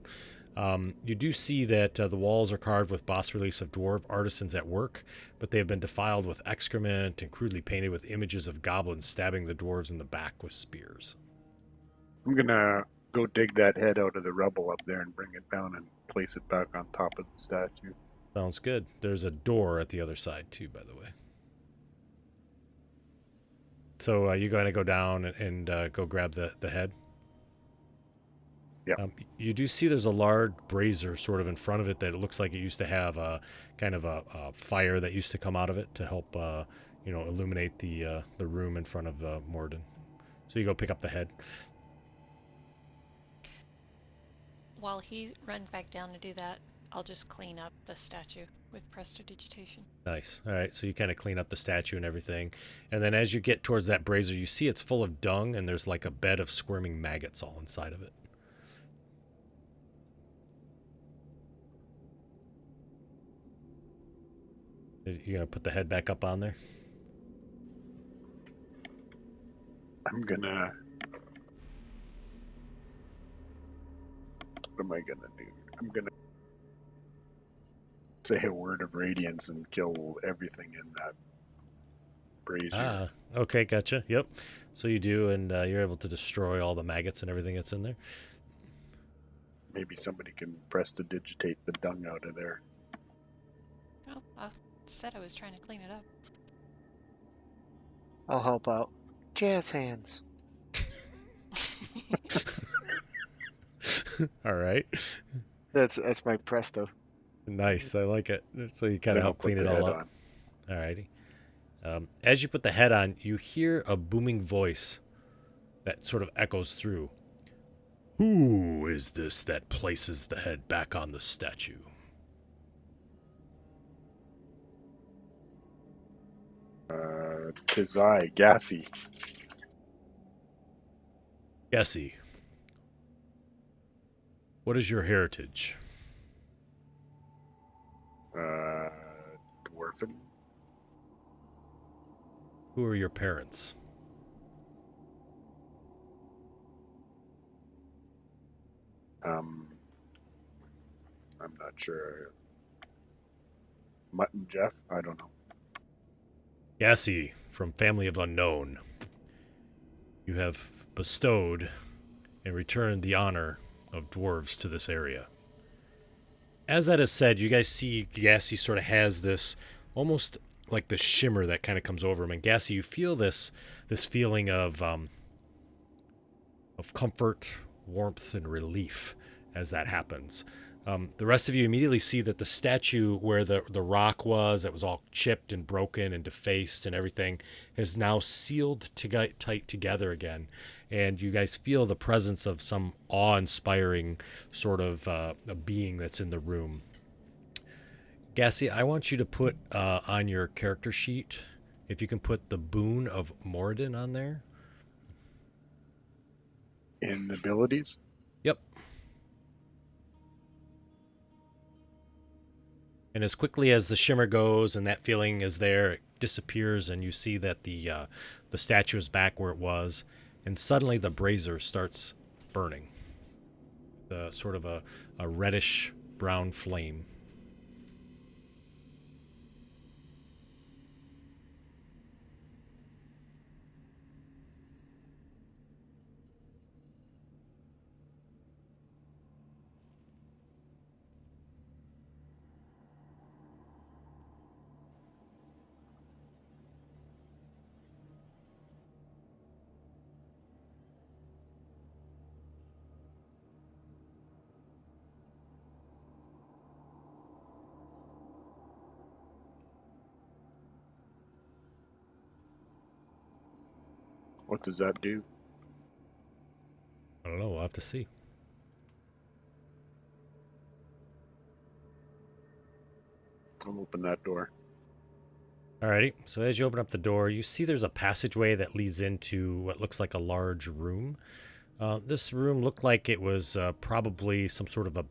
You do see that the walls are carved with bas-reliefs of dwarf artisans at work, but they have been defiled with excrement and crudely painted with images of goblins stabbing the dwarves in the back with spears. I'm gonna go dig that head out of the rubble up there and bring it down and place it back on top of the statue. Sounds good. There's a door at the other side, too, by the way. So you're going to go down and go grab the head? Yeah. You do see there's a large brazier sort of in front of it that it looks like it used to have a kind of a fire that used to come out of it to help illuminate the room in front of Moradin. So you go pick up the head. While he runs back down to do that, I'll just clean up the statue with prestidigitation. Nice. All right, so you kind of clean up the statue and everything. And then as you get towards that brazier, you see it's full of dung, and there's like a bed of squirming maggots all inside of it. You going to put the head back up on there? I'm gonna... What am I gonna do? I'm gonna say a word of radiance and kill everything in that brazier. Okay, gotcha. Yep. So you do, and you're able to destroy all the maggots and everything that's in there. Maybe somebody can prestidigitate the dung out of there. Oh, I said I was trying to clean it up. I'll help out. Jazz hands. All right. That's my presto. Nice. I like it. So you kind of Then I'll help clean put it the all head up. on. Alrighty. As you put the head on, you hear a booming voice that sort of echoes through. Who is this that places the head back on the statue? Tis I, Gassy. Gassy. What is your heritage? Dwarfen. Who are your parents? I'm not sure. Mutt and Jeff? I don't know. Gassy, from Family of Unknown. You have bestowed and returned the honor of dwarves to this area. As that is said, you guys see Gassy sort of has this almost like the shimmer that kind of comes over him. And Gassy, you feel this feeling of comfort, warmth, and relief as that happens. The rest of you immediately see that the statue where the rock was, that was all chipped and broken and defaced and everything, is now sealed tight together again. And you guys feel the presence of some awe-inspiring sort of a being that's in the room. Gassy, I want you to put on your character sheet, if you can put the boon of Moradin on there. in abilities? Yep. And as quickly as the shimmer goes and that feeling is there, it disappears, and you see that the statue is back where it was, and suddenly the brazier starts burning. The sort of a reddish brown flame. What does that do? I don't know. We'll have to see. I'll open that door. Alrighty. So as you open up the door, you see there's a passageway that leads into what looks like a large room. This room looked like it was probably some sort of a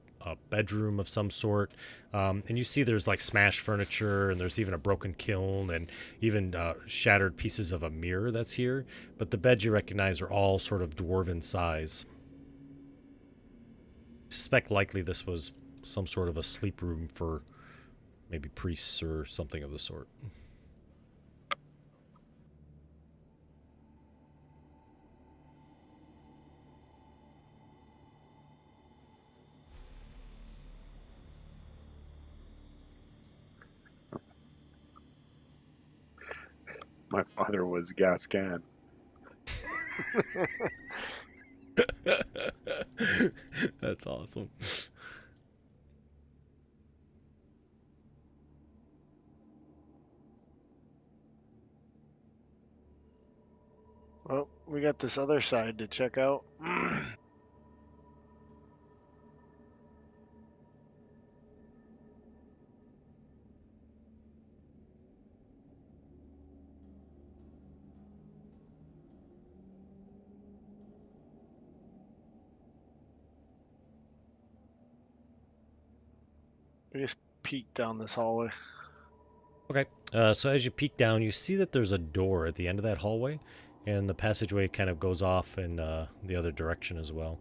bedroom of some sort. And you see there's like smashed furniture, and there's even a broken kiln, and even shattered pieces of a mirror that's here. But the beds you recognize are all sort of dwarven size. I suspect likely this was some sort of a sleep room for maybe priests or something of the sort. My father was Gascan. That's awesome. Well, we got this other side to check out. We just peek down this hallway. Okay. So as you peek down, you see that there's a door at the end of that hallway, and the passageway kind of goes off in the other direction as well.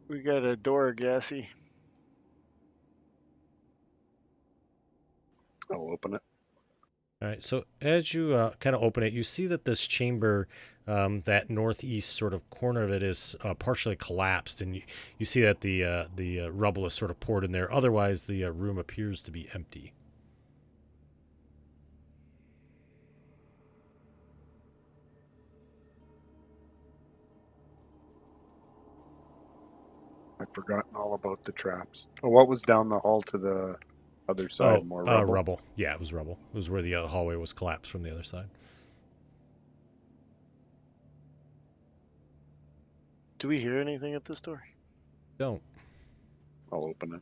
We got a door, Gassy. I'll open it. All right. So as you kind of open it, you see that this chamber, that northeast sort of corner of it, is partially collapsed, and you see that the rubble is sort of poured in there. Otherwise, the room appears to be empty. I've forgotten all about the traps. Oh, what was down the hall to the other side? More rubble? Rubble. Yeah, it was rubble. It was where the hallway was collapsed from the other side. Do we hear anything at this door? Don't. I'll open it.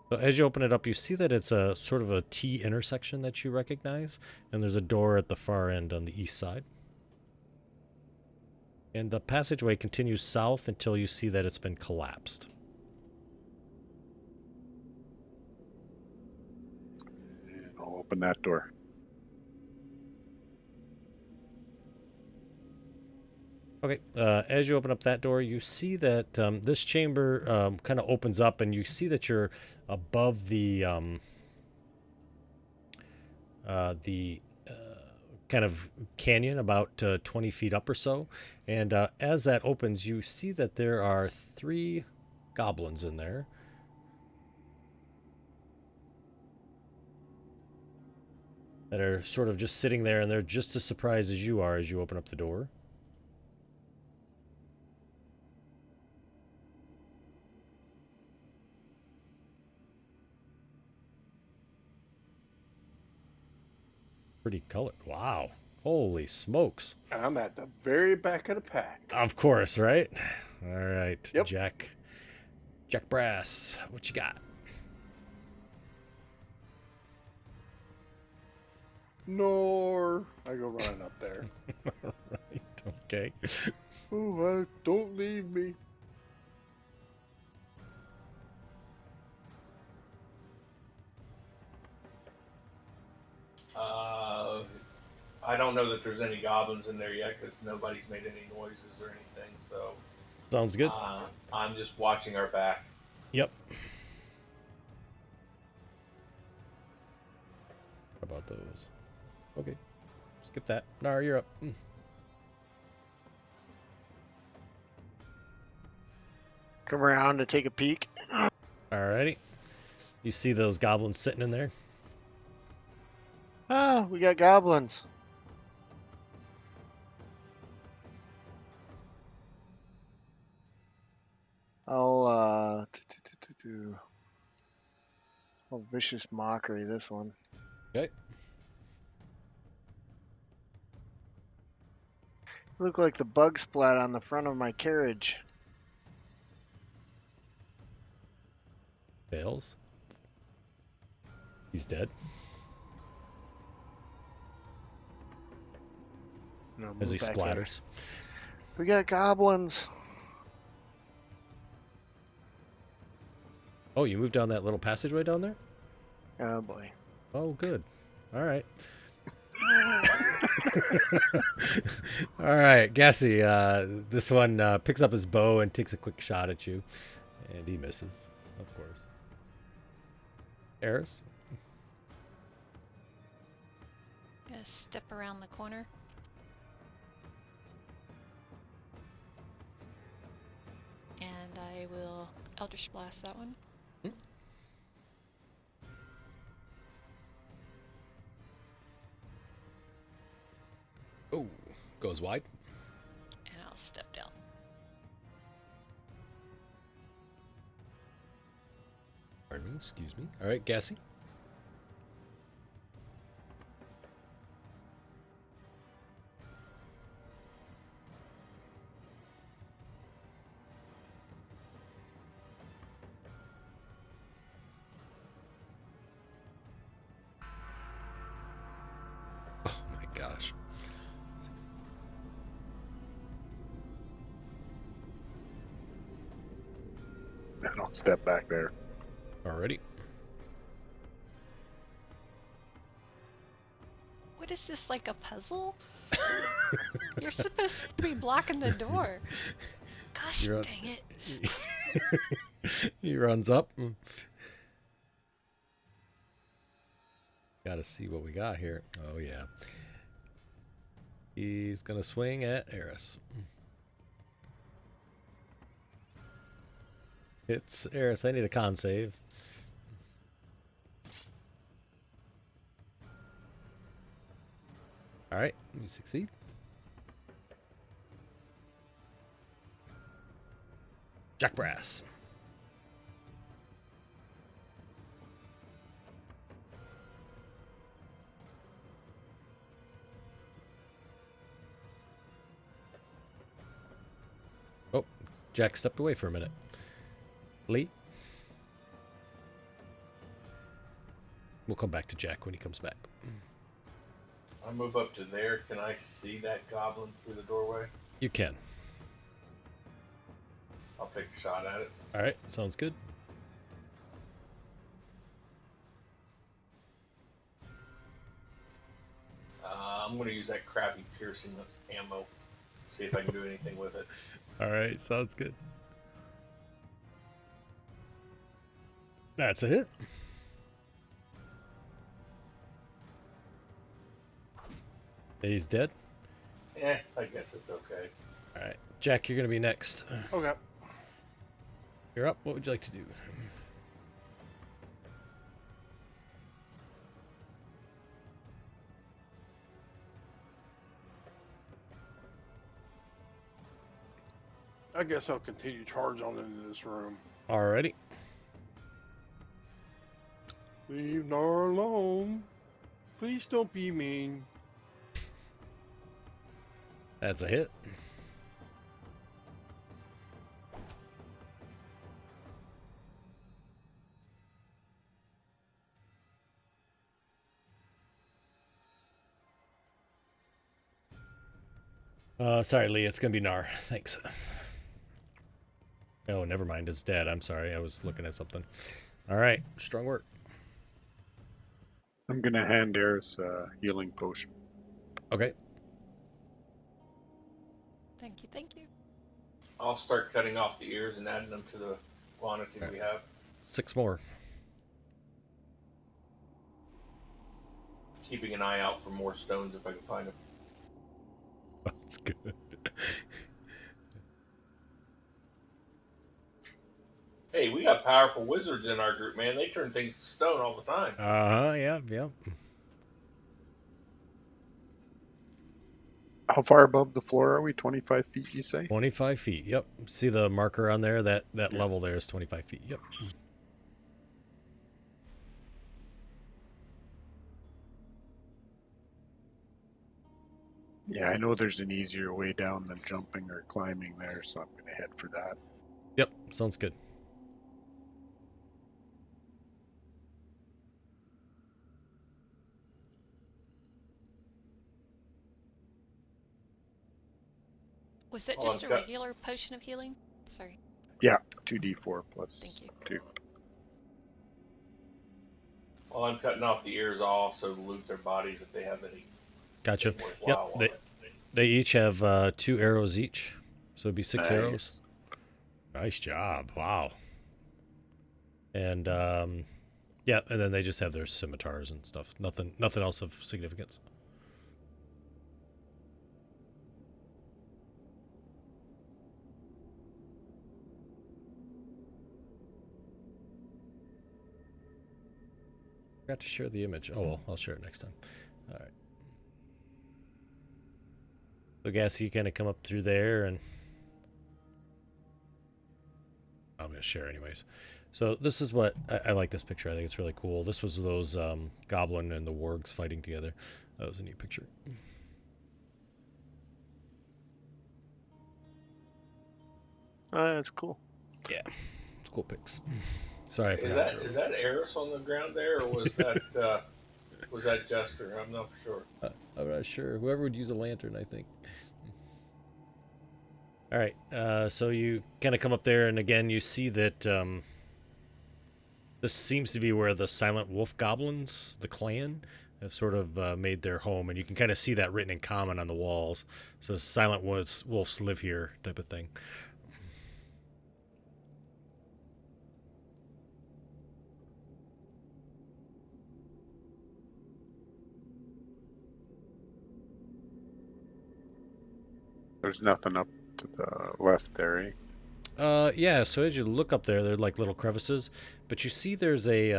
So as you open it up, you see that it's a sort of a T intersection that you recognize, and there's a door at the far end on the east side. And the passageway continues south until you see that it's been collapsed. And I'll open that door. Okay, as you open up that door, you see that this chamber kind of opens up, and you see that you're above the kind of canyon, about 20 feet up or so. And as that opens, you see that there are 3 goblins in there. That are sort of just sitting there, and they're just as surprised as you are as you open up the door. Pretty color. Wow. Holy smokes. And I'm at the very back of the pack. Of course, right? All right, Yep. Jack Brass, what you got? Nor I go running up there. Right. Okay. Oh, don't leave me. I don't know that there's any goblins in there yet because nobody's made any noises or anything. So Sounds good. I'm just watching our back. Yep. What about those? Okay. Skip that. Nar, you're up. Come around to take a peek. Alrighty. You see those goblins sitting in there? Ah, we got goblins. I'll oh, vicious mockery this one. Okay. Look like the bug splat on the front of my carriage. Fails. He's dead. No, As he move back there. splatters. We got goblins. Oh, you moved down that little passageway down there? Oh boy. Oh, good. All right. All right, Gassy. This one picks up his bow and takes a quick shot at you, and he misses, of course. Eris? Gonna step around the corner. And I will Eldritch Blast that one. Oh, goes wide. And I'll step down. Pardon me, excuse me. All right, Gassy. Oh my gosh. Don't step back there. Alrighty. What is this, like a puzzle? You're supposed to be blocking the door. Gosh You're up. dang it. He runs up. Gotta see what we got here. Oh, yeah. He's gonna swing at Eris. It's Eris. I need a con save. All right, you succeed. Jack Brass. Oh, Jack stepped away for a minute. Lee? We'll come back to Jack when he comes back. I move up to there. Can I see that goblin through the doorway? You can. I'll take a shot at it. All right, sounds good. I'm going to use that crappy piercing ammo. See if I can do anything with it. All right, sounds good. That's a hit. He's dead. I guess it's okay. All right, Jack, you're going to be next. Okay. You're up. What would you like to do? I guess I'll continue charge on into this room. Alrighty. Leave Nar alone. Please don't be mean. That's a hit. Sorry, Lee. It's gonna be Nar. Thanks. Oh, never mind. It's dead. I'm sorry. I was looking at something. All right. Strong work. I'm gonna hand Eris a healing potion. Okay. Thank you, thank you. I'll start cutting off the ears and adding them to the quantity we have. 6 more. Keeping an eye out for more stones if I can find them. That's good. Hey, we got powerful wizards in our group, man. They turn things to stone all the time. Yeah, yeah. How far above the floor are we? 25 feet, you say? 25 feet. Yep. See the marker on there? That level there is 25 feet. Yep. Yeah, I know there's an easier way down than jumping or climbing there, so I'm gonna head for that. Yep. Sounds good. Was that Oh, just a okay. regular potion of healing? Sorry. Yeah, 2d4 plus Thank you. 2. Well, I'm cutting off the ears, I'll also loot their bodies if they have any Gotcha. worthwhile Yep. on it. They each have 2 arrows each. So it'd be 6 arrows. Nice. Nice job. Wow. And yeah, and then they just have their scimitars and stuff. Nothing else of significance. Forgot to share the image. Oh well, I'll share it next time. All right. So Gassy, you kind of come up through there, and I'm gonna share anyways. So this is what I like this picture. I think it's really cool. This was those goblin and the wargs fighting together. That was a neat picture. That's cool. Yeah, it's cool pics. Sorry, I Is forgot. that Eris on the ground there, or was that Jester? I'm not sure. I'm not sure. Whoever would use a lantern, I think. All right, so you kind of come up there, and again, you see that this seems to be where the Silent Wolf Goblins, the clan, have sort of made their home, and you can kind of see that written in common on the walls. It says Silent Wolves live here, type of thing. There's nothing up to the left there, eh? Yeah, so as you look up there, they're like little crevices, but you see there's a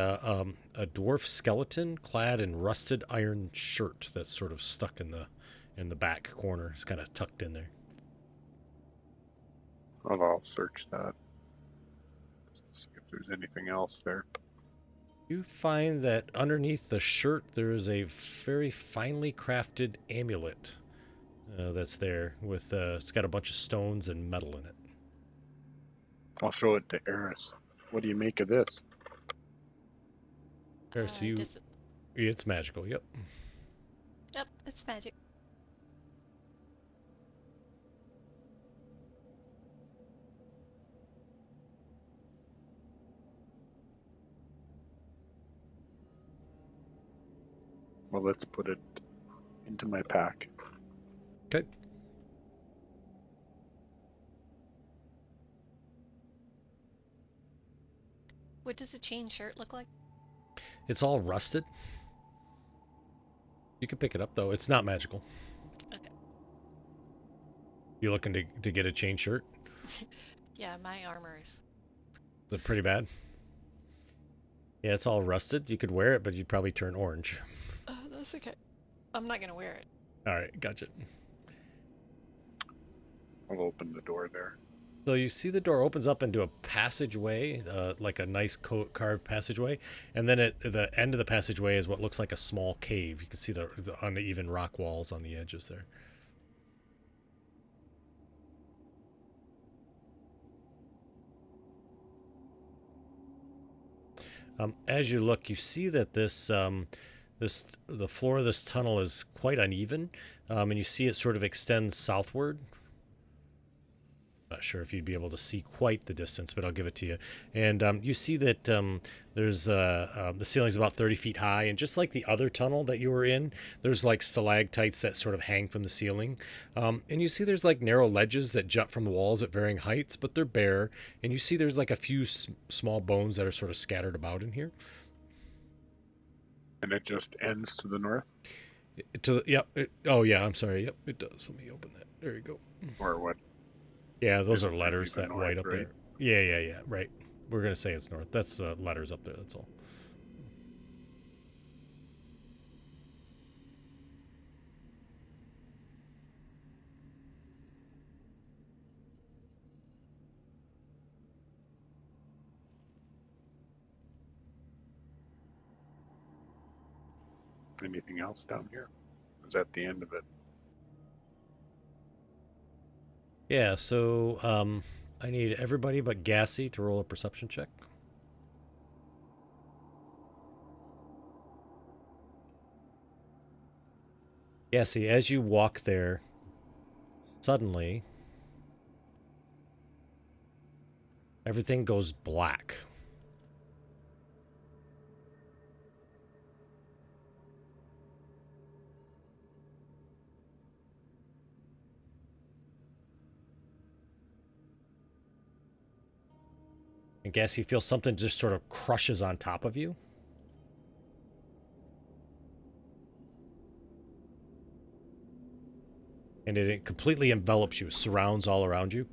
dwarf skeleton clad in rusted iron shirt that's sort of stuck in the back corner. It's kind of tucked in there. Well, I'll search that just to see if there's anything else there. You find that underneath the shirt there is a very finely crafted amulet that's there with it's got a bunch of stones and metal in it. I'll show it to Eris. What do you make of this? There, so you, it's magical. Yep. Yep, it's magic. Well, let's put it into my pack. Okay. What does a chain shirt look like? It's all rusted. You can pick it up though. It's not magical. Okay. You looking to get a chain shirt? Yeah, my armor is. Is it pretty bad? Yeah, it's all rusted. You could wear it, but you'd probably turn orange. Oh, that's okay. I'm not gonna wear it. All right, gotcha. I'll open the door there. So you see the door opens up into a passageway, like a nice carved passageway, and then at the end of the passageway is what looks like a small cave. You can see the uneven rock walls on the edges there. As you look, you see that this the floor of this tunnel is quite uneven, and you see it sort of extends southward. Not sure if you'd be able to see quite the distance, but I'll give it to you. And you see that there's the ceiling's about 30 feet high, and just like the other tunnel that you were in, there's like stalactites that sort of hang from the ceiling. And you see there's like narrow ledges that jut from the walls at varying heights, but they're bare. And you see there's like a few small bones that are sort of scattered about in here. And it just ends to the north? Oh yeah, I'm sorry. Yep, it does. Let me open that. There you go. Or what? Yeah, those Is are it letters, the that north, white up right? there. Yeah, right. We're going to say it's north. That's the letters up there, that's all. Anything else down here? Is that the end of it? Yeah, so I need everybody but Gassy to roll a perception check. Gassy, as you walk there, suddenly everything goes black. And Gassy, you feel something just sort of crushes on top of you. And it completely envelops you, surrounds all around you.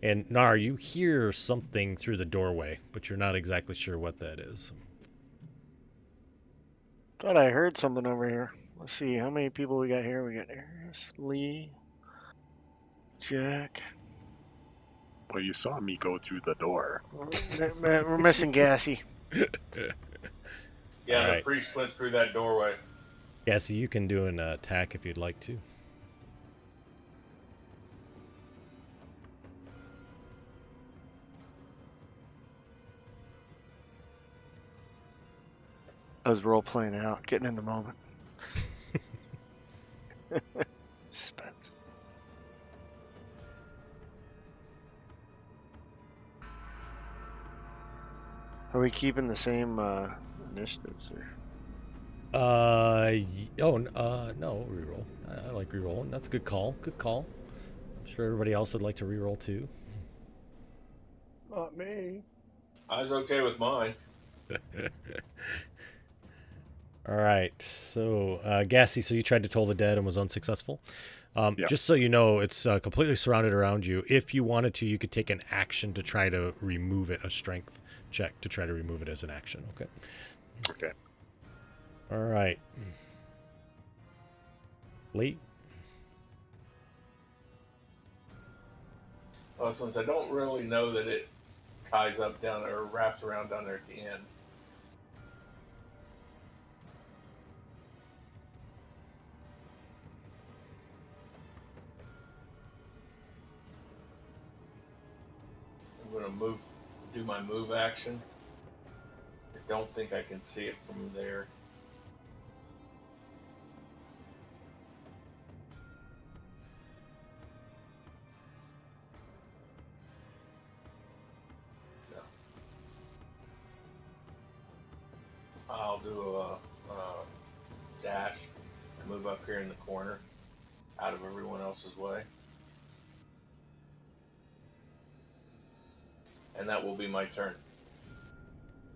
And Nar, you hear something through the doorway, but you're not exactly sure what that is. Thought I heard something over here. Let's see, how many people we got here? We got Aries, Lee, Jack. Well, you saw me go through the door. We're missing Gassy. Yeah, All the right. priest went through that doorway. Gassy, you can do an attack if you'd like to. I was role playing out, getting in the moment. Suspense. Are we keeping the same initiatives? Or? No, reroll. I like rerolling. That's a good call. Good call. I'm sure everybody else would like to reroll too. Not me. I was okay with mine. All right. So, Gassy, so you tried to toll the dead and was unsuccessful. Yeah. Just so you know, it's completely surrounded around you. If you wanted to, you could take an action to try to remove it, a strength check to try to remove it as an action. Okay. Okay. All right. Lee? Well, since I don't really know that it ties up down there or wraps around down there at the end, I'm going to do my move action. I don't think I can see it from there. No. I'll do a dash and move up here in the corner out of everyone else's way. And that will be my turn.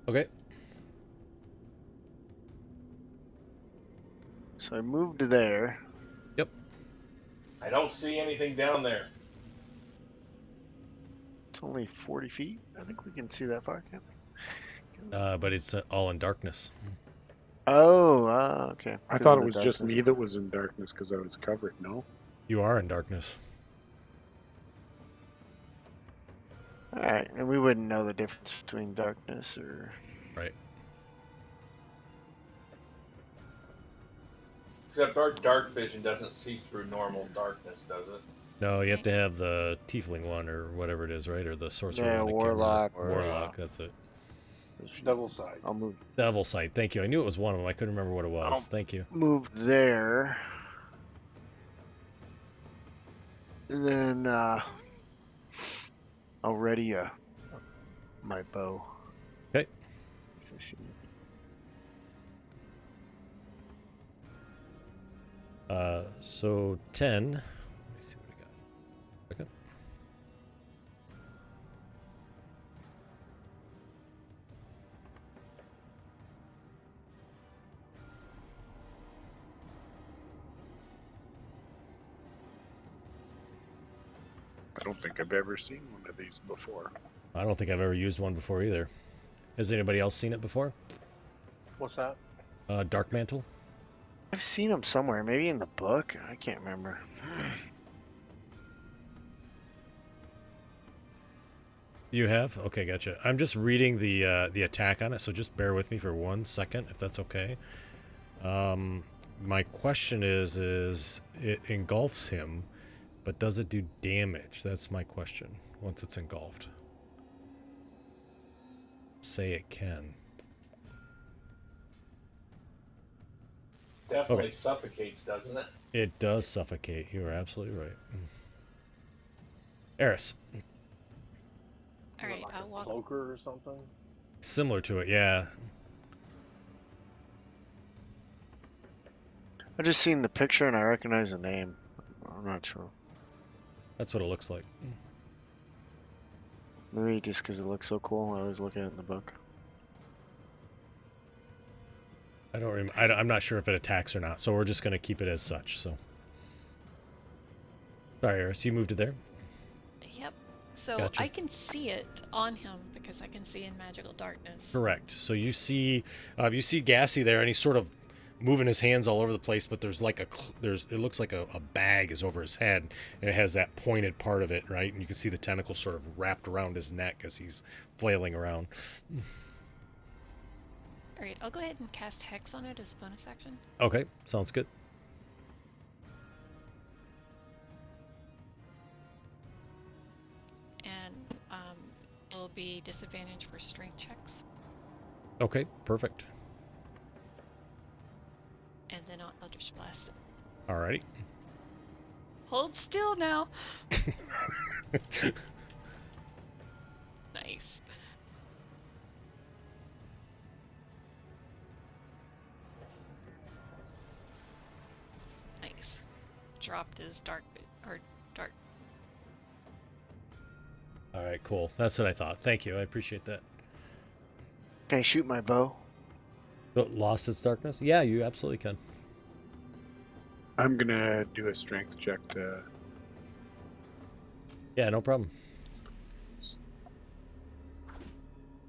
Okay. So I moved to there. Yep. I don't see anything down there. It's only 40 feet. I think we can see that far, can't we? But it's all in darkness. Oh, okay. I 'Cause thought of it the was just darkness. me that was in darkness because I was covered. No? You are in darkness. All right, and we wouldn't know the difference between darkness or. Right. Except our dark vision doesn't see through normal darkness, does it? No, you have to have the tiefling one or whatever it is, right? Or the sorcerer Yeah, one. I can't remember. warlock. Warlock, that's it. Devil side. I'll move. Devil Sight. Thank you. I knew it was one of them. I couldn't remember what it was. I'll Thank you. move there. And then I'll ready my bow. Okay. So 10. Let me see what we got. Okay. I don't think I've ever seen one of these before. I don't think I've ever used one before either. Has anybody else seen it before? What's that? Dark Mantle? I've seen them somewhere, maybe in the book. I can't remember. You have? Okay, gotcha. I'm just reading the attack on it, so just bear with me for 1 second, if that's okay. My question is it engulfs him, but does it do damage? That's my question. Once it's engulfed. Say it can. Definitely Okay. suffocates, doesn't it? It does suffocate. You are absolutely right. Eris. All right, Like I'll a walk. cloaker or something. Similar to it, yeah. I just seen the picture and I recognize the name. I'm not sure. That's what it looks like. Maybe just because it looks so cool. I always look at it in the book. I don't remember. I'm not sure if it attacks or not, so we're just going to keep it as such. So, sorry, Eris, you moved it there. Yep. So Gotcha. I can see it on him because I can see in magical darkness. Correct. So you see Gassy there, and he's sort of moving his hands all over the place. But there's like it looks like a bag is over his head, and it has that pointed part of it, right? And you can see the tentacle sort of wrapped around his neck as he's flailing around. All right, I'll go ahead and cast Hex on it as a bonus action. Okay, sounds good. And it'll be disadvantage for strength checks. Okay, perfect. And then I'll Eldritch Blast it. Alrighty. Hold still now. Nice. Nice. Dropped his dark. All right, cool. That's what I thought. Thank you. I appreciate that. Can I shoot my bow? So it lost its darkness? Yeah, you absolutely can. I'm gonna do a strength check to. Yeah, no problem. So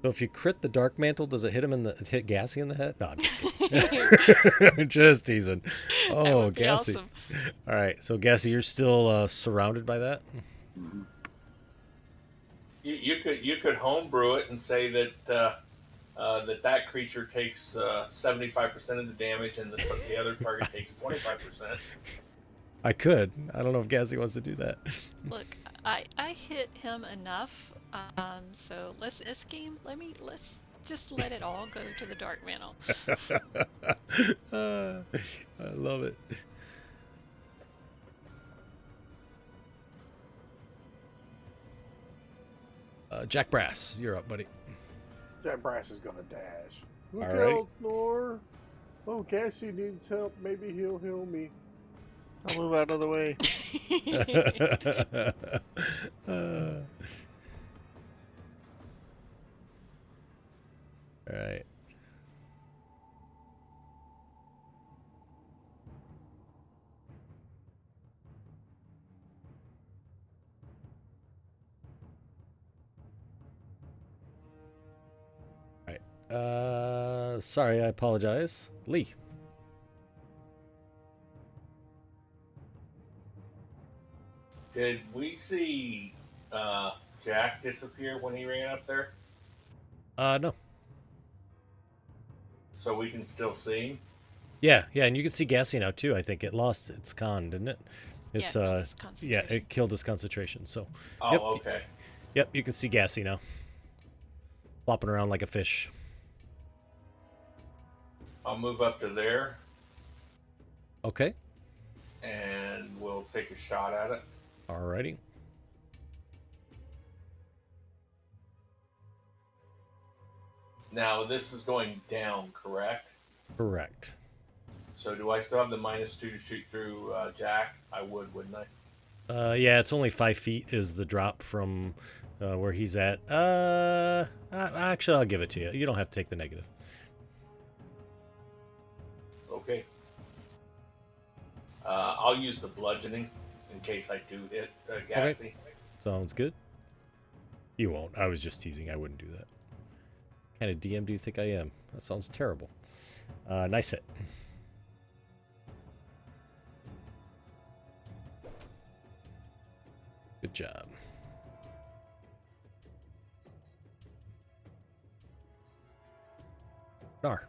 if you crit the Dark Mantle, does it hit Gassy in the head? No, I'm just kidding. Just teasing. That Oh, would be Gassy. awesome. All right, so Gassy, you're still surrounded by that? You could homebrew it and say that that creature takes 75% of the damage and the other target takes 25%. I could. I don't know if Gassy wants to do that. Look, I hit him enough. So let's just let it all go to the Dark Mantle. I love it. Jack Brass, you're up, buddy. Jack Brass is gonna dash. Look All right. out, Nor. Oh, Cassie needs help. Maybe he'll heal me. I'll move out of the way. All right. Sorry, I apologize. Lee. Did we see Jack disappear when he ran up there? No. So we can still see him? Yeah, and you can see Gassy now too. I think it lost its con, didn't it? It's Yeah, it killed its yeah, concentration. it killed its concentration. So, Oh, Yep. okay. yep, you can see Gassy now, flopping around like a fish. I'll move up to there Okay. and we'll take a shot at it. Alrighty. Now this is going down, correct? Correct. So do I still have the -2 to shoot through Jack? I would, wouldn't I? Yeah, it's only 5 feet is the drop from where he's at. Actually, I'll give it to you. You don't have to take the negative. Okay. I'll use the bludgeoning in case I do hit Gassy. Okay. Sounds good. You won't. I was just teasing. I wouldn't do that. What kind of DM do you think I am? That sounds terrible. Nice hit. Good job. Nar.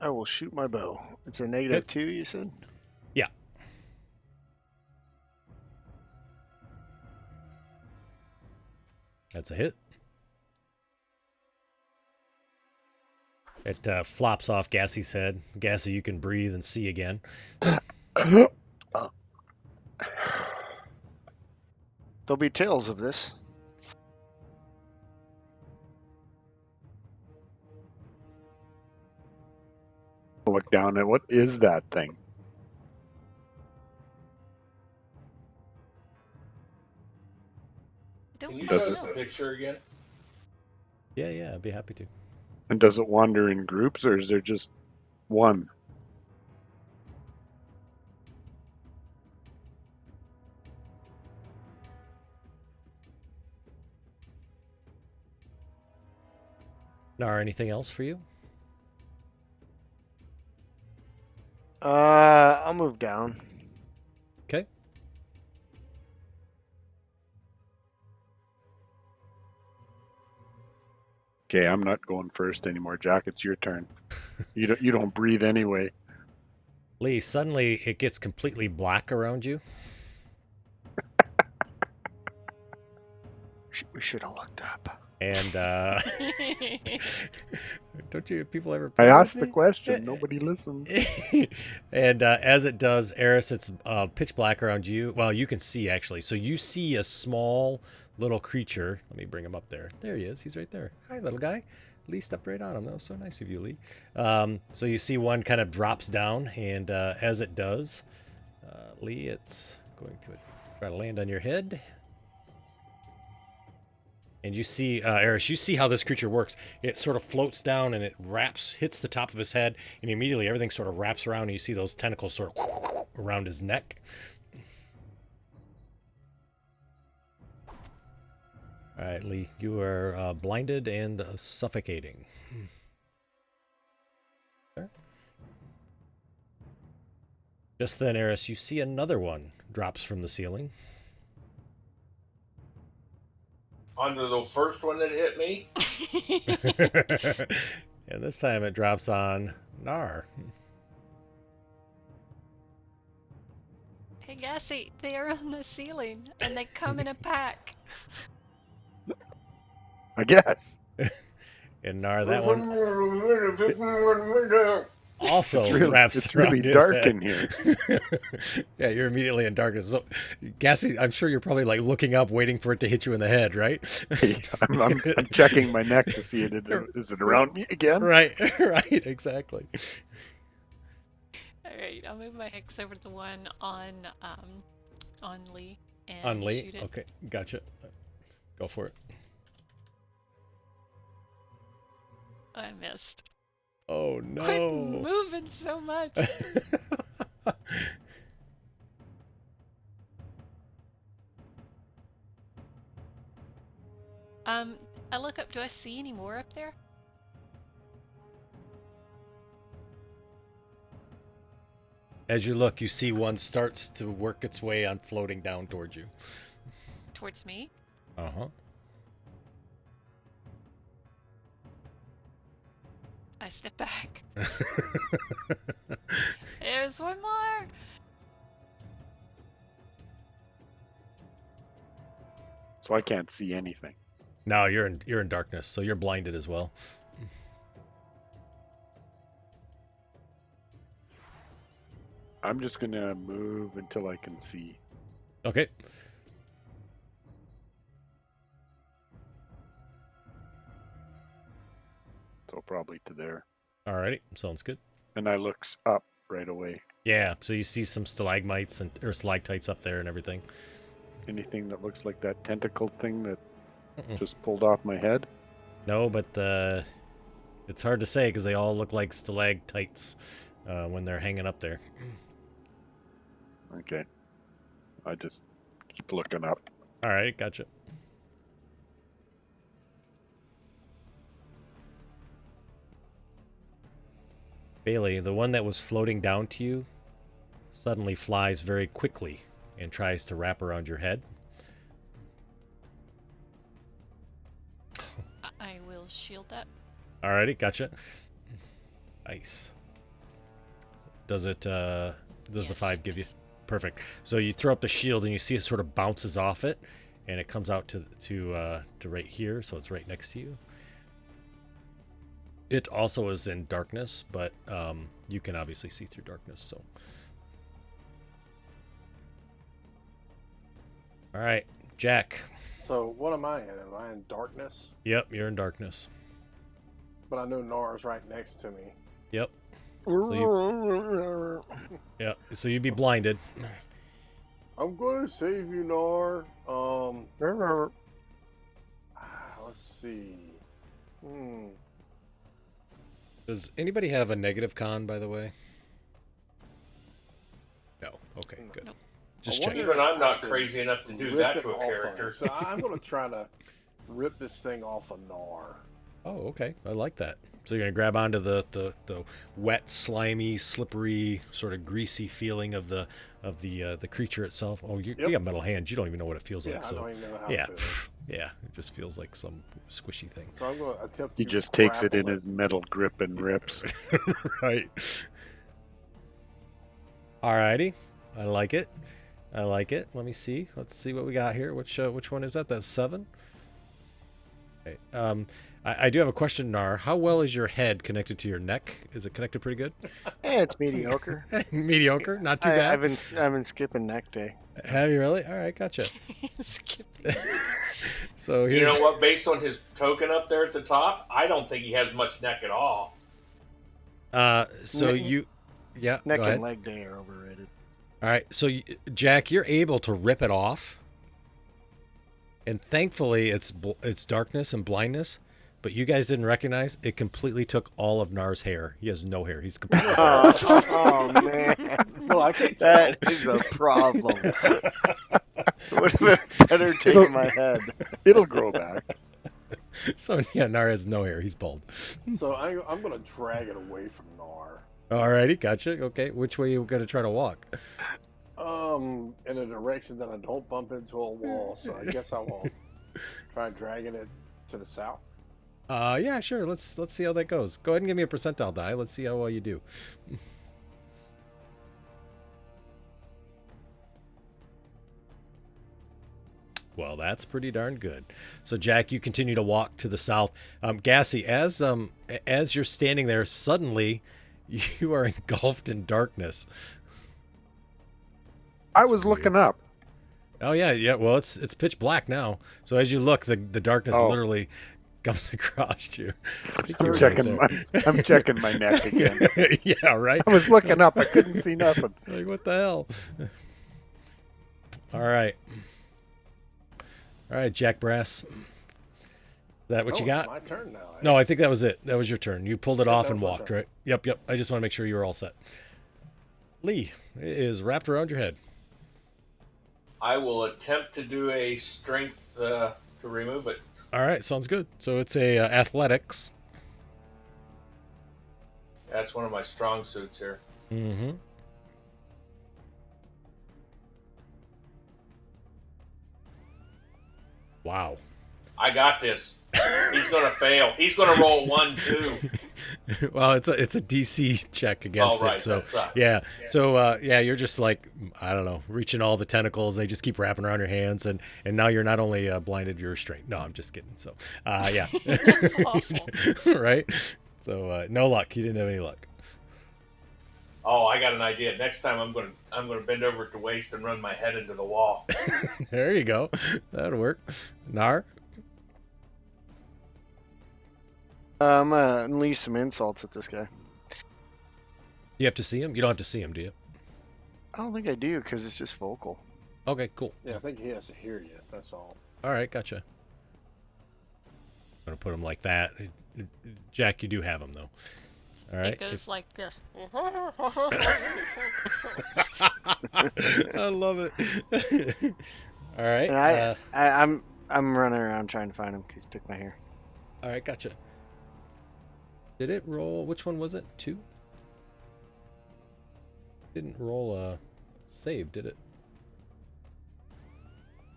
I will shoot my bow. It's a -2, you said? Yeah. That's a hit. It flops off Gassy's head. Gassy, you can breathe and see again. There'll be tales of this. Look down at what is that thing? Can you Don't show Does us know. the picture again? Yeah, I'd be happy to. And does it wander in groups, or is there just one? Nar, anything else for you? I'll move down. Okay. Okay, I'm not going first anymore. Jack, it's your turn. You don't breathe anyway. Lee, suddenly it gets completely black around you. We should have looked up. And don't you people ever I play with asked the me? question. Nobody listened. And as it does, Eris, it's pitch black around you. Well, you can see actually. So you see a small little creature. Let me bring him up there. There he is. He's right there. Hi, little guy. Lee stepped right on him. That was so nice of you, Lee. So you see one kind of drops down, and as it does, Lee, it's going to try to land on your head. And you see, Eris, you see how this creature works. It sort of floats down and it hits the top of his head, and immediately everything sort of wraps around, and you see those tentacles sort of around his neck. All right, Lee, you are blinded and suffocating. There. Just then, Eris, you see another one drops from the ceiling. Onto the first one that hit me. And this time it drops on Nar. Hey, Gassy, they are on the ceiling, and they come in a pack. I guess. And Nar, that one also It's really, wraps it's around really his dark head. in here. Yeah, you're immediately in darkness. So, Gassy, I'm sure you're probably like looking up, waiting for it to hit you in the head, right? I'm checking my neck to see it. Is it around me again? Right, right, exactly. All right, I'll move my hex over to the one on Lee and On Lee? shoot it. Okay, gotcha. Go for it. I missed. Oh, no. Quit moving so much. I look up. Do I see any more up there? As you look, you see one starts to work its way on floating down towards you. Towards me? Uh-huh. I step back. There's one more. So I can't see anything. No, you're in darkness, so you're blinded as well. I'm just gonna move until I can see. Okay. So probably to there. Alrighty, sounds good. And I looks up right away. Yeah, so you see some stalagmites or stalactites up there and everything. Anything that looks like that tentacle thing that Mm-mm. just pulled off my head? No, but it's hard to say because they all look like stalactites when they're hanging up there. Okay. I just keep looking up. All right, gotcha. Bailey, the one that was floating down to you suddenly flies very quickly and tries to wrap around your head. I will shield that. Alrighty, gotcha. Nice. Does it, does the Yes, 5 give you? yes. Perfect. So you throw up the shield and you see it sort of bounces off it and it comes out to right here, so it's right next to you. It also is in darkness, but you can obviously see through darkness, so. All right, Jack. So what am I in? Am I in darkness? Yep, you're in darkness. But I know Nar's right next to me. Yep. Yep. So you'd be blinded. I'm going to save you, Nar. Let's see. Does anybody have a negative con, by the way? No. Okay, good. Nope. Just I check. wonder Even if I'm I not could crazy enough to do rip that it to a off of character. him. So I'm going to try to rip this thing off of Nar. Oh, okay. I like that. So you're gonna grab onto the wet, slimy, slippery, sort of greasy feeling of the creature itself. Oh, you got metal hands. You don't even know what it feels Yeah, like. I So don't even know how yeah, it feels. yeah, it just feels like some squishy thing. So I'm going to attempt He to just takes it grapple in his metal grip and rips. Right. Alrighty. I like it. I like it. Let me see. Let's see what we got here. Which one is that? That's 7. Okay. I do have a question, Nar. How well is your head connected to your neck? Is it connected pretty good? Yeah, it's mediocre. Mediocre, not too bad. I've been skipping neck day. Have you really? All right, gotcha. Skipping. So here's, You know what? Based on his token up there at the top, I don't think he has much neck at all. so Neck- you, yeah, Neck go ahead. and leg day are overrated. All right, so Jack, you're able to rip it off, and thankfully it's darkness and blindness. But you guys didn't recognize it completely took all of Nar's hair. He has no hair. He's completely Oh man, Well, I can't tell. that is a problem. Would have been better taking my head. It'll grow back. So yeah, Nar has no hair. He's bald. So I'm going to drag it away from Nar. Alrighty, gotcha. Okay, which way are you gonna try to walk? In a direction that I don't bump into a wall. So I guess I will try dragging it to the south. Yeah, sure. Let's see how that goes. Go ahead and give me a percentile die. Let's see how well you do. Well, that's pretty darn good. So, Jack, you continue to walk to the south. Gassy, as you're standing there, suddenly you are engulfed in darkness. I was looking up. Oh yeah. Well, it's pitch black now. So as you look, the darkness literally comes across you. I'm checking my neck again. Yeah, right. I was looking up. I couldn't see nothing. Like, what the hell? All right, Jack Brass. Is that what you got? It's my turn now. No, I think that was it. That was your turn. You pulled it off that and was my walked, turn. right? Yep. I just want to make sure you were all set. Lee, it is wrapped around your head. I will attempt to do a strength to remove it. All right, sounds good. So it's a athletics. That's one of my strong suits here. Mm-hmm. Wow. I got this. He's gonna fail. He's gonna roll 1, 2. Well, it's a DC check against Oh, right, it, so that sucks. yeah. So yeah, you're just like, I don't know, reaching all the tentacles. They just keep wrapping around your hands, and now you're not only blinded, you're restrained. No, I'm just kidding. So yeah, That's awful. right. So no luck. You didn't have any luck. Oh, I got an idea. Next time I'm gonna bend over at the waist and run my head into the wall. There you go. That'll work. Nar. I'm gonna unleash some insults at this guy. You have to see him. You don't have to see him, do you? I don't think I do because it's just vocal. Okay, cool. Yeah, I think he has to hear you. That's all. All right, gotcha. I'm gonna put him like that. Jack, you do have him though. All right. It goes like this. I love it. All right. And I'm running around trying to find him because he took my hair. All right, gotcha. Did it roll? Which one was it? 2? Didn't roll a save, did it?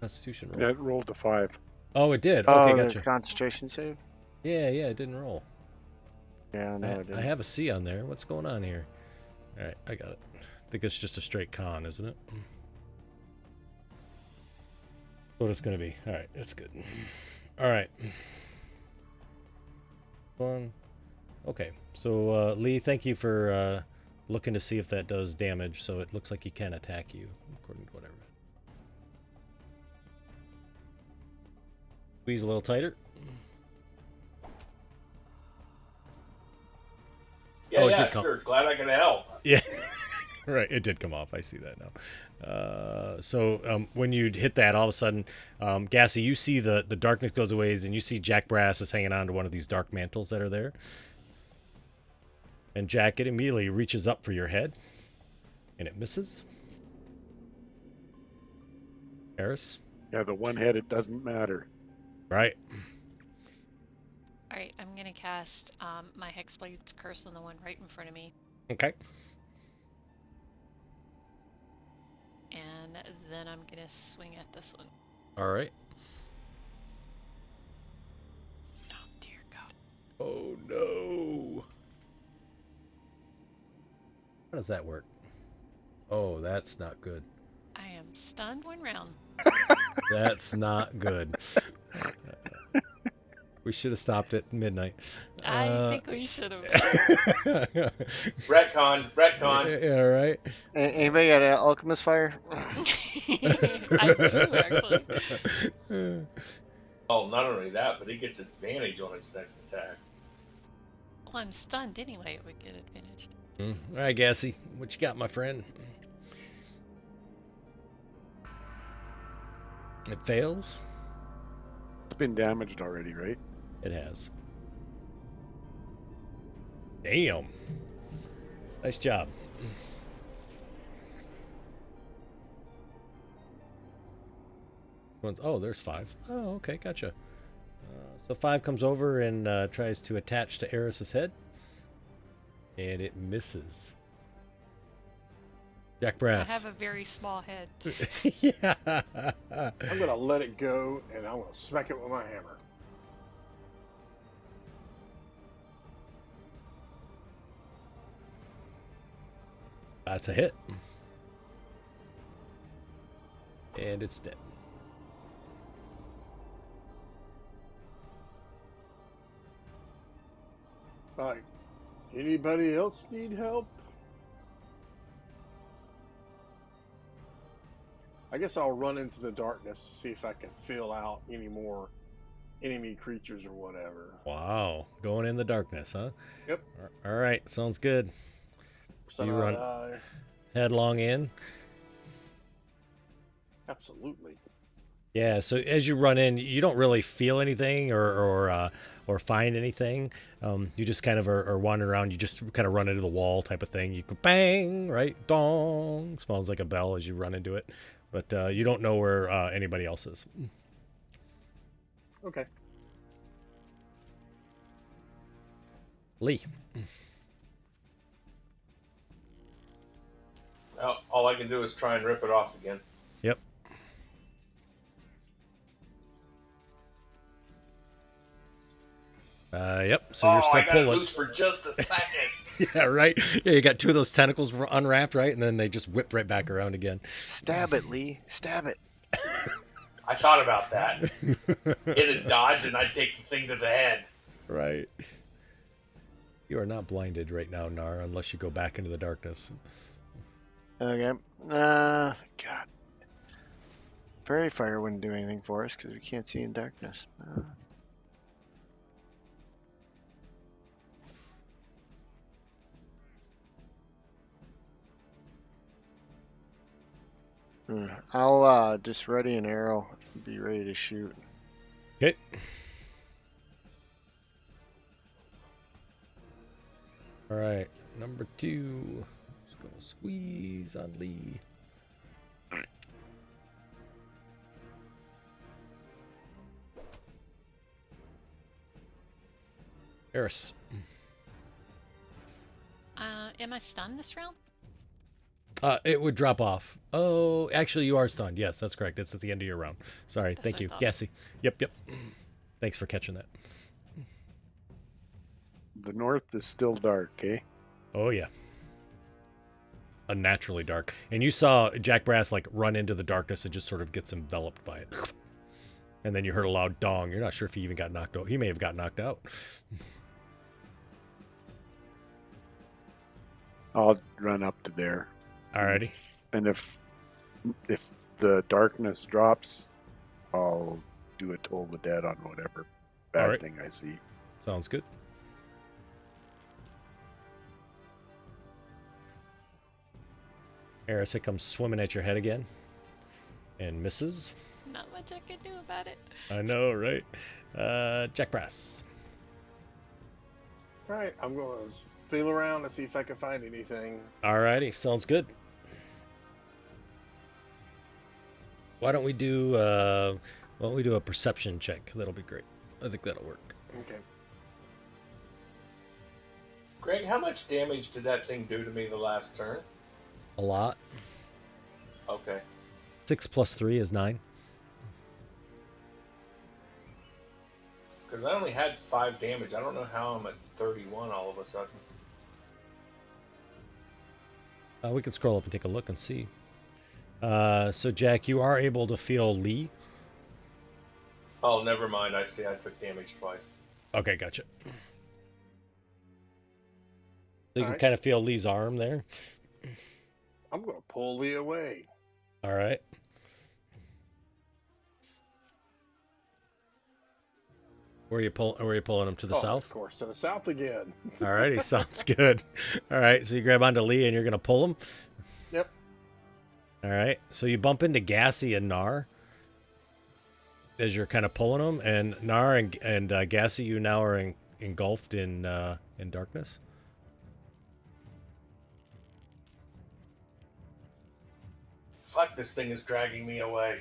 Constitution roll. Yeah, it rolled a 5. Oh, it did. Oh, Okay, the gotcha. concentration save. Yeah, it didn't roll. Yeah, no, it didn't. I have a C on there. What's going on here? All right, I got it. I think it's just a straight con, isn't it? What it's gonna be. All right, that's good. All right. One. Okay, so Lee, thank you for looking to see if that does damage. So it looks like he can attack you, according to whatever. Squeeze a little tighter. Yeah, Oh, it yeah, did come. sure. Glad I can help. Yeah, right. It did come off. I see that now. So when you hit that, all of a sudden, Gassy, you see the darkness goes away, and you see Jack Brass is hanging on to one of these dark mantles that are there. And Jack, it immediately reaches up for your head, and it misses. Eris? Yeah, the one head, it doesn't matter. Right. Alright, I'm gonna cast my Hexblade's Curse on the one right in front of me. Okay. And then I'm gonna swing at this one. All right. Oh dear God. Oh, no. How does that work? Oh, that's not good. I am stunned 1 round. That's not good. We should have stopped at midnight. I think we should have. Retcon. Yeah, right. Anybody got an alchemist fire? I do, actually. Oh, not only that, but he gets advantage on its next attack. Well, I'm stunned anyway. It would get advantage. All right, Gassy. What you got, my friend? It fails. It's been damaged already, right? It has. Damn. Nice job. Oh, there's 5. Oh, okay, gotcha. So 5 comes over and tries to attach to Eris's head. And it misses. Jack Brass. I have a very small head. Yeah. I'm gonna let it go, and I'm gonna smack it with my hammer. That's a hit. And it's dead. Like, anybody else need help? I guess I'll run into the darkness to see if I can feel out any more enemy creatures or whatever. Wow. Going in the darkness, huh? Yep. All right. Sounds good. So You run headlong in. Absolutely. Yeah, so as you run in, you don't really feel anything or find anything. You just kind of are wandering around. You just kind of run into the wall type of thing. You go bang, right? Dong. Smells like a bell as you run into it. But you don't know where anybody else is. Okay. Lee. Well, all I can do is try and rip it off again. Yep. Yep. So you're still I got it pulling. loose for just a second. Yeah, right. Yeah, you got two of those tentacles unwrapped, right, and then they just whip right back around again. Stab it, Lee. Stab it. I thought about that. Hit a dodge, and I'd take the thing to the head. Right. You are not blinded right now, Nar, unless you go back into the darkness. Okay. God. Fairy fire wouldn't do anything for us because we can't see in darkness. I'll just ready an arrow, be ready to shoot. Okay. All right, number 2. Just gonna squeeze on Lee. Eris. Am I stunned this round? It would drop off. Oh, actually, you are stunned. Yes, that's correct. It's at the end of your round. Sorry. That's Thank what I you. thought. Gassy. Yep. Thanks for catching that. The north is still dark, eh? Oh, yeah. Unnaturally dark. And you saw Jack Brass, like, run into the darkness and just sort of gets enveloped by it. And then you heard a loud dong. You're not sure if he even got knocked out. He may have got knocked out. I'll run up to there. Alrighty. And if the darkness drops, I'll do a Toll the Dead on whatever bad All right. thing I see. Sounds good. Erisa comes swimming at your head again. And misses. Not much I can do about it. I know, right? Jack Brass. All right, I'm going to feel around and see if I can find anything. Alrighty, sounds good. Why don't we do a perception check? That'll be great. I think that'll work. Okay. Greg, how much damage did that thing do to me the last turn? A lot. Okay. 6 plus 3 is 9. Because I only had 5 damage. I don't know how I'm at 31 all of a sudden. We can scroll up and take a look and see. So Jack, you are able to feel Lee. Oh, never mind. I see I took damage twice. Okay, gotcha. So you can Alright. kind of feel Lee's arm there. I'm going to pull Lee away. All right. Where are you pulling him to the Oh, south? Of course, to the south again. All righty, sounds good. All right, so you grab onto Lee and you're gonna pull him. Yep. All right, so you bump into Gassy and Nar as you're kind of pulling them, and Nar and Gassy, you now are engulfed in darkness. Fuck, this thing is dragging me away.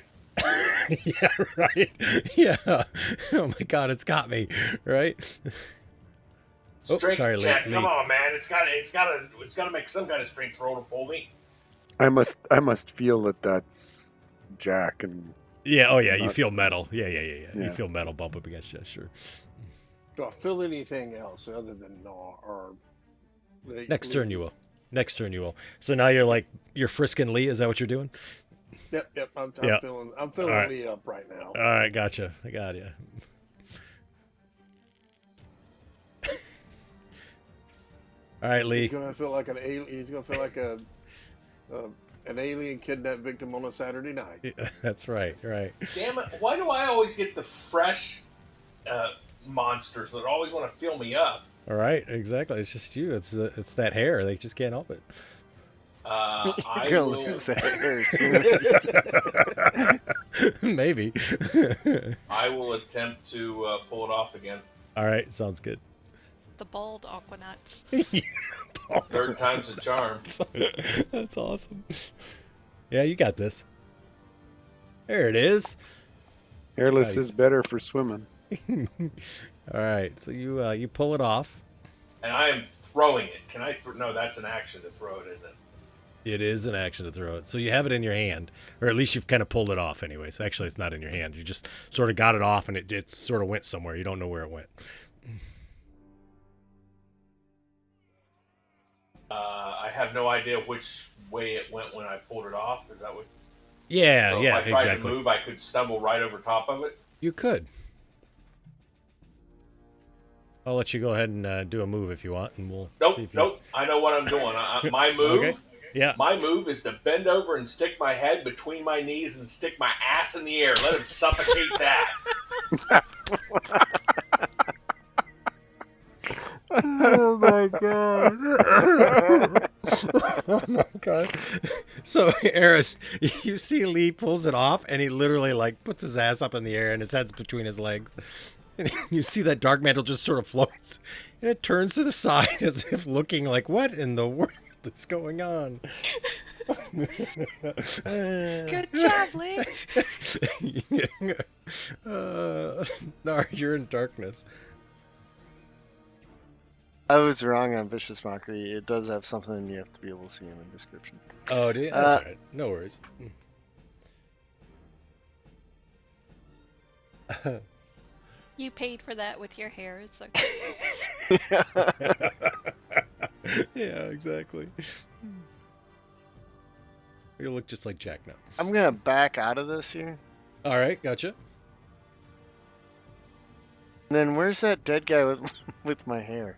Yeah, right. Yeah. Oh my God, it's got me. Right. Oh, Strength sorry, check. Lee. Come on, man. It's got to make some kind of strength roll to pull me. I must feel that that's Jack and Yeah. Oh yeah. You Not- feel metal. Yeah. You Yeah. feel metal bump up against you. Sure. Do I feel anything else other than gnaw or... Next turn you will. Next turn you will. So now you're frisking Lee. Is that what you're doing? Yep. I'm Yeah. feeling Alright. Lee up right now. All right. Gotcha. I got you. All right, Lee. He's gonna feel like an alien. He's gonna feel like an alien kidnapped victim on a Saturday night. Yeah, that's right. Right. Damn it. Why do I always get the fresh monsters that always want to fill me up? All right. Exactly. It's just you. It's that hair. They just can't help it. I You're will. gonna lose that hair, too. Maybe. I will attempt to pull it off again. All right. Sounds good. The bald Aquanuts. Third time's a charm. That's awesome. Yeah, you got this. There it is. hairless Nice. is better for swimming. All right, so you pull it off. And I am throwing it. Can I? No, that's an action to throw it, isn't it? It is an action to throw it. So you have it in your hand, or at least you've kind of pulled it off anyways. Actually, it's not in your hand. You just sort of got it off, and it sort of went somewhere. You don't know where it went. I have no idea which way it went when I pulled it off. Is that what? Yeah, So if yeah, I tried exactly. to move, I could stumble right over top of it. You could. I'll let you go ahead and do a move if you want, and we'll see if you. Nope. I know what I'm doing. My move. Okay. Yeah. My move is to bend over and stick my head between my knees and stick my ass in the air. Let him suffocate that. Oh my god. Oh my god. So, Eris, you see Lee pulls it off, and he literally like puts his ass up in the air, and his head's between his legs. And you see that dark mantle just sort of floats, and it turns to the side as if looking like, what in the world is going on? Good job, Lee. No, you're in darkness. I was wrong on Vicious Mockery. It does have something you have to be able to see in the description. Oh, do you? That's all right. No worries. You paid for that with your hair. It's okay. Yeah, exactly. You look just like Jack now. I'm gonna back out of this here. All right, gotcha. And then where's that dead guy with my hair?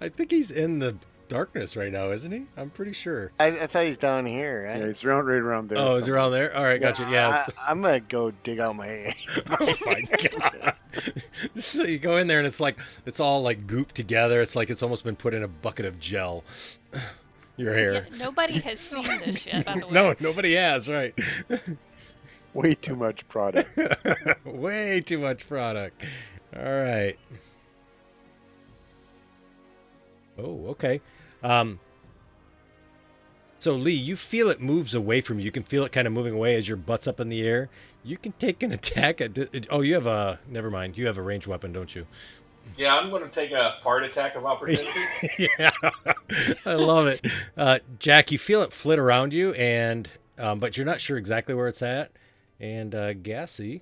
I think he's in the darkness right now, isn't he? I'm pretty sure. I thought he's down here, right? Yeah, he's right around there. Oh, is he around there? All right, gotcha. Yeah. I'm gonna go dig out my hair. Oh my god. So you go in there and it's all like gooped together. It's like it's almost been put in a bucket of gel. Your hair. Yeah, nobody has seen this yet, by the way. No, nobody has, right? Way too much product. Way too much product. All right. Oh, okay. So Lee, you feel it moves away from you. You can feel it kind of moving away as your butt's up in the air. You can take an attack at. Oh, you have a. Never mind. You have a ranged weapon, don't you? Yeah, I'm going to take a fart attack of opportunity. Yeah, I love it. Jack, you feel it flit around you, and but you're not sure exactly where it's at. And Gassy,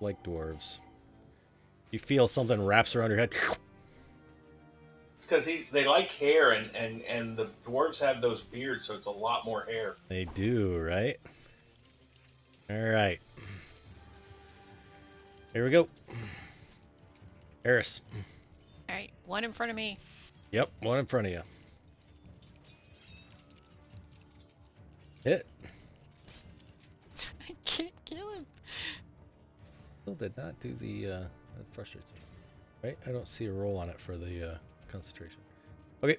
like dwarves, you feel something wraps around your head. It's because they like hair, and the dwarves have those beards, so it's a lot more hair. They do, right? All right. Here we go. Eris. All right, one in front of me. Yep, one in front of you. Hit. I can't kill him. Still did not do the. That frustrates me. Right? I don't see a roll on it for the concentration. Okay.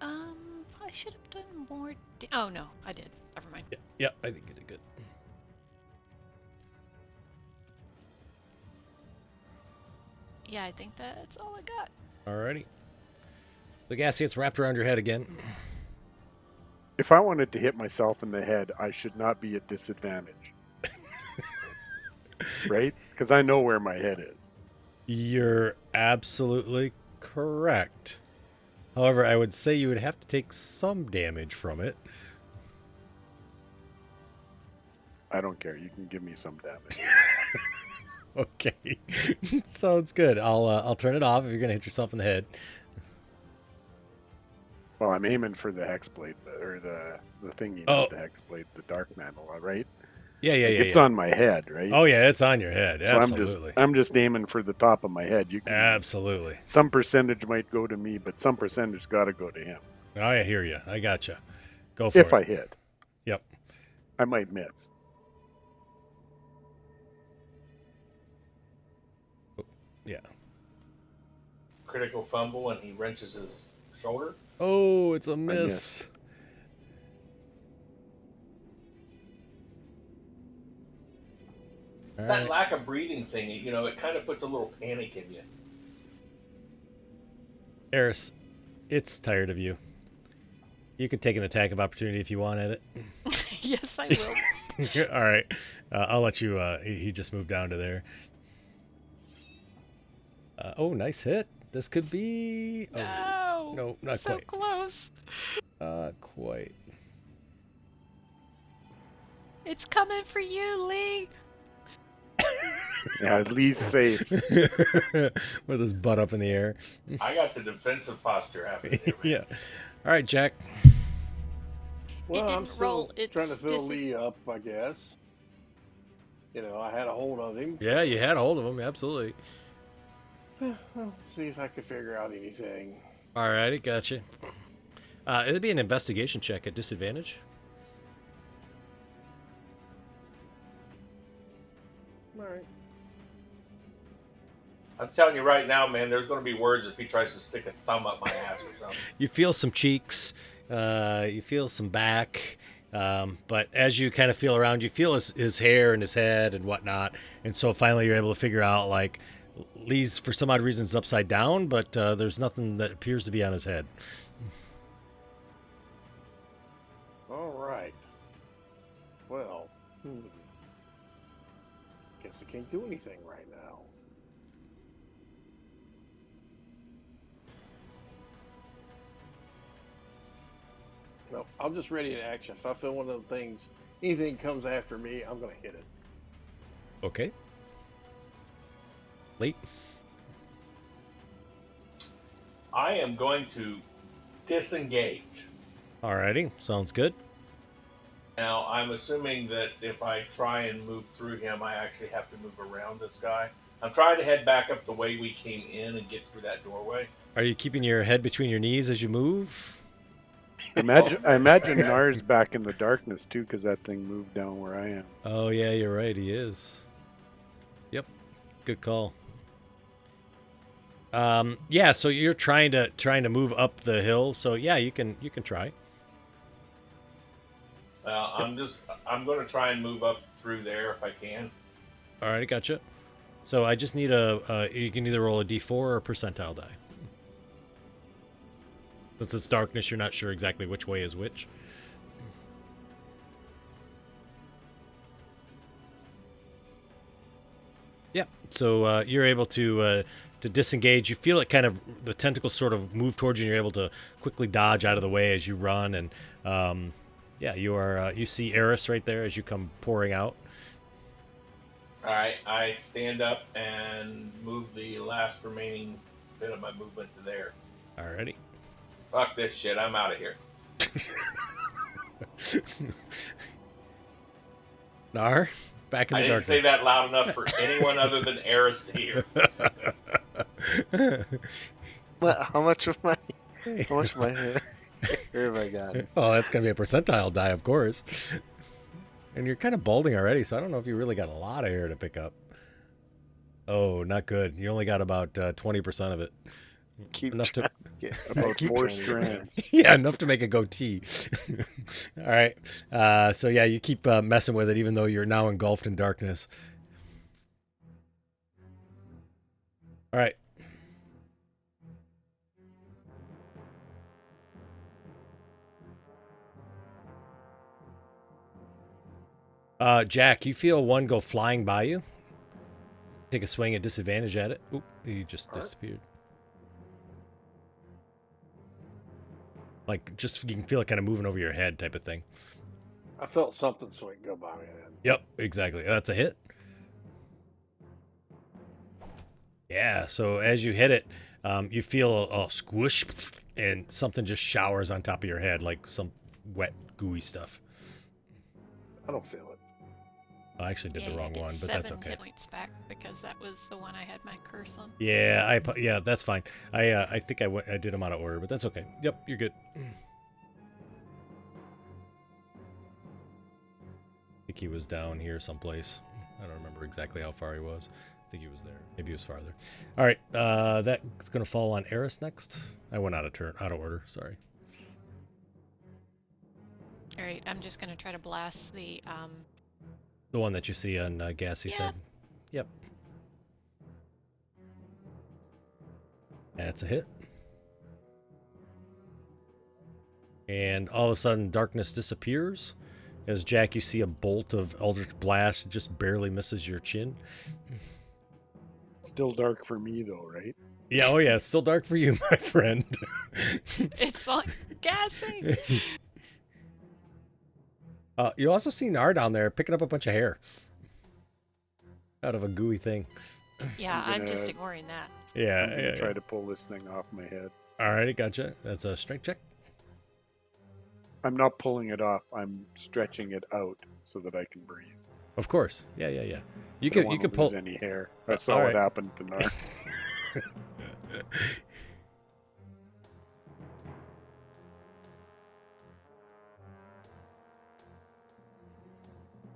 I should have done more. Oh no, I did. Never mind. Yeah, I think you did good. Yeah, I think that's all I got. Alrighty. The Gassy, it's wrapped around your head again. If I wanted to hit myself in the head, I should not be at disadvantage. Right? Because I know where my head is. You're absolutely correct. However, I would say you would have to take some damage from it. I don't care. You can give me some damage. Okay. Sounds good. I'll turn it off if you're gonna hit yourself in the head. Well, I'm aiming for the hexblade, or the thingy, Oh. not the hexblade, the dark mantle, right? Yeah. It's on my head, right? Oh yeah, it's on your head. So Absolutely. I'm just aiming for the top of my head. You can, Absolutely. some percentage might go to me, but some percentage got to go to him. I hear you. I gotcha. Go for If it. I hit, Yep. I might miss. Yeah. Critical fumble, and he wrenches his shoulder. Oh, it's a miss. miss. It's All that right. lack of breathing thing, it kind of puts a little panic in you. Eris, it's tired of you. You could take an attack of opportunity if you want at it. Yes, I will. All right. I'll let you. He just moved down to there. Oh, nice hit. This could be. Oh, no, not so quite. close. Not quite. It's coming for you, Lee. Yeah, Lee's safe. With his butt up in the air. I got the defensive posture happening here, man. Yeah. All right, Jack. Well, I'm didn't still roll trying to its fill Lee up, I guess. You know, I had a hold of him. Yeah, you had a hold of him. Absolutely. Well, see if I can figure out anything. All righty, gotcha. It'd be an investigation check at disadvantage. All right. I'm telling you right now, man, there's going to be words if he tries to stick a thumb up my ass or something. You feel some cheeks. You feel some back. But as you kind of feel around, you feel his hair and his head and whatnot. And so finally you're able to figure out, like, Lee's, for some odd reason, is upside down, but there's nothing that appears to be on his head. All right. Well, guess I can't do anything right now. No, I'm just ready to action. If I feel one of those things, anything comes after me, I'm going to hit it. Okay. Lee? I am going to disengage. Alrighty, sounds good. Now, I'm assuming that if I try and move through him, I actually have to move around this guy. I'm trying to head back up the way we came in and get through that doorway. Are you keeping your head between your knees as you move? I imagine Nar's back in the darkness too, because that thing moved down where I am. Oh yeah, you're right. He is. Yep. Good call. Yeah. So you're trying to move up the hill. So yeah, you can try. I'm going to try and move up through there if I can. All right, gotcha. So I just need you can either roll a d4 or a percentile die. Since it's darkness, you're not sure exactly which way is which. Yeah, so you're able to disengage. You feel it kind of, the tentacles sort of move towards you, and you're able to quickly dodge out of the way as you run. And yeah, you see Eris right there as you come pouring out. All right, I stand up and move the last remaining bit of my movement to there. Alrighty. Fuck this shit, I'm out of here. Nar, back in the darkness. I didn't say that loud enough for anyone other than Eris to hear. How much of my hair have I got? Oh, that's gonna be a percentile die, of course. And you're kind of balding already, so I don't know if you really got a lot of hair to pick up. Oh, not good. You only got about 20% of it. Keep Enough to About 4 strands. yeah, enough to make a goatee. All right. So yeah, you keep messing with it, even though you're now engulfed in darkness. All right. Jack, you feel one go flying by you. Take a swing at disadvantage at it. Oop, he just disappeared. Like, just, you can feel it kind of moving over your head type of thing. I felt something swing go by me then. Yep, exactly. That's a hit. Yeah, so as you hit it, you feel a squish, and something just showers on top of your head, like some wet, gooey stuff. I don't feel it. I actually did the wrong one, but that's okay. 7 hit points back because that was the one I had my curse on. Yeah, yeah, that's fine. I think I did them out of order, but that's okay. Yep, you're good. I think he was down here someplace. I don't remember exactly how far he was. I think he was there. Maybe he was farther. All right, that's gonna fall on Eris next. I went out of order. Sorry. All right, I'm just gonna try to blast the The one that you see on Gassy said. Yep. That's a hit. And all of a sudden, darkness disappears. As Jack, you see a bolt of Eldritch Blast just barely misses your chin. Still dark for me though, right? Yeah, oh yeah, it's still dark for you, my friend. It's like gassing. You also see Nar down there picking up a bunch of hair. out of a gooey thing. Yeah, I'm I'm just gonna- ignoring that. Yeah, I'm gonna yeah, try to pull this thing off my head. Alrighty, gotcha. That's a strength check. I'm not pulling it off. I'm stretching it out so that I can breathe. Of course. Yeah. You I don't could want to pull. lose any hair. I saw all what right. happened to Nar.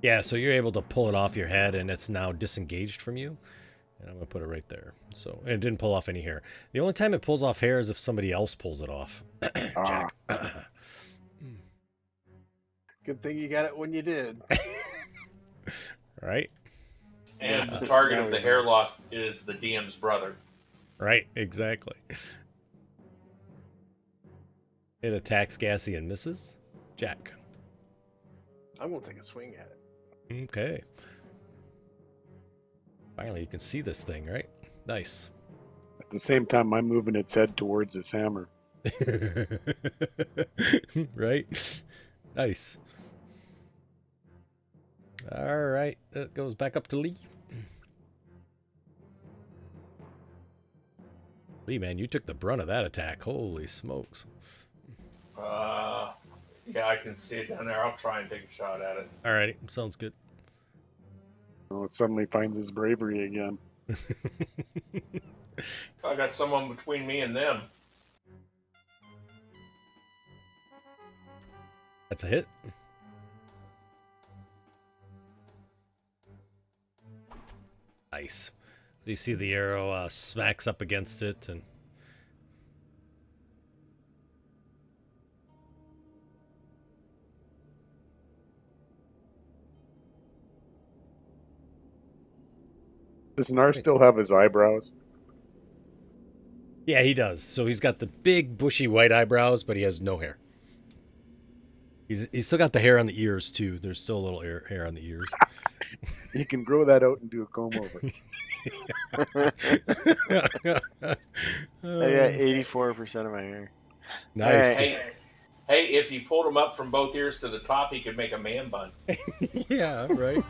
Yeah, so you're able to pull it off your head, and it's now disengaged from you. And I'm gonna put it right there. So and it didn't pull off any hair. The only time it pulls off hair is if somebody else pulls it off. Jack. Good thing you got it when you did. Right? And Yeah. the target Now of we the know. hair loss is the DM's brother. Right, exactly. It attacks Gassy and misses. Jack. I'm gonna take a swing at it. Okay. Finally, you can see this thing, right? Nice. At the same time, I'm moving its head towards his hammer. Right? Nice. All right, that goes back up to Lee. Lee, man, you took the brunt of that attack. Holy smokes. Yeah, I can see it down there. I'll try and take a shot at it. All righty, sounds good. Oh, it suddenly finds his bravery again. I got someone between me and them. That's a hit. Nice. You see the arrow smacks up against it, and Does Nar still have his eyebrows? yeah, he does. So he's got the big bushy white eyebrows, but he has no hair. He's still got the hair on the ears too. There's still a little hair on the ears. You can grow that out and do a comb over. I got 84% of my hair. Nice. Alright. Hey, if you pulled him up from both ears to the top, he could make a man bun. Yeah, right.